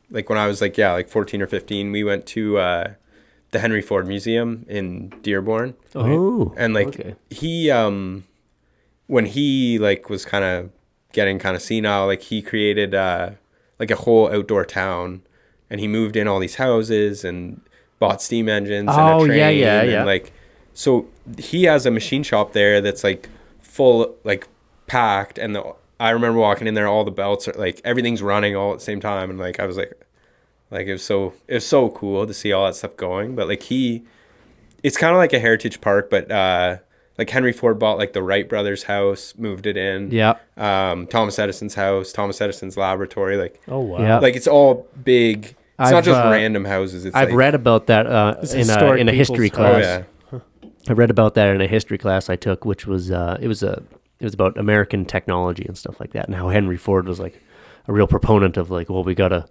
like when I was like 14 or 15, we went to the Henry Ford Museum in Dearborn. Oh, and like okay. he when he like was kind of getting kind of senile, like he created like a whole outdoor town, and he moved in all these houses and bought steam engines and a train. Yeah. And like, so he has a machine shop there that's like full, like packed, and I remember walking in there, all the belts are like, everything's running all at the same time, and like I was like it was so cool to see all that stuff going. But like it's kind of like a heritage park, but like Henry Ford bought like the Wright brothers house, moved it in. Yeah. Thomas Edison's house, Thomas Edison's laboratory, like, Oh wow. Yeah. like it's all big. It's not just random houses. It's I've like, read about that in a history class. Oh yeah. I read about that in a history class I took, which was it was about American technology and stuff like that, and how Henry Ford was like a real proponent of like, well, we gotta,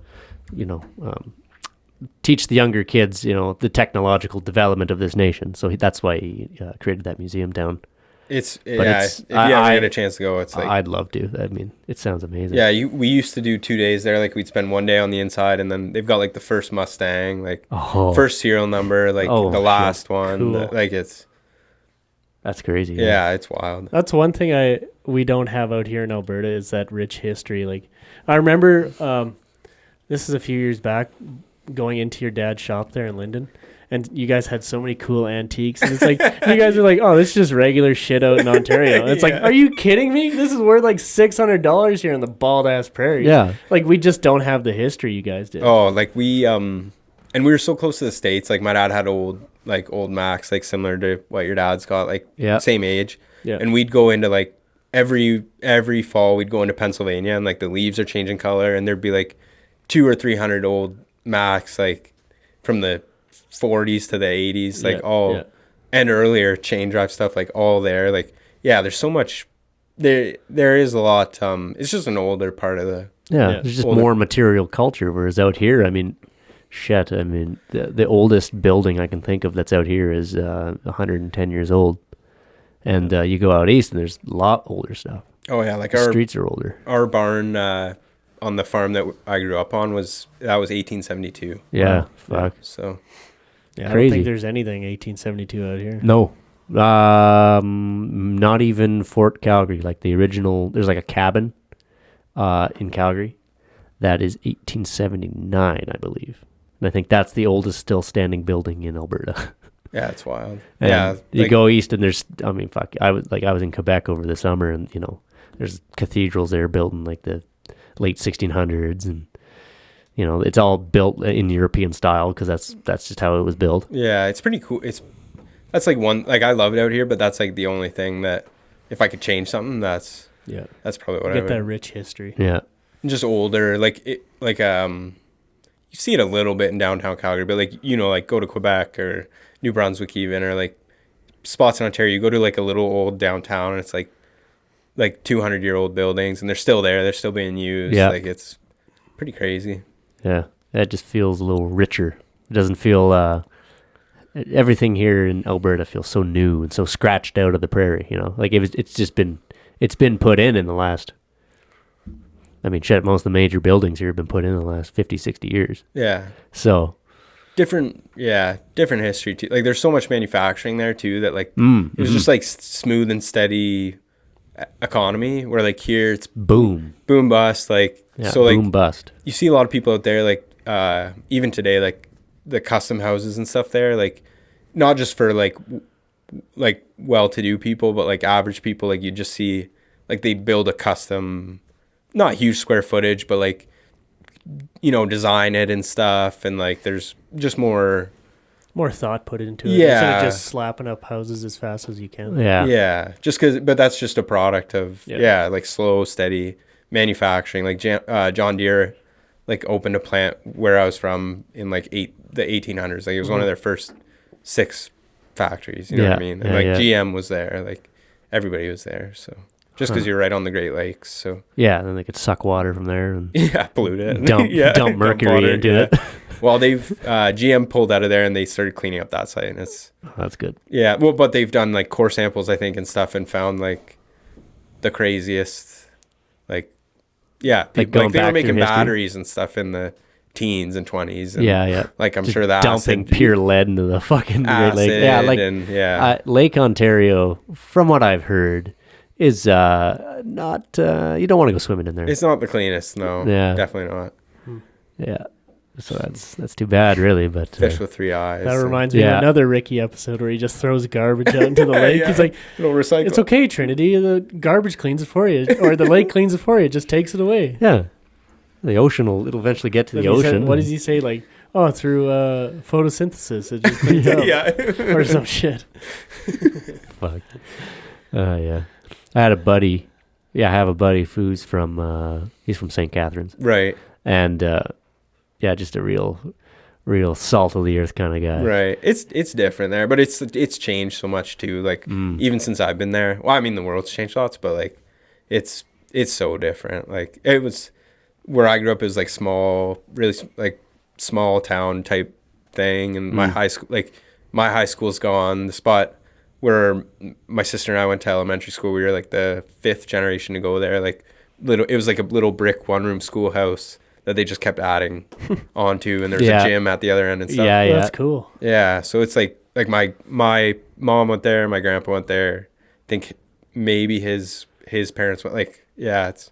teach the younger kids, the technological development of this nation. So that's why he created that museum down. If you ever get a chance to go, it's like I'd love to. I mean, it sounds amazing. Yeah, we used to do 2 days there. Like we'd spend 1 day on the inside, and then they've got like the first Mustang, like first serial number, like the last one. Cool. That's crazy. Yeah, it's wild. That's one thing we don't have out here in Alberta is that rich history. Like I remember this is a few years back going into your dad's shop there in Linden, and you guys had so many cool antiques, and it's like you guys are like, oh, this is just regular shit out in Ontario. And it's like, are you kidding me? This is worth like $600 here in the bald ass prairies. Yeah. Like we just don't have the history you guys did. Oh, like we and we were so close to the States. Like my dad had old Macs, like similar to what your dad's got, like same age. Yeah. And we'd go into like every fall we'd go into Pennsylvania, and like the leaves are changing color, and there'd be like 200 or 300 old Macs, like from the 40s to the 80s, like and earlier chain drive stuff, like all there. Like there's so much there is a lot. It's just an older part of the there's just more material culture, whereas out here, I mean, shit, I mean, the oldest building I can think of that's out here is 110 years old, and you go out east and there's a lot older stuff. Oh yeah, like the streets are older. Our barn on the farm that I grew up on was 1872. Yeah, fuck. So I don't think there's anything 1872 out here. No, not even Fort Calgary. Like the original, there's like a cabin in Calgary that is 1879, I believe, and I think that's the oldest still standing building in Alberta. Yeah, it's wild. And you go east and there's, I mean, fuck. I was in Quebec over the summer, and there's cathedrals there built in like the late 1600s, and it's all built in European style because that's just how it was built. Yeah, it's pretty cool. That's like one, like I love it out here, but that's like the only thing that if I could change something, that's probably what I would. Get that rich history. Yeah, just older, you see it a little bit in downtown Calgary, but like go to Quebec or New Brunswick even, or like spots in Ontario, you go to like a little old downtown, and it's like 200-year-old buildings, and they're still there, they're still being used. Yeah, like it's pretty crazy. Yeah, that just feels a little richer. It doesn't feel everything here in Alberta feels so new and so scratched out of the prairie. Like it's been put in the last. I mean, shit, most of the major buildings here have been put in the last 50, 60 years. Yeah. So different history too. Like there's so much manufacturing there too that like it was just like smooth and steady economy, where like here it's boom bust, like so like boom bust. You see a lot of people out there like even today, like the custom houses and stuff there, like not just for like well-to-do people, but like average people, like you just see like they build a custom, not huge square footage, but like design it and stuff, and like there's just more thought put into it. Instead of just slapping up houses as fast as you can. But that's just a product of like slow, steady manufacturing. Like John Deere like opened a plant where I was from in like the 1800s. Like it was one of their first 6 factories, you know what I mean? And GM was there, like everybody was there, so just because you're right on the Great Lakes. So then they could suck water from there and pollute it. Dump mercury into it. Well, they've GM pulled out of there and they started cleaning up that site, and it's That's good. yeah. Well, but they've done like core samples, I think, and stuff, and found like the craziest, like yeah, people, like they were making batteries and stuff in the teens and 20s. And Yeah. Like I'm Just sure the dumping acid, pure lead into the fucking Great acid Lake. Yeah, like and Lake Ontario, from what I've heard, is not. You don't want to go swimming in there. it's not the cleanest. No, Yeah. definitely not. Yeah. So that's too bad, really. But Fish with 3 eyes. That and reminds me Yeah. of another Ricky episode where he just throws garbage out into the lake. Yeah. He's like, it'll recycle. "It's okay, Trinity. The garbage cleans it for you, or the lake cleans it for you. It just takes it away." yeah, the ocean it'll eventually get to Then the he said- ocean. what does he say? Like, oh, through photosynthesis, it just cleans up, Yeah. or some shit. Fuck. Yeah. I had a buddy. Yeah, I have a buddy who's from. He's from St. Catharines, Right. and yeah, just a real salt of the earth kind of guy. Right. It's different there, but it's changed so much too. Like even since I've been there. Well, I mean the world's changed lots, but like it's so different. Like it was where I grew up is like small, really like small town type thing, and my high school's gone. The spot where my sister and I went to elementary school, we were like the 5th generation to go there. Like it was like a little brick 1-room schoolhouse that they just kept adding onto, and there's Yeah. a gym at the other end and stuff. Yeah, Well, that's cool. Yeah, so it's like my mom went there, my grandpa went there. I think maybe his parents went. Like yeah, it's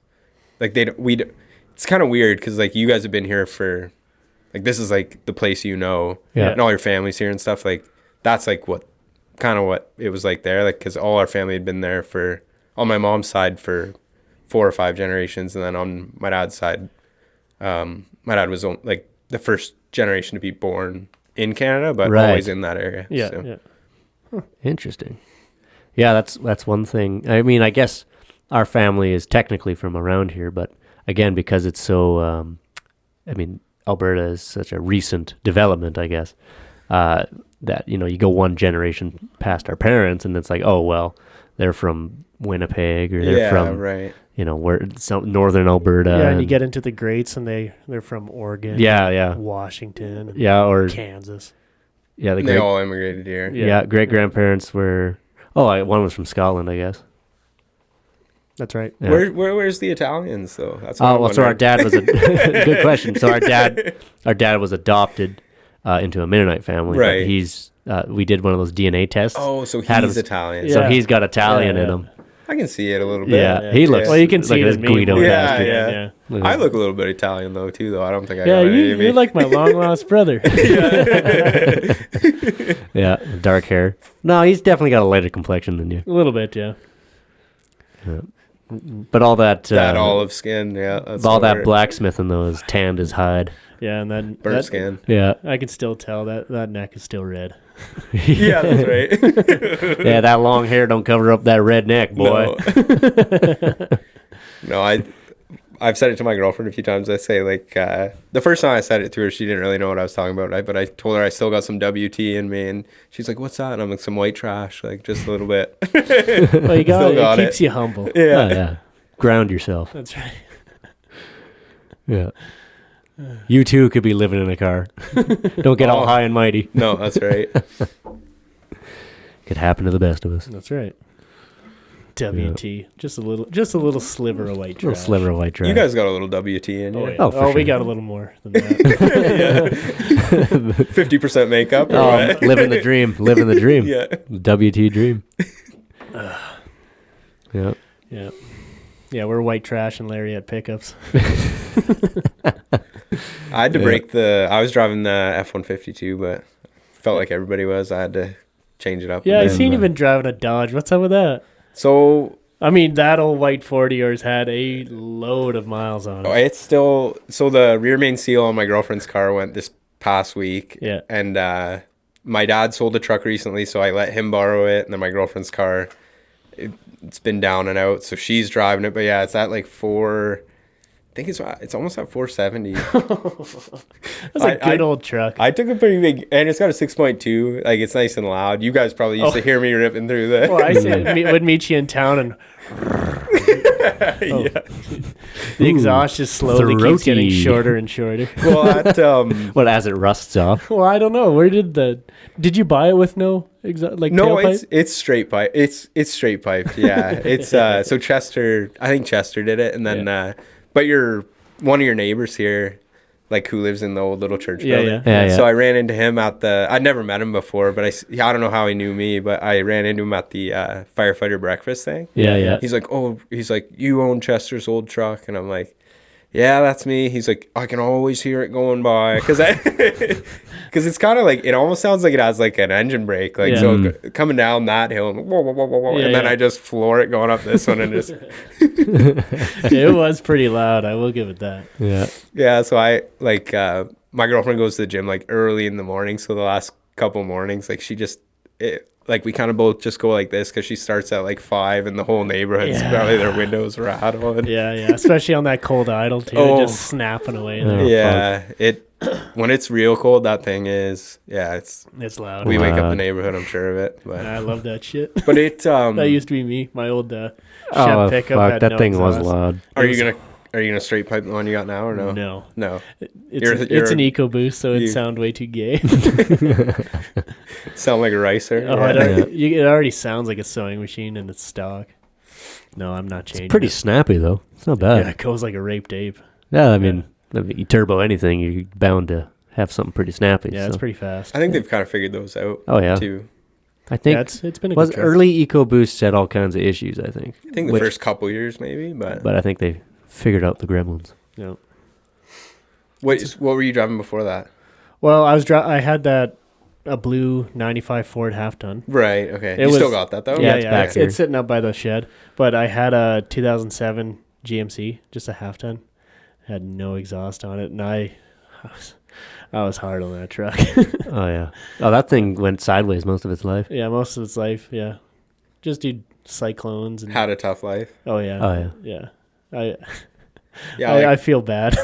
like it's kind of weird because like you guys have been here for like this is like the place Yeah. and all your family's here and stuff. Like that's like what it was like there. Like because all our family had been there for on my mom's side for 4 or 5 generations, and then on my dad's side. My dad was like the first generation to be born in Canada, but Right. always in that area. Yeah, so. yeah. Interesting. Yeah, that's one thing. I mean, I guess our family is technically from around here, but again, because it's so, I mean, Alberta is such a recent development, I guess, that, you go one generation past our parents, and it's like, oh, well, they're from Winnipeg, or they're from, right. where northern Alberta. Yeah, and you get into the greats, and they're from Oregon, yeah, Washington, and yeah, or Kansas. yeah, They all immigrated here. yeah, great grandparents were. Oh, one was from Scotland, I guess. That's right. Yeah. Where's the Italians though? That's what I'm well, so our wondering. dad was a good question. So our dad was adopted into a Mennonite family. Right. But he's we did one of those DNA tests. Oh, so Had he's him- Italian. So Yeah. he's got Italian Yeah, in yeah. him. I can see it a little bit. Yeah, Yeah. he looks. Well, you can see like it this in me Guido more than bastard. Yeah. Look I at look a little bit Italian though too, though. I don't think I Yeah, got any of you're it. like my long lost brother. Yeah, dark hair. No, he's definitely got a lighter complexion than you. A little bit, yeah. But all that that olive skin. Yeah, that's all that what- blacksmithing though is tanned his hide. Yeah, and then burnt skin. Yeah, I can still tell that neck is still red. Yeah, that's right. yeah, that long hair don't cover up that red neck, boy. No, I've said it to my girlfriend a few times. I say like the first time I said it to her, she didn't really know what I was talking about, right? But I told her I still got some WT in me, and she's like, "What's that?" And I'm like, "Some white trash, like just a little bit." Well, you Still got it keeps it. you humble. Yeah. Oh, yeah. Ground yourself. That's right. Yeah. You too could be living in a car. Don't get all Oh. high and mighty. No, that's right. Could happen to the best of us. That's right. WT, just a little sliver of white trash. Little sliver of white trash. You guys got a little WT in you. Oh, yeah. Oh, for We sure. got a little more than that. 50% makeup. Or Oh, what? living the dream. Living the dream. Yeah. WT dream. Yeah. Yeah. Yeah, we're white trash and Lariat pickups. I had to break I was driving the F-150 too, but felt like everybody was. I had to change it up. a Yeah, I bit. seen you been driving a Dodge. What's up with that? So I mean, that old white 40 yours had a load of miles on it. it's still, so the rear main seal on my girlfriend's car went this past week. Yeah. And my dad sold a truck recently, so I let him borrow it. And then my girlfriend's car, it's been down and out, so she's driving it. But yeah, it's at like I think it's almost at 470. That's a good old truck. I took a pretty big, and it's got a 6.2. Like it's nice and loud. You guys probably used to hear me ripping through that. Well, I said would meet you in town and Oh. Yeah. The exhaust just slowly keeps getting throaty. shorter and shorter. Well, What, as it rusts off? Well, I don't know. Where did you buy it with no no, tailpipe? it's straight pipe. It's straight pipe. Yeah, it's so Chester. I think Chester did it, and then but one of your neighbors here, like who lives in the old little church building. Yeah. So I ran into him at I'd never met him before, but I don't know how he knew me, but I ran into him at the firefighter breakfast thing. Yeah. He's like, you own Chester's old truck, and I'm like, yeah, that's me. He's like, I can always hear it going by because it's kind of like it almost sounds like it has like an engine brake, like so coming down that hill, and, whoa, whoa, whoa, whoa, whoa, and then I just floor it going up this one, and just It was pretty loud. I will give it that. yeah. So I like my girlfriend goes to the gym like early in the morning, so the last couple mornings, like like we kind of both just go like this because she starts at like 5 and the whole neighborhood's probably their windows rattled. Yeah, especially on that cold idle too, just snapping away there. Yeah, when it's real cold, that thing is it's loud. We wake up the neighborhood, I'm sure of it. But I love that shit. But it that used to be me. My old Chevy pickup fuck, had that no thing exhaust. was loud. Are you gonna straight pipe the one you got now or no? No. You're It's an EcoBoost, so it sound way too gay. Sound like a ricer. Oh, it already sounds like a sewing machine and it's stock. No, I'm not changing. It's pretty it. snappy though. It's not bad. Yeah, it goes like a raped ape. Yeah, I mean, you turbo anything, you're bound to have something pretty snappy. Yeah, so. it's pretty fast. I think they've kind of figured those out. Oh yeah, too. I think it's been a good truck. early EcoBoosts had all kinds of issues. I think the first couple years maybe, but I think they figured out the gremlins. Yeah. What were you driving before that? Well, I had a blue 95 Ford half ton. Right. Okay. You still got that though. Yeah, it's back here. It's sitting up by the shed. But I had a 2007 GMC, just a half ton. Had no exhaust on it, and I was hard on that truck. Oh yeah. Oh, that thing went sideways most of its life. Yeah, most of its life. Yeah, just do cyclones and. Had a tough life. Oh yeah. Oh yeah. Yeah. Yeah, I feel bad.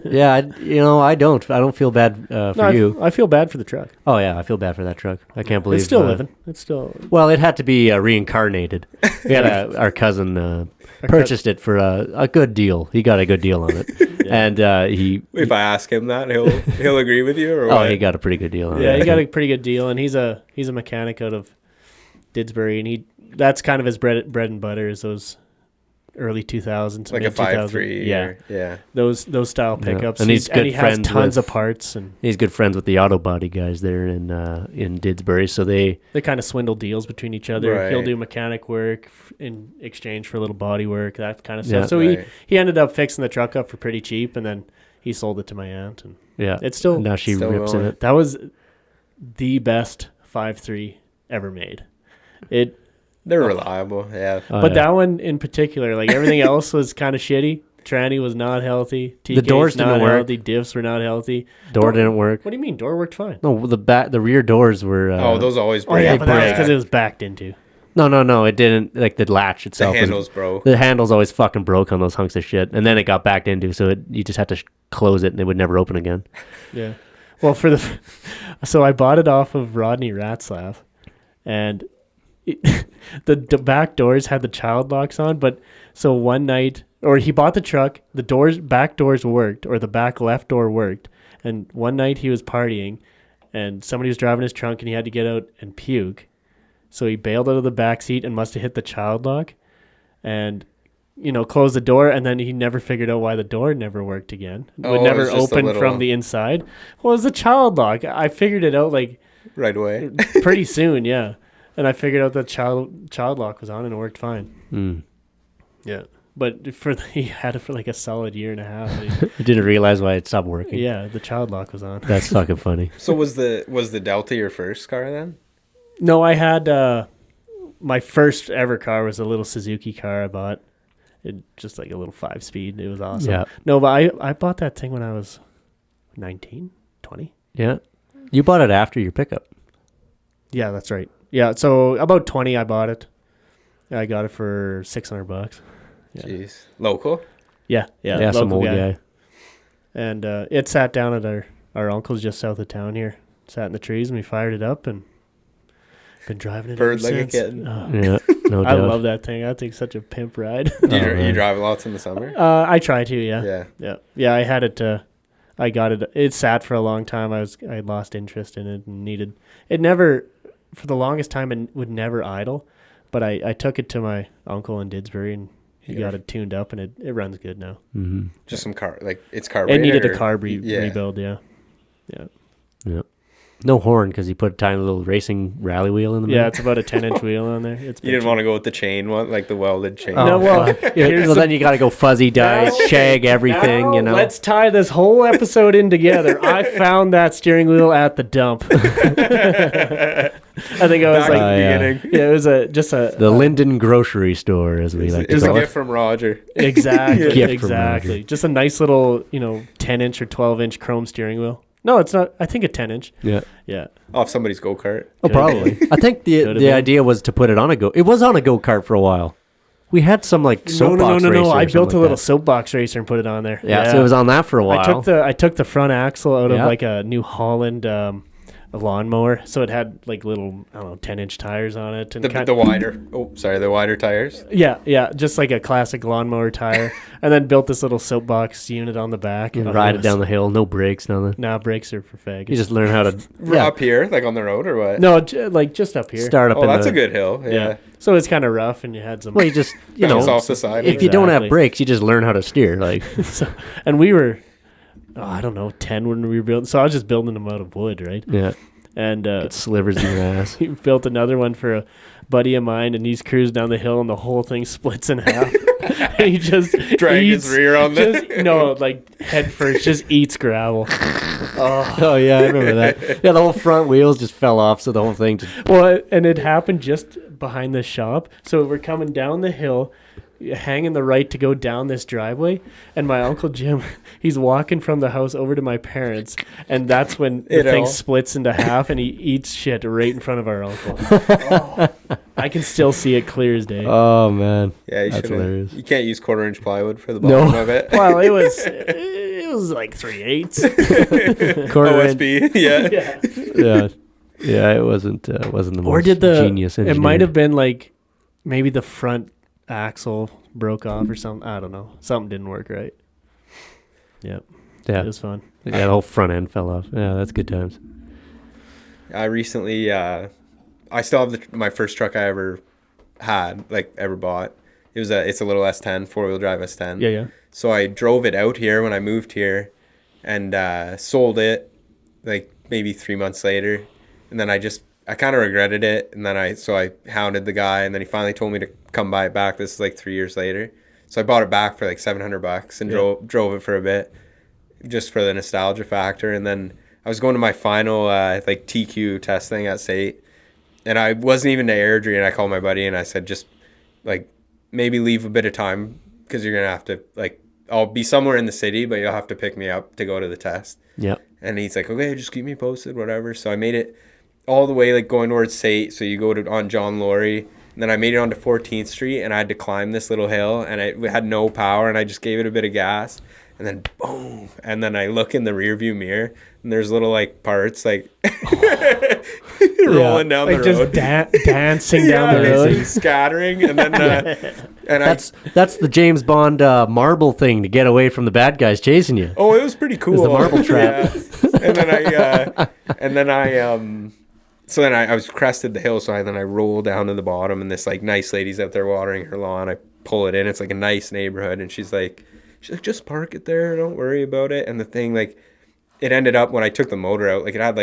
Yeah, I don't feel bad for you. I feel bad for the truck. Oh yeah, I feel bad for that truck. I can't believe It's still living. It's still. Well, it had to be reincarnated. We had our cousin purchased it for a good deal. He got a good deal on it, and he. If I ask him that, he'll agree with you, or Oh, what? he got a pretty good deal on it. Yeah, he got a pretty good deal, and he's a mechanic out of Didsbury, and that's kind of his bread and butter is those early 2000s, like a 5.3. Yeah. Those style pickups. And he has friends tons with- of parts, and He's good friends with the auto body guys there in Didsbury, so they. they kind of swindle deals between each other. Right. He'll do mechanic work in exchange for a little body work, that kind of stuff. Yeah. So Right. he ended up fixing the truck up for pretty cheap, and then he sold it to my aunt, and Yeah, it's still now she still rips in going. it. that was the best 5.3 ever made. They're reliable. Yeah. Oh, But yeah. that one in particular, like everything else was kind of shitty. Tranny was not healthy. The doors not didn't work. healthy. Diffs were not healthy. Door didn't work. What do you mean? Door worked fine. No, the rear doors were. Those always break. Oh yeah, they but that's break. because it was backed into. No, it didn't. Like the latch The itself. handles broke. The handles always fucking broke on those hunks of shit, and then it got backed into, so you just had to close it, and it would never open again. Yeah. Well, so I bought it off of Rodney Ratzlaff, and the back doors had the child locks on. But so one night, or he bought the truck, the back doors worked, or the back left door worked, and one night he was partying, and somebody was driving his trunk, and he had to get out and puke. So he bailed out of the back seat and must have hit the child lock, and closed the door, and then he never figured out why the door never worked again. It would Oh, never it's just a open little- from the inside. Well, it was the child lock. I figured it out like Right away. pretty soon, yeah. And I figured out that child lock was on, and it worked fine. Mm. Yeah, but he had it for like a solid year and a half. You didn't realize why it stopped working. Yeah, the child lock was on. That's fucking funny. So was the Delta your first car then? No, I had my first ever car was a little Suzuki car I bought. It just like a little 5-speed. It was awesome. Yeah. No, but I bought that thing when I was 19, 20. Yeah, you bought it after your pickup. Yeah, that's right. Yeah, so about 20 I bought it. I got it for $600. Yeah. Jeez. Local? Yeah, Some local old guy. And it sat down at our uncle's just south of town here. Sat in the trees, and we fired it up and Been driving it Bird ever like a since. kitten. Yeah, no I doubt. love that thing. That thing's such a pimp ride. You drive lots in the summer? I try to, yeah. Yeah. Yeah, I had it. I got it. It sat for a long time. I lost interest in it and needed. It never, for the longest time, it would never idle. But I took it to my uncle in Didsbury and he got it tuned up and it runs good now. Mm-hmm. Just some car, like it's carb. It needed a carb rebuild, yeah. Yeah. No horn because he put a tiny little racing rally wheel in the middle. Yeah, it's about a 10-inch wheel on there. It's You didn't want to go with the chain one, like the welded chain. No, well, Well, then you got to go fuzzy dice, shag everything, you know. Let's tie this whole episode in together. I found that steering wheel at the dump. I think I was Back like, at the beginning. yeah, it was The Linden grocery store, as we like It to was a call it. gift from Roger. exactly, Gift from exactly. Just a nice little, 10-inch or 12-inch chrome steering wheel. No, it's not. I think a 10-inch. Yeah. Yeah. Off somebody's go-kart. Oh, probably. I think Could've the been. idea was to put it on a go. It was on a go-kart for a while. We had some like soapbox No. racer or I something built a like little that. soapbox racer and put it on there. Yeah, so it was on that for a while. I took the front axle out of Yeah. like a New Holland a lawnmower, so it had like little 10-inch tires on it and The wider. The wider tires. yeah, just like a classic lawnmower tire, and then built this little soapbox unit on the back and ride it down the hill, no brakes, nothing. Nah, brakes are for faggots. You just learn how to Up here, like on the road or what? no, like just up here. start up. Oh, in that's the, a good hill. Yeah. So it's kind of rough, and you had some. Well, you just Bounce off the side. if you don't have Exactly. brakes, you just learn how to steer. Like And we were, I don't know, 10 when we were building. So I was just building them out of wood, right? yeah, And it slivers in your ass. he built another one for a buddy of mine, and he's cruised down the hill, and the whole thing splits in half. And he just Drag eats, his rear on the. like head first, just eats gravel. Oh yeah, I remember that. Yeah, the whole front wheels just fell off, so the whole thing just Well, and it happened just behind the shop. So we're coming down the hill, hanging the right to go down this driveway, and my Uncle Jim, he's walking from the house over to my parents, and that's when the thing splits into half, and he eats shit right in front of our uncle. I can still see it clear as day. Oh man, Yeah, you that's shouldn't. hilarious. You can't use 1/4-inch plywood for the bottom of it. Well, it was like 3/8. Quarter inch, OSB. Yeah. yeah, it wasn't the most Or did genius it engineer. might have been like maybe the front axle broke off or something. I don't know. Something didn't work right. Yep. Yeah, It was fun. yeah, the whole front end fell off. Yeah, that's good times. I recently, I still have my first truck I ever had, like ever bought. It's a little S10, 4-wheel drive S10. Yeah. So I drove it out here when I moved here, and sold it, like maybe 3 months later, and then I kind of regretted it, and then I hounded the guy, and then he finally told me to come buy it back. This is like 3 years later, so I bought it back for like $700 and drove it for a bit, just for the nostalgia factor, and then I was going to my final like TQ testing at SAIT, and I wasn't even to Airdrie, and I called my buddy and I said, just like maybe leave a bit of time because you're gonna have to, like, I'll be somewhere in the city, but you'll have to pick me up to go to the test. Yeah, And he's like, okay, just keep me posted, whatever. So I made it all the way, like going towards SAIT. So you go on John Laurie, and then I made it onto 14th Street, and I had to climb this little hill, and I had no power, and I just gave it a bit of gas, and then boom, and then I look in the rearview mirror, and there's little like parts like rolling down Like the just road. dancing down the road. basically scattering, and then and that's the James Bond marble thing to get away from the bad guys chasing you. oh, it was pretty cool. the marble trap. Yeah. And then I was crested the hill, so then I roll down to the bottom, and this like nice lady's out there watering her lawn. I pull it in. It's like a nice neighborhood, and she's like, just park it there. Don't worry about it. And the thing, like, it ended up when I took the motor out, like it had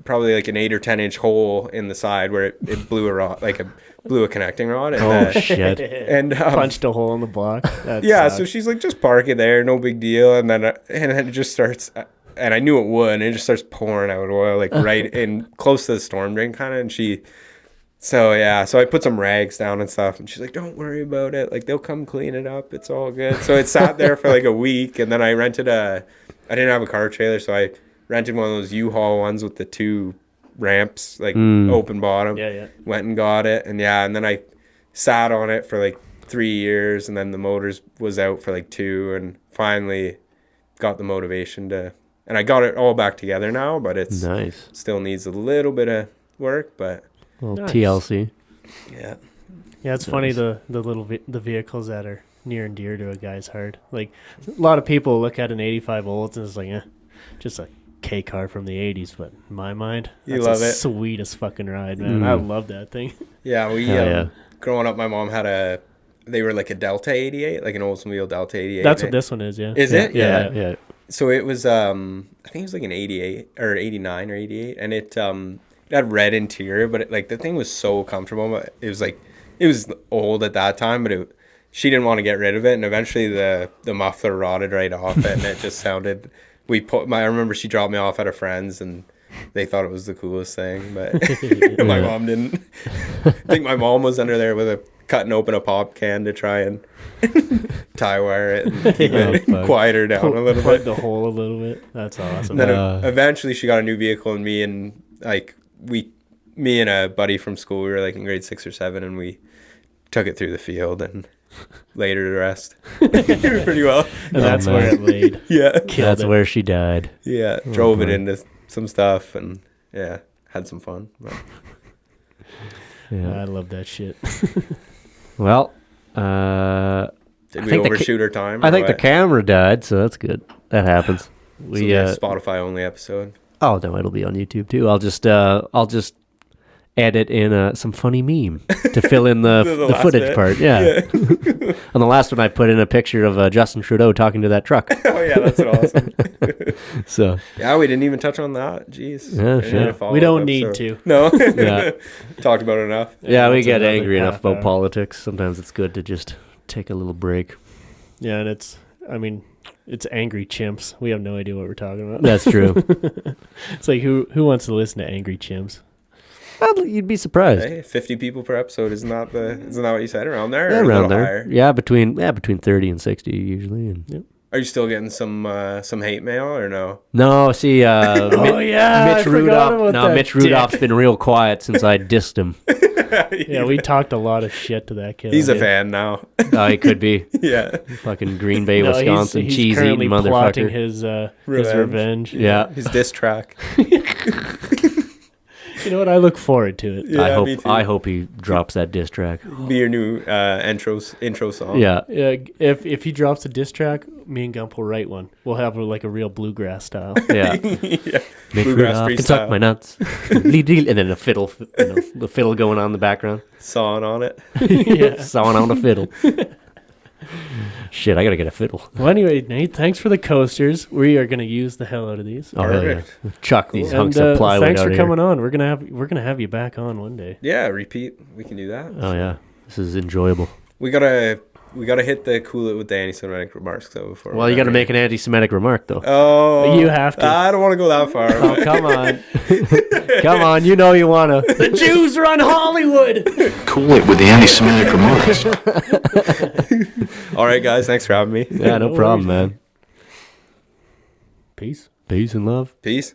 probably like an 8 or 10 inch hole in the side where it blew a rod, blew a connecting rod. And, Oh shit! and Punched a hole in the block. That yeah, sucks. so she's like, just park it there, no big deal. And then it just starts, and I knew it would, and it just starts pouring out oil, like right in close to the storm drain kind of. And so I put some rags down and stuff, and she's like, don't worry about it, like they'll come clean it up, it's all good. So it sat there for like a week, and then I didn't have a car trailer, so I rented one of those U-Haul ones with the 2 ramps, like open bottom. Yeah. Went and got it, and then I sat on it for like 3 years, and then the motors was out for like 2, and finally got the motivation to And I got it all back together now, but it's Nice. still needs a little bit of work, but Little Nice. TLC. yeah. Yeah, it's funny the the vehicles that are near and dear to a guy's heart. Like a lot of people look at an 85 Olds and it's like, just a K car from the 80s, but in my mind, You that's love the it. sweetest fucking ride, man. I love that thing. Yeah, we Hell yeah. growing up, my mom had they were like a Delta 88, like an Oldsmobile Delta 88. That's what this one is, yeah. Is it? Yeah, yeah. So it was, I think it was like an 88 or 89 or 88, and it had red interior, but the thing was so comfortable. But it was old at that time, but she didn't want to get rid of it, and eventually the muffler rotted right off it, and it just sounded. I remember she dropped me off at a friend's, and they thought it was the coolest thing, but my mom didn't. I think my mom was under there cutting open a pop can to try and tie wire it and keep it quieter down a little Plug bit. the hole a little bit. That's awesome. Then eventually she got a new vehicle, and me and a buddy from school, we were like in grade 6 or 7, and we took it through the field and laid her to rest pretty well. And that's where it laid. Yeah. That's where she died. Yeah. Drove it into some stuff and had some fun. But. Yeah. I love that shit. Well, Did we overshoot our time? I think the camera died, so that's good. That happens. We Spotify only episode. Oh no, it'll be on YouTube too. I'll just edit in some funny meme to fill in the footage bit. part. Yeah. On the last one, I put in a picture of Justin Trudeau talking to that truck. Oh yeah, that's awesome. So yeah, we didn't even touch on that. Jeez. Yeah, sure. We don't need to. No. Yeah. Talked about it enough. Yeah, we that's get another angry enough half about hour. politics. Sometimes it's good to just take a little break. Yeah, and it's angry chimps. We have no idea what we're talking about. That's true. It's like who wants to listen to angry chimps? Well, you'd be surprised. Hey, 50 people per episode isn't that what you said around there? Yeah, Or a around little there. higher? Yeah, between 30 and 60 usually. And Yep. Are you still getting some hate mail or no? No, see, Oh yeah, Mitch I forgot about that Mitch dick. Rudolph's been real quiet since I dissed him. Yeah, we talked a lot of shit to that kid. He's a Yeah. fan now. Oh, he could be. Yeah. Fucking Green Bay, No, Wisconsin, he's cheese currently eating plotting motherfucker. his revenge. Yeah. His diss track. You know what? I look forward to it. Yeah, me too. I hope he drops that diss track. Be your new intro song. Yeah. Yeah, if he drops a diss track, me and Gump will write one. We'll have like a real bluegrass style. Yeah. Yeah. Mitch Bluegrass Rudolph can freestyle. suck my nuts. And then a fiddle, the fiddle going on in the background. Sawing on it. Yeah. Sawing on a fiddle. Shit, I gotta get a fiddle. Well, anyway, Nate, thanks for the coasters. We are gonna use the hell out of these. Oh, hell yeah. Perfect. Chuck these And, hunks of plywood thanks out for of here. coming on. We're gonna have you back on one day. Yeah, repeat. We can do that. Oh yeah, this is enjoyable. We gotta hit the cool it with the anti-Semitic remarks though before. Well, you got to make an anti-Semitic remark though. Oh, You have to. I don't want to go that far. Oh, come on, come on! You know you wanna. The Jews run Hollywood. Cool it with the anti-Semitic remarks. All right, guys. Thanks for having me. Yeah, no problem, man. Peace. Peace and love. Peace.